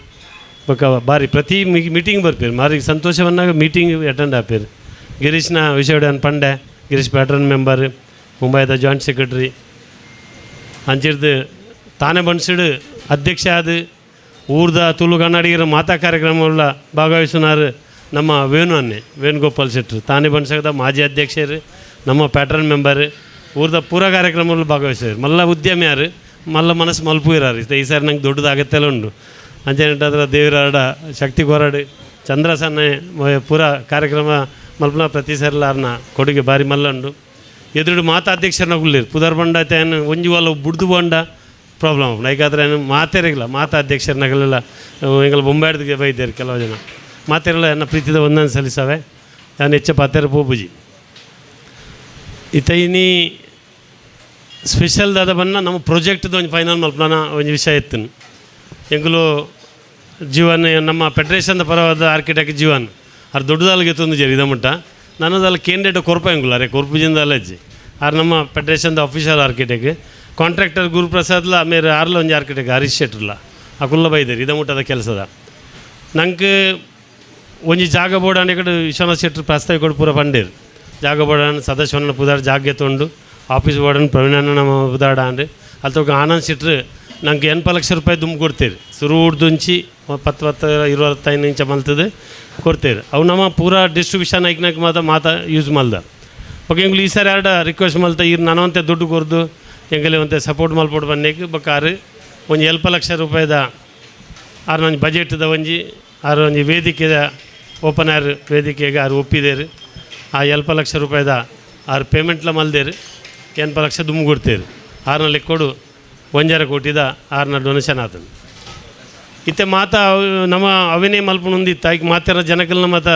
ಬೊಕ್ಕ ಭಾರಿ ಪ್ರತಿ ಮೀಟಿಂಗ್ ಬರ್ಪೇರು ಮಾರಿ ಸಂತೋಷವನ್ನಾಗ ಮೀಟಿಂಗ್ ಅಟೆಂಡ್ ಆಪೇರು ಗಿರೀಶ್ನ ವಿಷಯಡನ್ ಪಂಡೆ ಗಿರೀಶ್ ಪ್ಯಾಟ್ರನ್ ಮೆಂಬರ್ ಮುಂಬೈದ ಜಾಯಿಂಟ್ ಸೆಕ್ರೆಟರಿ ಅಂಚಿರ್ದು ತಾನೇ ಬಣ್ಸಿಡು ಅಧ್ಯಕ್ಷ ಆದ ಊರ್ದ ತುಳು ಕನ್ನಡಿಗರ ಮಾತಾ ಕಾರ್ಯಕ್ರಮಗಳ ಭಾಗವಹಿಸಿನಾರು ನಮ್ಮ ವೇಣುಗೋಪಾಲ್ ಶೆಟ್ಟರು ತಾನೇ ಬಣ್ಸದ ಮಾಜಿ ಅಧ್ಯಕ್ಷರು ನಮ್ಮ ಪ್ಯಾಟ್ರನ್ ಮೆಂಬರ್ ಊರ್ದ ಪೂರ ಕಾರ್ಯಕ್ರಮದಲ್ಲಿ ಭಾಗವಹಿಸಿದ್ರು. ಮಲ್ಲ ಉದ್ಯಮಿ ಯಾರು ಮಲ್ಲ ಮನಸ್ಸು ಮಲ್ಪು ಇರಾರು ಈ ಸಾರಿ ನಂಗೆ ದೊಡ್ಡದು ಆಗತ್ತೆಲ್ಲ ಉಂಡು ಅಂಚೆಂಟಾದ್ರೆ ದೇವರಾಡ ಶಕ್ತಿ ಕೋರಾಡು ಚಂದ್ರಸನ್ನ ಪೂರ ಕಾರ್ಯಕ್ರಮ ಮಲ್ಪನ ಪ್ರತಿ ಸಾರಿಲ್ಲ ಅವ್ರನ್ನ ಕೊಡುಗೆ ಭಾರಿ ಮಲ್ಲ ಉಂಡು. ಎದುರು ಮಾತಾಧ್ಯಕ್ಷರನ್ನ ಗುಳ್ಳಿರು ಪುದರ್ ಬಂಡ ಏನು ಒಂಜಿ ಒಲ್ಲ ಬುಡ್ದು ಬಂಡ ಪ್ರಾಬ್ಲಮ್ ಯಾಕಾದ್ರೆ ಏನು ಮಾತೇರಿಗಿಲ್ಲ ಮಾತಾಧ್ಯಕ್ಷರನ್ನಾಗಲೆಲ್ಲ ಎಂಗಲ್ ಬೊಂಬಾಡ್ದಿಗೆ ಬೈದೇರು ಕೆಲವು ಜನ ಮಾತೇರಲ್ಲ ಎನ್ನ ಪ್ರೀತಿದ ಒಂದೊಂದು ಸಲ್ಲಿಸವೆ ನಾನು ಹೆಚ್ಚು ಪಾತೇರ ಪೋಪುಜಿ ಇತೈನಿ ಸ್ಪೆಷಲ್ ದಾದ ಬನ್ನ ನಮ್ಮ ಪ್ರಾಜೆಕ್ಟ್ದು ಒಂದು ಫೈನಲ್ ಮಲ್ಪನ ಒಂದು ವಿಷಯ ಇತ್ತು ಎಂಗಲು ಜೀವನ್ ನಮ್ಮ ಫೆಡ್ರೇಷನ್ದ ಪರವಾದ ಆರ್ಕಿಟೆಕ್ಟ್ ಜೀವನ್ ಅವ್ರು ದೊಡ್ಡದಾಲ್ಗೆ ತಂದು ಜರಿ ಇದ ಮಟ್ಟ ನನ್ನದಲ್ಲಿ ಕ್ಯಾಂಡಿಡೇಟ್ ಕೊರ್ಪ ಎಂಗುಲ್ಲ ಅರೆ ಕೊರ್ಪುಜಿಂದ ಅಲ್ಲಜ್ಜಿ ಆರು ನಮ್ಮ ಫೆಡ್ರೇಷನ್ದ ಅಫಿಷಿಯಲ್ ಆರ್ಕಿಟೆಕ್ಟ್ ಕಾಂಟ್ರಾಕ್ಟರ್ ಗುರುಪ್ರಸಾದ್ಲ ಆಮೇಲೆ ಆರ್ಲ ಒಂದು ಆರ್ಕಿಟೆಕ್ಟ್ ಹರೀಶ್ ಶೆಟ್ರಲ್ಲ ಆ ಕುಲ್ಲ ಬೈದೇರಿ ಇದ ಮುಟ್ಟದ ಕೆಲಸದ ನಂಗೆ ಒಂಜಿ ಜಾಗ ಬೋರ್ಡ್ ಕಡೆ ವಿಶ್ವನಾಥ್ ಶೆಟ್ರು ಪ್ರಸ್ತಾವ ಕೊಡು ಪೂರ ಪಂಡೇರು ಜಾಗ ಬೋರ್ಡ್ ಸದಸ್ಯನ ಪುದಾರ್ ಜಾಗ ತೊಂಡು ಆಫೀಸ್ ಬೋರ್ಡನ್ನು ಪ್ರವೀಣನ ನಮ್ಮ ಪುದಾಡ ಅಂದ್ರೆ ಅಲ್ಲಿ ಆನಂದ್ ಶೆಟ್ರು ನಂಗೆ 80 ಲಕ್ಷ ರೂಪಾಯಿ ದುಮ್ ಕೊಡ್ತೀರಿ ಸುರುಡ್ದುಂಚಿ 10-25 ಇಂಚ ಮಲ್ತದೆ ಕೊಡ್ತೀರಿ ಅವು ನಮ್ಮ ಪೂರ ಡಿಸ್ಟ್ರಿಬ್ಯೂಷನ್ ಐಕ್ನಾಗ ಮಾತಾ ಯೂಸ್ ಮಲ್ದ ಓಕೆ ಎಂಗ್ಲು ಈ ಸಾರಿ ಎರಡು ರಿಕ್ವೆಸ್ಟ್ ಮಲ್ತ ಇರು ನಾನಂತೆ ದುಡ್ಡು ಕೊರ್ದು ಎಂಗಲೆ ಒಂತೆ ಸಪೋರ್ಟ್ ಮಲ್ಪೊಡು ಬನ್ನೇಗೆ ಬೇಕಾದ್ರೆ ಒಂದು 70 ಲಕ್ಷ ರೂಪಾಯಿದ ಆರು ನನ್ನ ಬಜೆಟ್ದ ಒಂಜಿ ಆರು ಒಂಜಿ ವೇದಿಕೆದ ಓಪನ್ ಏರ್ ವೇದಿಕೆಗೆ ಆರು ಒಪ್ಪಿದೇರು ಆ 70 ಲಕ್ಷ ರೂಪಾಯಿದ ಆರು ಪೇಮೆಂಟ್ಲ ಮಲ್ದೇರು 80 ಲಕ್ಷ ದುಮ್ ಕೊಡ್ತೇರು ಆರ್ನಲ್ಲಿ ಕೊಡು 1.5 ಕೋಟಿದ ಆರ್ನ ಡೊನೇಷನ್ ಆತನು ಇತ್ತೆ ಮಾತಾ ನಮ್ಮ ಅವಿನೇ ಮಲ್ಪುಂದಿತ್ತು ಆಯ್ಕೆ ಮಾತಾಡೋ ಜನಕಲ್ನ ಮಾತ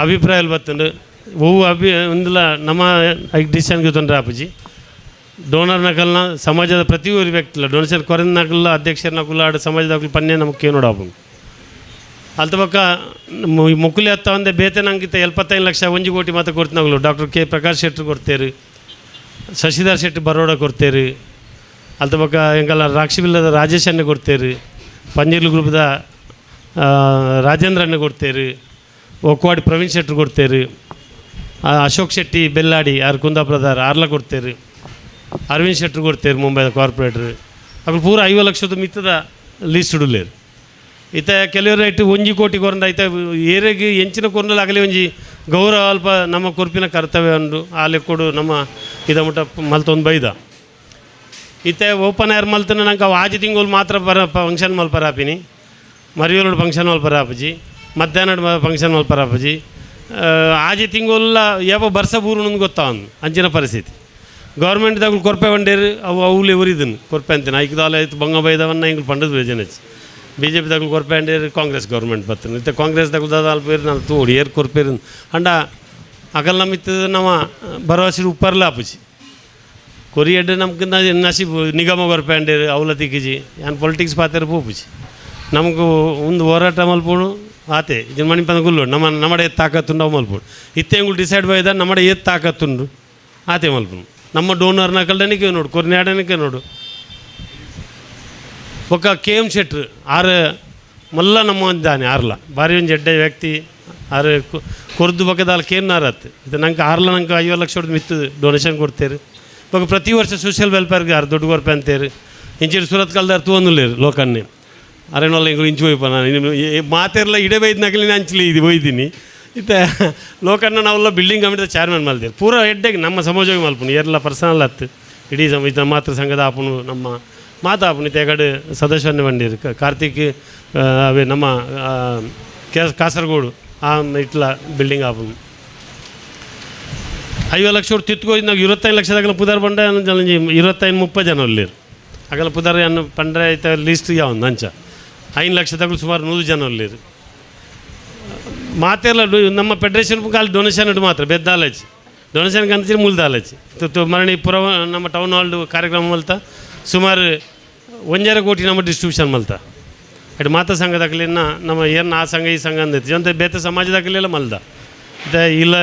ಅಭಿಪ್ರಾಯ ಬತ್ತಂಡು ಹೂವು ಒಂದಿಲ್ಲ ನಮ್ಮ ಐಕ್ ಡಿಸಿಷನ್ಗೆ ತೊಂದರೆ ಆಪುಜಿ ಡೋನರ್ ನಕಲ್ನ ಸಮಾಜದ ಪ್ರತಿಯೊಂದು ವ್ಯಕ್ತಿಲ್ಲ ಡೊನೇಷನ್ ಕೊರೆಂದು ನಕಲ್ಲ ಅಧ್ಯಕ್ಷರ ನಕಲ್ಲ ಆಡು ಸಮಾಜದ ಪನ್ನೆ ನಮಗೆ ನೋಡಾಪು ಅಲ್ತ ಪಕ್ಕ ಮುಕ್ಕುಲಿ ಹತ್ತ ಒಂದೇ ಬೇತೆ ನಂಗಿತ್ತ 75 ಲಕ್ಷ 1 ಕೋಟಿ ಮಾತ್ರ ಕೊಡ್ತೀನಾಗಲು ಡಾಕ್ಟರ್ ಕೆ ಪ್ರಕಾಶ್ ಶೆಟ್ರು ಕೊಡ್ತೇರು ಶಶಿಧರ್ ಶೆಟ್ಟಿ ಬರೋಡ ಕೊಡ್ತೇರು ಅಲ್ತ ಪಕ್ಕ ಎಂಗಲ್ಲ ರಾಕ್ಷಿಬಿಲ್ಲದ ರಾಜೇಶ್ ಅನ್ನ ಕೊಡ್ತೇರು ಪಂಜೀರ್ಲು ಗ್ರೂಪ್ದ ರಾಜೇಂದ್ರ ಅನ್ನ ಕೊಡ್ತೇರು ಒಕ್ವಾಡಿ ಪ್ರವೀಣ್ ಶೆಟ್ರು ಕೊಡ್ತೇರು ಅಶೋಕ್ ಶೆಟ್ಟಿ ಬೆಲ್ಲಾಡಿ ಯಾರು ಕುಂದಾಪುರದಾರ ಆರ್ಲ ಕೊಡ್ತೇರು ಅರವಿಂದ್ ಶೆಟ್ರು ಕೊಡ್ತೇರು ಮುಂಬೈದ ಕಾರ್ಪೊರೇಟ್ರು ಅక్కడ ಪೂರ 50 ಲಕ್ಷದ ಮಿತ್ತದ ಲೀಸ್ಟ್ ಇಡಲೇರು ಈತ ಕೆಲವರು ಐಟು 1 ಕೋಟಿ ಕೊರಂಡ ಐತ ಏರೆಗೆ ಎಂಚಿನ ಕೊರಂಡಲ್ಲಿ ಆಗಲಿ ಒಂಜಿ ಗೌರವ ಅಲ್ಪ ನಮ್ಮ ಕೊರ್ಪಿನ ಕರ್ತವ್ಯ ಉಂಡು ಆಲೆ ಕೊಡು ನಮ್ಮ ಇದ ಮುಟ್ಟ ಮಲ್ತೊಂದು ಬೈದ ಈತ ಓಪನ್ ಏರ್ ಮಲ್ತನ ನಂಗೆ ಅವು ಆಜಿ ತಿಂಗಳು ಮಾತ್ರ ಫಂಕ್ಷನ್ ಮಲ್ಪರಾಪಿನಿ ಮರಿಯೋಳು ಫಂಕ್ಷನ್ ಮಲ್ಪರಾಪಜಿ ಮಧ್ಯಾಹ್ನ ಫಂಕ್ಷನ್ ಮಲ್ಪರಾಪಜಿ ಆಜಿ ತಿಂಗಳ ಯಾವ ಬರ್ಸ ಬೂರು ಗೊತ್ತಾವನು ಅಂಚಿನ ಪರಿಸ್ಥಿತಿ ಗೌರ್ಮೆಂಟ್ದಾಗ ಕೊರ್ಪೆ ಬಂಡೇರು ಅವು ಅವಲೇ ಉರಿದನು ಕೊರ್ಪೆ ಅಂತೀನಿ ಐಕ್ದಾಲ ಆಯ್ತು ಬಂಗ ಬೈದವನ್ನ ಹಿಂಗೆ ಪಂಡದ ಬೇಜನಚ್ಚಿ BJP ಕೊರ್ಪೆ ಅಂಡೇರು ಕಾಂಗ್ರೆಸ್ ಗೌರ್ಮೆಂಟ್ ಬರ್ತದೆ ಇತ್ತೆ ಕಾಂಗ್ರೆಸ್ದಾಗ ಅಲ್ಪೇರು ನಾನು ತೋಡಿ ಏರ್ ಕೊರ್ಪೇರು ಅಂಡ ಅಗಲ್ ನಮಿತ್ತು ನಮ್ಮ ಭರವಸೆ ಉಪ್ಪರ್ಲ ಆಪುಜಿ ಕೊರಿ ಎಡ್ಡೆ ನಮ್ಗೆ ನಸೀಬು ನಿಗಮ ಕೊರ್ಪೆ ಅಂಡೇರು ಅವಲ ತಿಕ್ಕಿಜಿ ಏನು ಪೊಲಿಟಿಕ್ಸ್ ಪಾತೇರು ಪೋಪುಜಿ ನಮಗೂ ಒಂದು ಹೋರಾಟ ಮಲ್ಪೋಣು ಆತೆ ಇದು ಮಣಿಪದ ಗುಲ್ಲು ನಮ್ಮಡೆ ತಾಕತ್ತುಂಡು ಅವು ಮಲ್ಪೋಡು ಇತ್ತೆ ಹೆಂಗೆ ಡಿಸೈಡ್ ಬೈದ ನಮ್ಮಡೆ ತಾಕತ್ತುಂಡು ಆತೆ ಮಲ್ಪೋಣು ನಮ್ಮ ಡೋನರ್ನ ಕಲ್ಡನಿಕೆ ನೋಡು ಕೊರ್ನಾಡನಿಕೆ ನೋಡು ಒಕ್ಕ KM ಶೆಟ್ರು ಆರು ಮಲ್ಲ ನಮ್ಮ ಇದ್ದಾನೆ ಆರ್ಲ ಭಾರಿ ಒಂದು ಜಡ್ಡೆ ವ್ಯಕ್ತಿ ಆರು ಕೊರ್ದು ಬಕ್ಕದಾಲ್ ಕೇನಾರತ್ತು ಇದು ನಂಗೆ ಆರ್ಲ ನಂಗೆ 50 ಲಕ್ಷ ಹೊಡೆದು ಮಿತ್ತು ಡೊನೇಷನ್ ಕೊಡ್ತೇರು ಇವಾಗ ಪ್ರತಿ ವರ್ಷ ಸೋಷಿಯಲ್ ವೆಲ್ಫೇರ್ಗೆ ಆರು ದೊಡ್ಡ ಕೊರ್ಪೆ ಅಂತೇರು ಇಂಚಿನ ಸುರತ್ ಕಾಲದಾರು ತೂಂದುಲೇರು ಲೋಕನ್ನೇ ಅರೇನಲ್ಲ ಹಿಂಗೆ ಇಂಚು ಹೋಯ್ಪ ನಾನು ಮಾತೆಲ್ಲ ಇಡೇ ಬೈದ್ನಾಗಲಿ ನಾನು ಹಂಚಲಿ ಇದು ಹೋಯ್ತೀನಿ ಇತ್ತ ಲೋಕನ್ನ ನಾವೆಲ್ಲ ಬಿಲ್ಡಿಂಗ್ ಕಮಿಟಿದ ಚೇರ್ಮನ್ ಮಲ್ದೇರು ಪೂರ ಹೆಡ್ಡೆಗೆ ನಮ್ಮ ಸಮಾಜವಾಗಿ ಮಲ್ಪುನು ಎಲ್ಲ ಪರ್ಸನಲ್ ಹತ್ತು ಇಡೀ ಇತ ಮಾತೃ ಸಂಘದ ಆಪುನು ನಮ್ಮ ಮಾತಾಪುನು ಇತ್ತ ಕಡೆ ಸದಸ್ಯರನ್ನೇ ಬಂದಿರು ಕಾರ್ತಿಕ್ ಅವೇ ನಮ್ಮ ಕಾಸರಗೋಡು ಆ ಇಟ್ಲ ಬಿಲ್ಡಿಂಗ್ ಆಪುನು 50 ಲಕ್ಷ ಹೊಟ್ಟು ತಿತ್ಕೋದು ನಾವು 25 ಲಕ್ಷದಾಗಲ ಪುದಾರ್ ಬಂಡ 25-30 ಜನ ಅಲ್ಲಿರು ಆಗಲ ಪುದಾರ್ ಅನ್ನು ಪಂಡ್ರೆ ಆಯ್ತ ಲೀಸ್ಟ್ ಯಾವೊಂದು ಅಂಚ 5 ಲಕ್ಷದಾಗಲು ಸುಮಾರು 100 ಜನ ಅಲ್ಲಿರು ಮಾತೆಲ್ಲ ನಮ್ಮ ಫೆಡ್ರೇಷನ್ ಅಲ್ಲಿ ಡೊನೇಷನ್ ಇಡು ಮಾತ್ರ ಬೆದ್ದಾಲಜಿ ಡೊನೇಷನ್ ಕಂತ ಮುಲ್ದಾಲಜಿ ಮರಣಿ ಪುರ ನಮ್ಮ ಟೌನ್ ಹಾಲ್ಡು ಕಾರ್ಯಕ್ರಮ ಮಲ್ತ ಸುಮಾರು 1.5 ಕೋಟಿ ನಮ್ಮ ಡಿಸ್ಟ್ರಿಬ್ಯೂಷನ್ ಮಲ್ತ ಅಡು ಮಾತಾ ಸಂಘದಾಗಲಿನ ನಮ್ಮ ಏನು ಆ ಸಂಘ ಈ ಸಂಘ ಅಂದೈತಿ ಅಂತ ಬೇತೆ ಸಮಾಜದಾಗಲೆಲ್ಲ ಮಲ್ದ ಇಲ್ಲ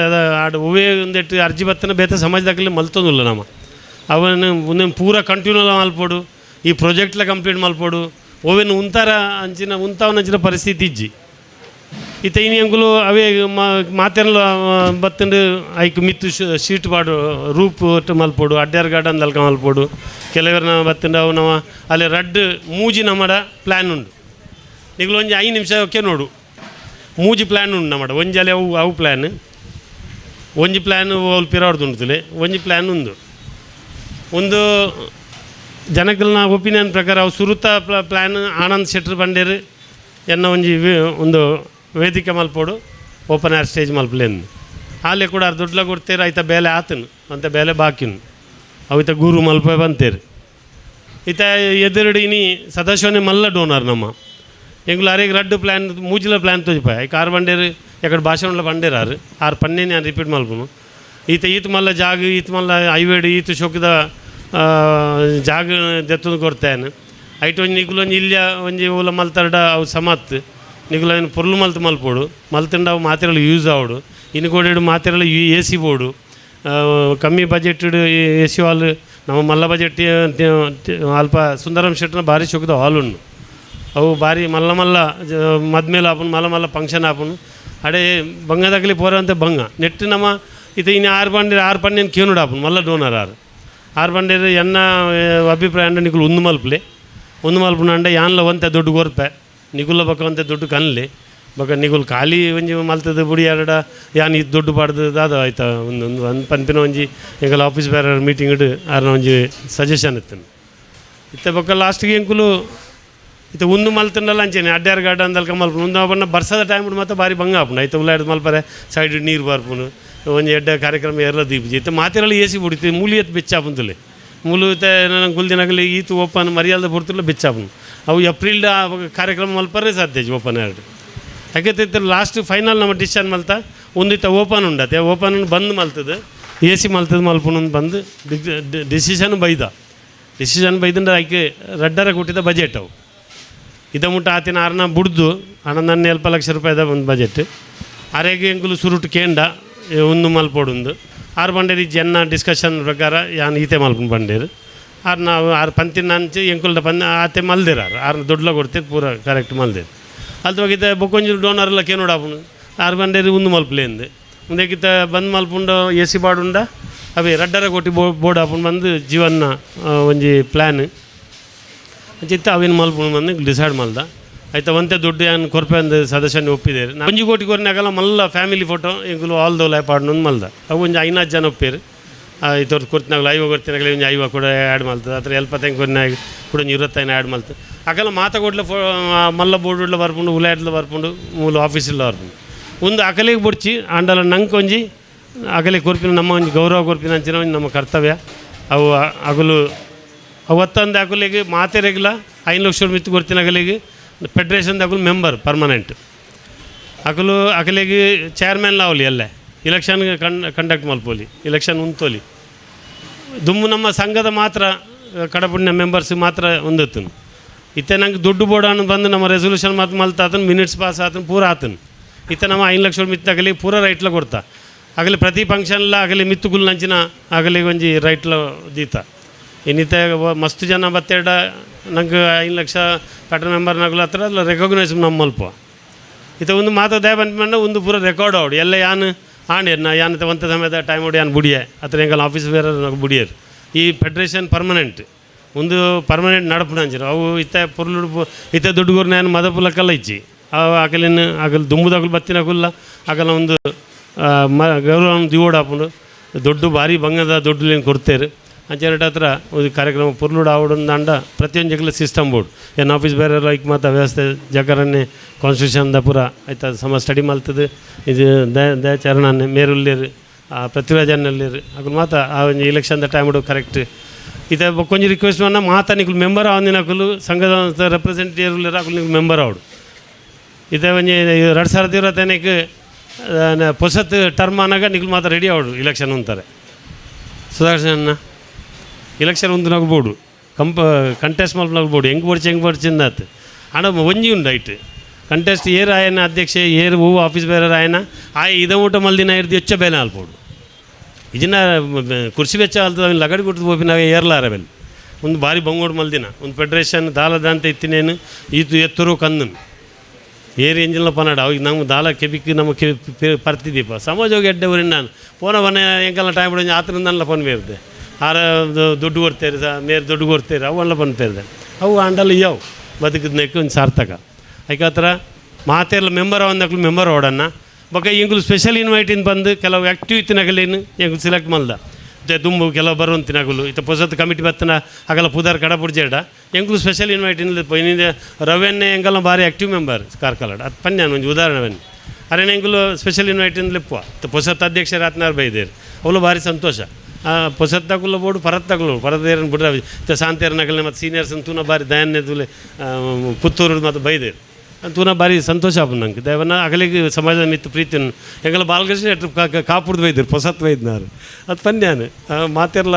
ಆಡು ಹೂವೇ ಒಂದೆಟ್ಟು ಅರ್ಜಿ ಬತ್ತನ ಬೇತೆ ಸಮಾಜದಾಗಲಿ ಮಲ್ತೊಂದಿಲ್ಲ ನಮ್ಮ ಅವನು ಒಂದೇ ಪೂರ ಕಂಟಿನ್ಯೂ ಮಲ್ಪೋಡು ಈ ಪ್ರಾಜೆಕ್ಟ್ಲ ಕಂಪ್ಲೀಟ್ ಮಲ್ಪೋಡು ಓವೇನು ಉಂತಾರ ಅಂಚಿನ ಪರಿಸ್ಥಿತಿ ಇಜ್ಜಿ ಇತ್ತ ಇನ್ನು ಅಂಗುಲು ಅವೇ ಮಾತೆಲ್ಲ ಬತ್ತಂಡು ಐಕ್ ಮಿತ್ತು ಶೀಟ್ ಪಾಡು ರೂಪ್ ಮಲ್ಪೋಡು ಅಡ್ಡಾರ್ ಗಾರ್ಡನ್ ದಲ್ಕ ಮಲ್ಪೋಡು ಕೆಲವರನ್ನ ಬತ್ತಂಡು ಅವು ನಾವು ಅಲ್ಲಿ ರಡ್ ಮೂಜಿ ನಮ್ಮಡ ಪ್ಲ್ಯಾನ್ ಉಂಡು ಈಗಲೂ ಒಂದು 5 ನಿಮಿಷಕ್ಕೆ ನೋಡು ಮೂಜಿ ಪ್ಲ್ಯಾನ್ ಉಂಡು ನಮ್ಮಡ ಒಂಜಲೆ ಅವು ಪ್ಲ್ಯಾನ್ ಒಂಜಿ ಪ್ಲ್ಯಾನ್ ಅವ್ಲು ಪಿರಾಡ್ದು ಉಂಟುಲೆ ಒಂಜಿ ಪ್ಲ್ಯಾನ್ ಉಂದು ಒಂದು ಜನಗಳನ್ನ ಒಪಿನಿಯನ್ ಪ್ರಕಾರ ಅವು ಸುರುತ ಪ್ಲ್ಯಾನ್ ಆನಂದ್ ಶೆಟ್ರ್ ಬಂಡೇರು ಎನ್ನ ಒಂದು ವೇದಿಕೆ ಮಲ್ಪೋಡು ಓಪನ್ ಏರ್ ಸ್ಟೇಜ್ ಮಲ್ಪಲೇನು ಅಲ್ಲಿ ಕೂಡ ದುಡ್ಲ ಕೊಡ್ತೀರಿ ಆಯ್ತ ಬೇಲೆ ಆತನು ಅಂತ ಬೇಲೆ ಬಾಕಿನು ಅವಿತ ಗುರು ಮಲ್ಪ ಬಂತೇರು ಈತ ಎದುರುಡು ಇನಿ ಸದಾಶಿವನೇ ಮಲ್ಲ ಡೋನರ್ ನಮ್ಮ ಎಂಗ್ಲು ಅರೆಗೆ ರಡ್ಡು ಪ್ಲ್ಯಾನ್ ಮೂಜಿಲ ಪ್ಲ್ಯಾನ್ ತೋಜಿಪಾಯ ಆರು ಬಂಡೇರು ಎಕಡೆ ಭಾಷಣ ಬಂಡೇರಾರು ಆರು ಪನ್ನೇ ನಾನು ರಿಪೀಟ್ ಮಲ್ಪನು ಈತ ಮಲ್ಲ ಜಾಗ ಈತ ಮಲ್ಲ ಐವೇಡು ಈತ ಶೋಕದ ಜಾಗ ದೆತ್ತೊಂದು ಕೊಡ್ತೇನೆ ಐಟು ಒಂಜಿ ನಿಗುಲು ಒಂಜಿ ಇಲ್ಲಿಯ ಒಂಜಿ ಓಲ ಮಲ್ತರ್ಡ ಅವು ಸಮತ್ ನಿಗುಲ ಏನು ಪೊರ್ಲು ಮಲ್ತು ಮಲ್ಪೋಡು ಮಲ್ತಂಡ ಅವು ಮಾತೆರಳು ಯೂಸ್ ಆವಡು ಇನ್ನು ಕೂಡ ಮಾತೆರಳು ಎ ಸಿ ಬೋರ್ಡು ಕಮ್ಮಿ ಬಜೆಟ್ ಎ ಸಿ ಹಾಲ್ ನಮ್ಮ ಮಲ್ಲ ಬಜೆಟ್ ಅಲ್ಪ ಸುಂದರಂ ಶೆಟ್ನ ಭಾರಿ ಶೋಕದ ಹಾಲ್ ಉಂಡು ಅವು ಭಾರಿ ಮಲ್ಲ ಮದ್ಮೇಲೆ ಆಪನು ಮಲ್ಲ ಫಂಕ್ಷನ್ ಆಪನು ಅಡೆ ಬಂಗದಾಗಲಿ ಪೋರಂತೆ ಬಂಗ ನೆಟ್ಟು ನಮ್ಮ ಇದು ಇನ್ನು ಆರು ಪನ್ನೇನು ಕೇನುಡು ಆಪನು ಮಲ್ಲ ಡೋನರ್ ಆರು ಬಂಡೇರು ಎನ್ನ ಅಭಿಪ್ರಾಯ ಅಂಡ ನಿಗುಲು ಒಂದು ಮಲ್ಪುನ ಅಂಡ ಯಾನ್ಲ ಒಂತೆ ದೊಡ್ಡ ಗೊರ್ಪೆ ನಿಗುಲ ಬಕ್ಕ ಒಂತೆ ದೊಡ್ಡ ಕನ್ಲಿ ಬಕ್ಕ ನಿಗುಲ್ ಖಾಲಿ ಒಂಜಿ ಮಲ್ತದ ಬುಡಿ ಎರಡ ಯಾನ್ ಇದು ದೊಡ್ಡ ಪಾಡ್ದು ಅದು ಆಯ್ತಾ ಒಂದು ಪನ್ಪಿನ ಒಂಜಿ ಎಂಗಲ್ ಆಫೀಸ್ ಬೇರೆ ಮೀಟಿಂಗ್ ಇಡು ಆರ್ನ ಒಂಜಿ ಸಜೆಷನ್ ಇತ್ತನು ಇತ್ತೆ ಬಕ್ಕ ಲಾಸ್ಟಿಗೆ ಎಂಕುಲು ಇತ್ತೆ ಒಂದು ಮಲ್ತನಲ್ಲ ಅಂಚೇನೆ ಅಡ್ಡಾರು ಗಾರ್ಡ ಅಂದಲ್ಕ ಮಲ್ಪನು ಒಂದು ಬಣ್ಣ ಬರ್ಸದ ಟೈಮ್ ಮತ್ತೆ ಭಾರಿ ಭಂಗ ಆಪುಂಡು ಆಯ್ತು ಉಳ್ಳಾಡ್ ಮಲ್ಪರೆ ಸೈಡ್ ನೀರು ಬರ್ಪುನು ಒಂಜಿ ಎಡ್ಡ ಕಾರ್ಯಕ್ರಮ ಎರಲ ದೀಪಜಿ ಇತ್ತೆ ಮಾತೆರಳು ಎ ಸಿ ಬಿಡ್ತೀವಿ ಮೂಲಿ ಎತ್ತು ಬೆಚ್ಚಾಪುಂತಲೆ ಮೂಲು ಇತ್ತೆ ನನಗೆ ಗುಲ್ದಿನಾಗಲಿ ಈತು ಓಪನ್ ಮರ್ಯಾದೆ ಬಿಡ್ತಿಲ್ಲ ಬೆಚ್ಚಾಪುನು ಅವು ಏಪ್ರಿಲ್ ಕಾರ್ಯಕ್ರಮ ಮಲ್ಪರೇ ಸಾಧ್ಯ ಓಪನ್ ಎರಡು ಯಾಕೆ ಲಾಸ್ಟ್ ಫೈನಲ್ ನಮ್ಮ ಡಿಸಿಷನ್ ಮಲ್ತ ಒಂದಿತ್ತ ಓಪನ್ ಉಂಡತ್ತೆ ಓಪನ್ ಬಂದು ಮಲ್ತದೆ ಎ ಸಿ ಮಲ್ತದ ಮಲ್ಪುನ ಬಂದು ಡಿಸಿಷನ್ ಬೈದಂದ್ರೆ ಆಯ್ಕೆ ರಡ್ಡರ ಕೊಟ್ಟಿದ್ದ ಬಜೆಟ್ ಅವು ಇದ ಮುಟ್ಟ ಆತಿನ ಆರನ ಬುಡ್ದು 11 ಲಕ್ಷ ರೂಪಾಯಿದ ಒಂದು ಬಜೆಟ್ ಅರೆಗೆ ಎಂಕುಲು ಸುರುಟು ಕೇಂಡ ಒಂದು ಮಲ್ಪೋಡು ಆರು ಬಂಡೇರಿ ಜನ ಡಿಸ್ಕಷನ್ ಪ್ರಕಾರ ಯಾನ್ ಈತೆ ಮಲ್ಪುನ ಬಂಡೇರು ಆರು ನಾವು ಆರು ಪಂತಿನ ಅಂಚೆ ಎಂಕುಲ್ದ ಆತೆ ಮಲ್ದಿರಾರು ಆರು ದೊಡ್ಡಲ ಕೊಡ್ತೀರಿ ಪೂರ ಕರೆಕ್ಟ್ ಮಲ್ದಿರು ಅಲ್ಲಿ ಹೋಗಿದ್ದ ಬೊಕ್ಕೊಂಜಿ ಡೋನರ್ಲ ಕೇನೋಡಾಪುನು ಆರು ಬಂಡೇರಿ ಒಂದು ಮಲ್ಪಲೇಂದು ಮುಂದೆಗಿತ್ತ ಬಂದು ಮಲ್ಪುಂಡು ಎ ಸಿ ಬಾಡುಂಡ ಅವೇ ರಡ್ಡರ ಕೊಟ್ಟು ಬೋರ್ಡ್ ಹಾಪುಂಡು ಬಂದು ಜೀವನ ಒಂಜಿ ಪ್ಲ್ಯಾನ್ ಚಿತ್ತ ಅವೇನು ಮಲ್ಪುಂಡು ಬಂದು ಡಿಸೈಡ್ ಮಲ್ದ ಆಯ್ತಾ ಒಂತೆ ದುಡ್ಡು ಏನು ಕೊರಪೆ ಒಂದು ಸದಸ್ಯನ ಒಪ್ಪಿದ್ದೇರು ನಾನು 1 ಕೋಟಿ ಕೊರನಾಗಲ್ಲ ಮಲ್ಲ ಫ್ಯಾಮಿಲಿ ಫೋಟೋ ಎಂಗುಲು ಆಲ್ ದೋ ಲೈ ಪಾಡ್ನು ಮಲ್ದ ಅವು ಒಂದು 5 ಜನ ಒಪ್ಪೇರು ಇದ್ರ ಕೊರ್ತಿನಾಗಲ್ಲ 5 ಕೊರ್ತಿನಾಗಲಿ ಒಂದು 5 ಕೂಡ ಆ್ಯಡ್ ಮಲ್ತದೆ ಅದ್ರ 75 ಕೊರನಾಗ ಕೂಡ 25 ಆ್ಯಡ್ ಮಲ್ತು ಅಕಲ್ಲ ಮಾತಾಗೊಡ್ಲ ಮಲ್ಲ ಬೋರ್ಡ್ಲ ಬರ್ಪುಂಡು ಉಲಾಡ್ಲ ಬರ್ಪುಂಡು ಮೂಲ ಆಫೀಸಿಲ್ಲ ಬರ್ಪುಂಡು ಒಂದು ಅಕಲಿಗೆ ಬುಡ್ಚಿ ಅಂಡಲ ನಂಗೆ ಒಂಜಿ ಅಕಲಿಗೆ ಕೊರ್ಪಿನ ನಮ್ಮ ಒಂದು ಗೌರವ ಕೊರ್ಪಿನ ಅಂಚಿನ ಒಂದು ನಮ್ಮ ಕರ್ತವ್ಯ ಅವು ಅಗಲು ಅವತ್ತೊಂದು ಅಕಲಿಗೆ ಮಾತೆರೆಗಿಲ್ಲ 5 ಲಕ್ಷ ಮಿತ್ತು ಕೊಡ್ತೀನಿ ಅಕಲಿಗೆ ಫೆಡ್ರೇಷನ್ ಅಕಲು ಮೆಂಬರ್ ಪರ್ಮನೆಂಟ್ ಅಕಲಿಗೆ ಚೇರ್ಮನ್ ಲಾವಲಿ ಅಲ್ಲೇ ಇಲೆಕ್ಷನ್ ಕಂಡಕ್ಟ್ ಮಲ್ಪೋಲಿ ಇಲೆಕ್ಷನ್ ಉಂತೋಲಿ ದುಮ್ಮು ನಮ್ಮ ಸಂಘದ ಮಾತ್ರ ಕಡಪುಣ್ಯ ಮೆಂಬರ್ಸ್ ಮಾತ್ರ ಹೊಂದತ್ತು ಇತ್ತೆ ನಂಗೆ ದುಡ್ಡು ಬೋರ್ಡ್ ಬಂದು ನಮ್ಮ ರೆಸೊಲ್ಯೂಷನ್ ಮಾತು ಮಲ್ತ ಆತನು ಮಿನಿಟ್ಸ್ ಪಾಸ್ ಆತನು ಪೂರ ಆತನು ಇತ್ತೆ ನಮ್ಮ 5 ಲಕ್ಷ ಮಿತ್ತು ಆಗಲಿ ಪೂರ ರೈಟ್ಲ ಕೊಡ್ತಾ ಆಗಲಿ ಪ್ರತಿ ಫಂಕ್ಷನ್ಲ ಆಗಲಿ ಮಿತ್ತುಗುಲ್ ನಂಚಿನ ಆಗಲಿ ಒಂಜಿ ರೈಟ್ಲ ದೀತ ಇನ್ನಿತ್ತೆ ಮಸ್ತ್ ಜನ ಬತ್ತೆರಡ ನಂಗೆ 5 ಲಕ್ಷ ಪ್ಯಾಟರ್ನ್ ಮೆಂಬರ್ನಾಗಲು ಹತ್ರ ಅಲ್ಲ ರೆಕಗ್ನೈಸ್ ನಮ್ಮ ಮಲ್ಪ ಇತ್ತೆ ಒಂದು ಮಾತು ದಯ ಬಂದ ಒಂದು ಪೂರ ರೆಕಾರ್ಡ್ ಆವಡು ಎಲ್ಲ ಯಾನು ಆಂಡೇರು ಯಾನತ್ತೆ ಒಂತ ಸಮಯದ ಟೈಮ್ ಹೊಡಿ ಯಾನು ಬುಡಿಯೆ ಹತ್ರ ಹೆಂಗಲ್ಲ ಆಫೀಸ್ ಬೇರೆ ನಾವು ಬುಡಿಯರು ಈ ಫೆಡ್ರೇಷನ್ ಪರ್ಮನೆಂಟ್ ಒಂದು ಪರ್ಮನೆಂಟ್ ನಡಪುನ ಅಂಚಿರು ಅವು ಇತ್ತೆ ಪುರ್ಲು ಇತ್ತೆ ದುಡ್ಡುಗೂರ್ನ ಏನು ಮದಪುಲಕ್ಕೆಲ್ಲ ಇಚ್ಚಿ ಅವು ಆಗಲಿನ ಆಗಲಿ ದುಂಬುದಾಗಲು ಬತ್ತಿನಾಗಲ್ಲ ಆಗಲ್ಲ ಒಂದು ಗೌರವ ದಿವೋಡು ಹಾಕೊಂಡು ದೊಡ್ಡ ಭಾರಿ ಬಂಗದ ದೊಡ್ಡ ಕೊಡ್ತೇರು ಅಂಚೆರಡು ಹತ್ರ ಒಂದು ಕಾರ್ಯಕ್ರಮ ಪುರ್ಲುಡು ಆವಡೊಂದು ಅಂಡ ಪ್ರತಿಯೊಂದು ಜಗಲ ಸಿಸ್ಟಮ್ ಬೋರ್ಡ್ ಏನು ಆಫೀಸ್ ಬೇರೆ ಲೈಕ್ ಮತ್ತು ವ್ಯವಸ್ಥೆ ಜಗರನ್ನೇ ಕಾನ್ಸ್ಟಿಟ್ಯೂಷನ್ದ ಪೂರ ಆಯ್ತಾ ಸ್ಟಡಿ ಮಲ್ತದೆ ಇದು ದಯಾಚರಣೆ ಮೇರುಲ್ಲೇರು ಪೃಥ್ವಿರಾಜನ್ನಲ್ಲೇರು ಅದ್ರ ಮಾತ್ರ ಆ ಒಂದು ಇಲೆಕ್ಷನ್ದ ಟೈಮ್ ಕರೆಕ್ಟ್ ಇದು ಕೊಂಚ ರಿಕ್ವೆಸ್ಟ್ ಅನ್ನ ಮಾತಾ ನಿಖಲು ಮೆಂಬರ್ ಆವನಿನಕಲು ಸಂಘದ ರೆಪ್ರೆಸೆಂಟೇಟಿವ್ ಅಕಲು ನಿಖಲು ಮೆಂಬರ್ ಆವಡು ಇದೇ ಒಂಜಿ 2025 ಪೊಸತ್ ಟರ್ಮ್ ಅನ್ನಾಗ ನಿಖಲು ಮಾತ್ರ ರೆಡಿ ಆವಡು ಇಲೆಕ್ಷನ್ ಅಂತಾರೆ ಸುದರ್ಶನ ಇಲೆಕ್ಷನ್ ಒಂದು ನಗ್ಬೋದು ಕಂಟೆಸ್ಟ್ ಮಲ್ಪನಗ್ಬೋದು ಹೆಂಗೆ ಬಡ್ಚಿಂದ ಆತು ಹಣ ಒಂಜಿ ಉಂಡು ಐಟ್ ಕಂಟೆಸ್ಟ್ ಏರು ಆಯನ ಅಧ್ಯಕ್ಷ ಏರು ಹೂವು ಆಫೀಸ್ ಬೇರೆ ಆಯನ ಇದ ಊಟ ಮಲ್ದಿನ ಇರ್ದು ಹೆಚ್ಚ ಬೇಲೆ ಆಲ್ಬೋದು ಇದನ್ನ ಕುರ್ಸಿ ವೆಚ್ಚ ಆಲ್ತದ ಅವನು ಲಗಡಿ ಕೊಟ್ಟು ಹೋಪಿನಾಗ ಏರ್ಲಾರವೆಲ್ಲ ಒಂದು ಭಾರಿ ಬಂಗೋಡು ಮಲ್ದಿನ ಒಂದು ಫೆಡ್ರೇಷನ್ ದಾಲದ ಅಂತ ಇತ್ತಿನೇನು ಈತು ಎತ್ತರು ಕಂದನು ಏರಿ ಎಂಜಿನ ಪನಾಡ ಅವಾಗ ನಮ್ಗೆ ದಾಲ ಕೆಬಿಕ್ ನಮಗೆ ಪರ್ತಿದ್ದೀಪ ಸಮಾಜ ಹೋಗಿ ಎಡ್ಡೆ ಊರಿನ ನಾನು ಪೋನ ಬನ್ನೆ ಎಂಕಲ್ಲ ಟೈಮ್ ಬಿಡೋ ಆತರಿಂದ ನನ್ನ ಪನ್ ಬೇರ್ದೆ ಆರ ದುಡ್ಡು ಕೊಡ್ತೇರಿ ಮೇರೆ ದುಡ್ಡು ಕೊಡ್ತೇರಿ ಅವೆಲ್ಲ ಪನ್ ಬೇರ್ದೆ ಅವು ಅಂಡಲ್ಲ ಯಾವು ಬದುಕಿದ್ನಕ್ಕೆ ಒಂದು ಸಾರ್ಥಕ ಐಕಾತ್ರ ಮಾತೆಲ್ಲ ಮೆಂಬರ್ ಅವನ್ನಕ್ಲು ಮೆಂಬರ್ ಓಡನ್ನ ಬೊಕ್ಕ ಇಂಗ್ಲು ಸ್ಪೆಷಲ್ ಇನ್ವೈಟಿಂದ ಬಂದು ಕೆಲವು ಆ್ಯಕ್ಟಿವಿಟಿನಾಗಲೇನು ಎಂಗ್ಲು ಸೆಲೆಕ್ಟ್ ಮಲ್ದ ದುಂಬು ಕೆಲವು ಬರುವಂತಿನಾಗಲು ಇತ್ತ ಪೊಸತ್ ಕಮಿಟಿ ಬತ್ತನ ಆಗಲ್ಲ ಪುದಾರ್ ಕಡಪುಡ್ಜೇಡ ಎಂಕ್ಲು ಸ್ಪೆಷಲ್ ಇನ್ವೈಟ್ ಇನ್ನಿಲ್ಲ ರವೆನ್ನೇ ಎಂಗೆಲ್ಲ ಭಾರಿ ಆ್ಯಕ್ಟಿವ್ ಮೆಂಬರ್ ಕಾರ್ಕಲಾಡ ಅದು ಪನ್ಯಾನ ಒಂದು ಉದಾಹರಣೆ ಅರೇನ ಎಂಗುಲು ಸ್ಪೆಷಲ್ ಇನ್ವೈಟ್ ಲಿಪ್ಪುವ ಪೊಸತ್ ಅಧ್ಯಕ್ಷರು ಆತ್ನಾರು ಬೈದೇರು ಅವಳು ಭಾರಿ ಸಂತೋಷ ಪೊಸತ್ ತಗೊಳ್ಳ ಬೋಡು ಪರತ್ ತಗೊಳ್ಳೋಡು ಪರದೇರನ್ನು ಬಿಡ್ರೆ ಶಾಂತಿಯರ ನಗಲೆ ಮತ್ತು ಸೀನಿಯರ್ಸ್ ಅಂತೂ ಭಾರಿ ದಯಾನ್ಯ ತುಲೆ ಪುತ್ತೂರು ಮತ್ತು ಬೈದೇರು ಅಂತೂ ಭಾರಿ ಸಂತೋಷ ಆಪ ನಂಗೆ ದಯವನ್ನ ಅಗಲಿಗೆ ಸಮಾಜದ ಮಿತ್ತು ಪ್ರೀತಿಯನ್ನು ಹೆಂಗೆಲ್ಲ ಬಾಲಕೃಷ್ಣ ಕಾಪುಡ್ದು ಬೈದ್ರು ಪೊಸತ್ ಬೈದ್ನಾರು ಅದು ಪನ್ಯಾನು ಮಾತೆಲ್ಲ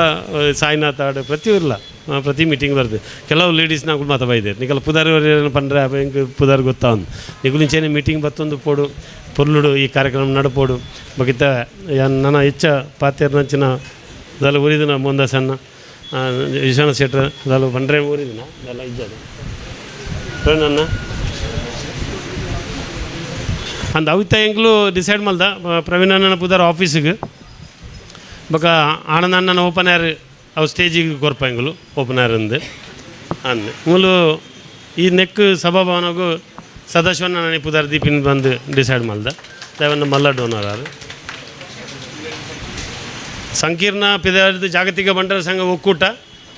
ಸಾಯಿನಾಥ್ ಆಡು ಪ್ರತಿಯೊರ್ಲ ಪ್ರತಿ ಮೀಟಿಂಗ್ ಬರ್ದು ಕೆಲವು ಲೇಡೀಸ್ ನಾವು ಮಾತಾ ಬೈದೇರು ನಿಗಲ್ಲ ಪುದಾರಿಯವರು ಪಂಡ್ರೆ ಹೆಂಗೆ ಪುದಾರ್ ಗೊತ್ತಾವನು ನಿಗುಲಿಂಚೇನೆ ಮೀಟಿಂಗ್ ಬತ್ತೊಂದು ಪೋಡು ಪೊರ್ಲುಡು ಈ ಕಾರ್ಯಕ್ರಮ ನಡಪೋಡು ಬಗಿತ ನನ್ನ ಹೆಚ್ಚ ಪಾತ್ಯರ್ನಂಚಿನ ಅದೆಲ್ಲ ಊರಿದಿನ ಮುಂದೆ ಸಣ್ಣ ವಿಶ್ವನಾಥ್ ಶೆಟ್ರ್ ಅದೆಲ್ಲ ಬಂಡ್ರೆ ಊರಿದಿನ ಅದೆಲ್ಲ ಇದ್ದದು ನನ್ನ ಅಂದ ಅವಿತ ಎಂಗ್ಲು ಡಿಸೈಡ್ ಮಲ್ದ ಪ್ರವೀಣ್ ಅಣ್ಣನ ಪುದಾರ ಆಫೀಸಿಗೆ ಬಕ ಆನಂದ ಅಣ್ಣನ ಓಪನ್ ಏರ್ ಅವು ಸ್ಟೇಜಿಗೆ ಕೊರ್ಪ ಎಂಗ್ಲು ಓಪನ್ ಏರ್ ಅಂದು ಅಂದು ಮೂಲು ಈ ನೆಕ್ ಸಭಾಭವನಗೂ ಸದಾಶಿವನ ನನಗೆ ಪುದಾರ ದೀಪಿನ ಬಂದು ಡಿಸೈಡ್ ಮಲ್ದ ದೇವನ್ನ ಮಲ್ಲ ಡೋನರ್ ಆರು ಸಂಕೀರ್ಣ ಪಿದಾರ್ದು ಜಾಗತಿಕ ಬಂಡರ ಸಂಘ ಒಕ್ಕೂಟ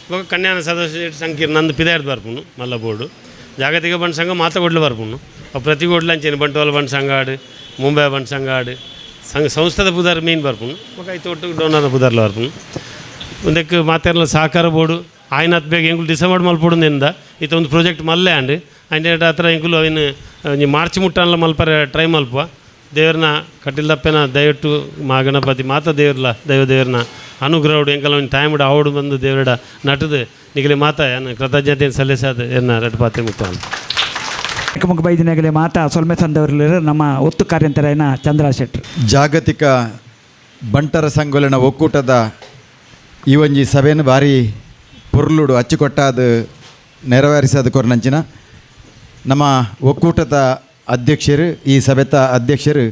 ಇವಾಗ ಕನ್ಯಾನ ಸದಸ್ಯ ಸಂಕೀರ್ಣ ಅಂದು ಪಿದಾರ್ದು ಬರ್ಪುನು ಮಲ್ಲ ಬೋರ್ಡು ಜಾಗತಿಕ ಬಂಡ ಸಂಘ ಮಾತಾಗೊಡ್ಲು ಬರ್ಪುನು ಪ್ರತಿ ಗೋಡ್ಲು ಅಂಚೇನು ಬಂಟ್ವಾಳ ಬಂಡ ಸಂಘ ಆಡು ಮುಂಬೈ ಬಂಡ ಸಂಘ ಆಡು ಸಂಸ್ಥದ ಪುದಾರ್ ಮೇನ್ ಬರ್ಪುನು ಇವಾಗ ಐದು ಒಟ್ಟು ಡೋನರ್ ಪುದಾರ್ಲ ಬರ್ಪುನು ಒಂದಕ್ಕೆ ಮಾತಾಡಲ್ಲ ಸಹಕಾರ ಬೋರ್ಡು ಆಯ್ನತ್ ಬೇಗ ಎಂಗುಲು ಡಿಸೈಡ್ ಮಲ್ಪೊಡುಂದಿಂದ ಇತ್ತ ಒಂದು ಪ್ರಾಜೆಕ್ಟ್ ಮಲ್ಲೆ ಅಂಡು ಅಂಡ್ ಹತ್ರ ಎಂಗುಲು ಅವಿನ ಮಾರ್ಚ್ ಮುಟ್ಟಲ್ಲ ಮಲ್ಪರೆ ಟ್ರೈ ಮಲ್ಪುವ ದೇವ್ರನ್ನ ಕಟ್ಟಿಲ್ದಪ್ಪೇನ ದಯವಿಟ್ಟು ಮಾ ಗಣಪತಿ ಮಾತ ದೇವ್ರನ್ನ ಅನುಗ್ರಹಡು ಎಂಕಲ್ಲ ಒಂದು ಟೈಮ್ ಆವಡು ಬಂದು ದೇವರಡ ನಟದು ನಿಗಲಿ ಮಾತ ಏನು ಕೃತಜ್ಞತೆಯನ್ನು ಸಲ್ಲಿಸೋದು ಏನ ರೆಡ್ ಪಾತ್ರೆ ಮುಕ್ತ ಮುಖ ಬೈದಿನಾಗಲೇ ಮಾತಾ ಸೊಲ್ಮೆ ಸಂದವರಲ್ಲಿ ನಮ್ಮ ಒತ್ತು ಕಾರ್ಯಂತರನ ಚಂದ್ರ ಶೆಟ್ರು ಜಾಗತಿಕ ಬಂಟರ ಸಂಘೋಲನ ಒಕ್ಕೂಟದ ಈ ಒಂಜಿ ಸಭೆಯನ್ನು ಭಾರಿ ಪೊರ್ಲುಡು ಅಚ್ಚುಕೊಟ್ಟಾದ ನೆರವೇರಿಸೋದು ಕೊರ್ನಂಚಿನ ನಮ್ಮ ಒಕ್ಕೂಟದ ಅಧ್ಯಕ್ಷರು ಈ ಸಭೆತ ಅಧ್ಯಕ್ಷರು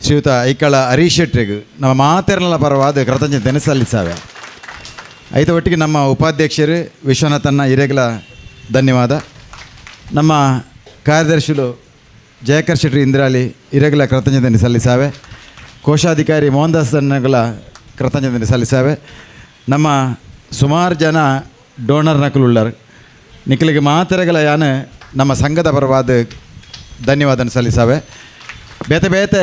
ಶ್ರೀಯುತ ಐಕಳ ಹರೀಶ್ ಶೆಟ್ರಿಗೂ ನಮ್ಮ ಮಾತೆರಲ ಪರವಾದ ಕೃತಜ್ಞತೆಯನ್ನು ಸಲ್ಲಿಸಾವೆ ಐತ ಒಟ್ಟಿಗೆ ನಮ್ಮ ಉಪಾಧ್ಯಕ್ಷರು ವಿಶ್ವನಾಥನ್ನ ಹಿರೇಗಲ ಧನ್ಯವಾದ ನಮ್ಮ ಕಾರ್ಯದರ್ಶಿಗಳು ಜಯಕರ್ ಶೆಟ್ಟಿ ಇಂದ್ರಾಲಿ ಹಿರೇಗಲ ಕೃತಜ್ಞತೆಯನ್ನು ಸಲ್ಲಿಸಾವೆ ಕೋಶಾಧಿಕಾರಿ ಮೋಹನ್ ದಾಸ್ ಅನ್ನಗಳ ಕೃತಜ್ಞತೆಯನ್ನು ಸಲ್ಲಿಸಾವೆ ನಮ್ಮ ಸುಮಾರು ಜನ ಡೋನರ್ ನಕಲುಳ್ಳರು ನಿಖಲಿಗೆ ಮಾತೆರಗಲ ಯಾನು ನಮ್ಮ ಸಂಘದ ಪರವಾದ ಧನ್ಯವಾದ ಸಲ್ಲಿಸಾವೆ ಬೇತೆ ಬೇತೆ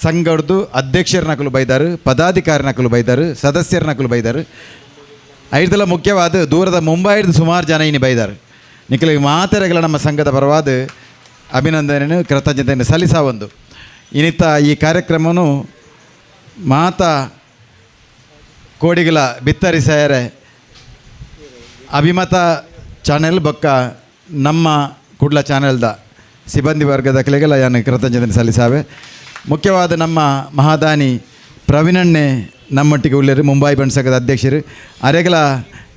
ಸಂಘದ್ದು ಅಧ್ಯಕ್ಷರ ನಕಲು ಬೈದಾರು ಪದಾಧಿಕಾರಿ ನಕಲು ಬೈದಾರು ಸದಸ್ಯರ ನಕಲು ಬೈದಾರು ಐದಲ್ಲ ಮುಖ್ಯವಾದ ದೂರದ ಮುಂಬೈದು ಸುಮಾರು ಜನ ಇನ್ನು ಬೈದಾರು ನಿಖಲಿಗೆ ಮಾತೆರಗಲ ನಮ್ಮ ಸಂಘದ ಪರವಾದ ಅಭಿನಂದನೆಯನ್ನು ಕೃತಜ್ಞತೆಯನ್ನು ಸಲ್ಲಿಸಾ ಒಂದು ಇನ್ನಿತ್ತ ಈ ಕಾರ್ಯಕ್ರಮವನ್ನು ಮಾತಾ ಕೋಡಿಗಲ ಬಿತ್ತರಿಸಾಯರೆ ಅಭಿಮತ ಚಾನೆಲ್ ಬೊಕ್ಕ ನಮ್ಮ ಕುಡ್ಲ ಚಾನೆಲ್ದ ಸಿಬ್ಬಂದಿ ವರ್ಗದ ಕೆಳಗೆಲ್ಲ ಯಾನು ಕೃತಜ್ಞತೆ ಸಲ್ಲಿಸಾವೆ ಮುಖ್ಯವಾದ ನಮ್ಮ ಮಹಾದಾನಿ ಪ್ರವೀಣಣ್ಣೆ ನಮ್ಮೊಟ್ಟಿಗೆ ಉಳ್ಳರು ಮುಂಬೈ ಬಂಡ್ ಸಂಘದ ಅಧ್ಯಕ್ಷರು ಅರೆಗಲ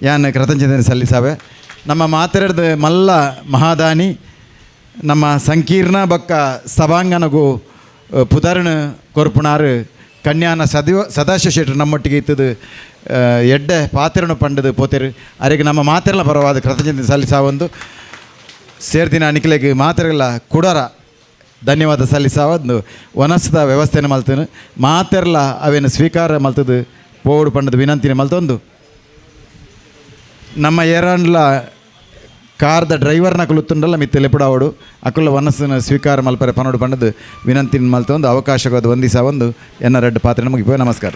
ಯಾನು ಕೃತಜ್ಞತೆ ಸಲ್ಲಿಸಾವೆ ನಮ್ಮ ಮಾತೆರಡ್ದು ಮಲ್ಲ ಮಹಾದಾನಿ ನಮ್ಮ ಸಂಕೀರ್ಣ ಬೊಕ್ಕ ಸಭಾಂಗನಗೂ ಪುದರ್ಣ ಕೊರ್ಪುಣಾರು ಕನ್ಯಾನ ಸದಾಶಿವ ಶೆಟ್ರು ನಮ್ಮೊಟ್ಟಿಗೆ ಇತ್ತದು ಎಡ್ಡೆ ಪಾತ್ರೆಯನ್ನು ಪಂಡದು ಪೋತೆರು ಅರೆಗೆ ನಮ್ಮ ಮಾತೆರಲ ಪರವಾದ ಕೃತಜ್ಞತೆ ಸಲ್ಲಿಸಾ ಒಂದು ಸೇರ್ದಿನ ಅನಿಕಲೆಗೆ ಮಾತೆರಲ್ಲ ಕುಡರ ಧನ್ಯವಾದ ಸಲ್ಲಿಸಾವದು ವನಸ್ದ ವ್ಯವಸ್ಥೆನ ಮಲ್ತನು ಮಾತೆರಲ ಅವೇನು ಸ್ವೀಕಾರ ಮಲ್ತದು ಪೋಡು ಪಂಡದು ವಿನಂತಿನ ಮಲ್ತೊಂದು ನಮ್ಮ ಏರಾಂಡ್ಲ ಕಾರ್ದ ಡ್ರೈವರ್ನ ಕುಲುತ್ತುಂಡಲ್ಲ ಮಿತ್ತಲೆ ಪುಡಾವಡು ಅಕುಲ್ಲ ವನಸ್ಸನ್ನು ಸ್ವೀಕಾರ ಮಲ್ಪರೆ ಪನೋಡು ಪಂಡದು ವಿನಂತಿನ ಮಲ್ತೊಂದು ಅವಕಾಶವಾದ ವಂದಿಸ ಒಂದು ಎನ್ನ ರೆಡ್ ಪಾತ್ರೆ ಮುಗಿಪೋ ನಮಸ್ಕಾರ.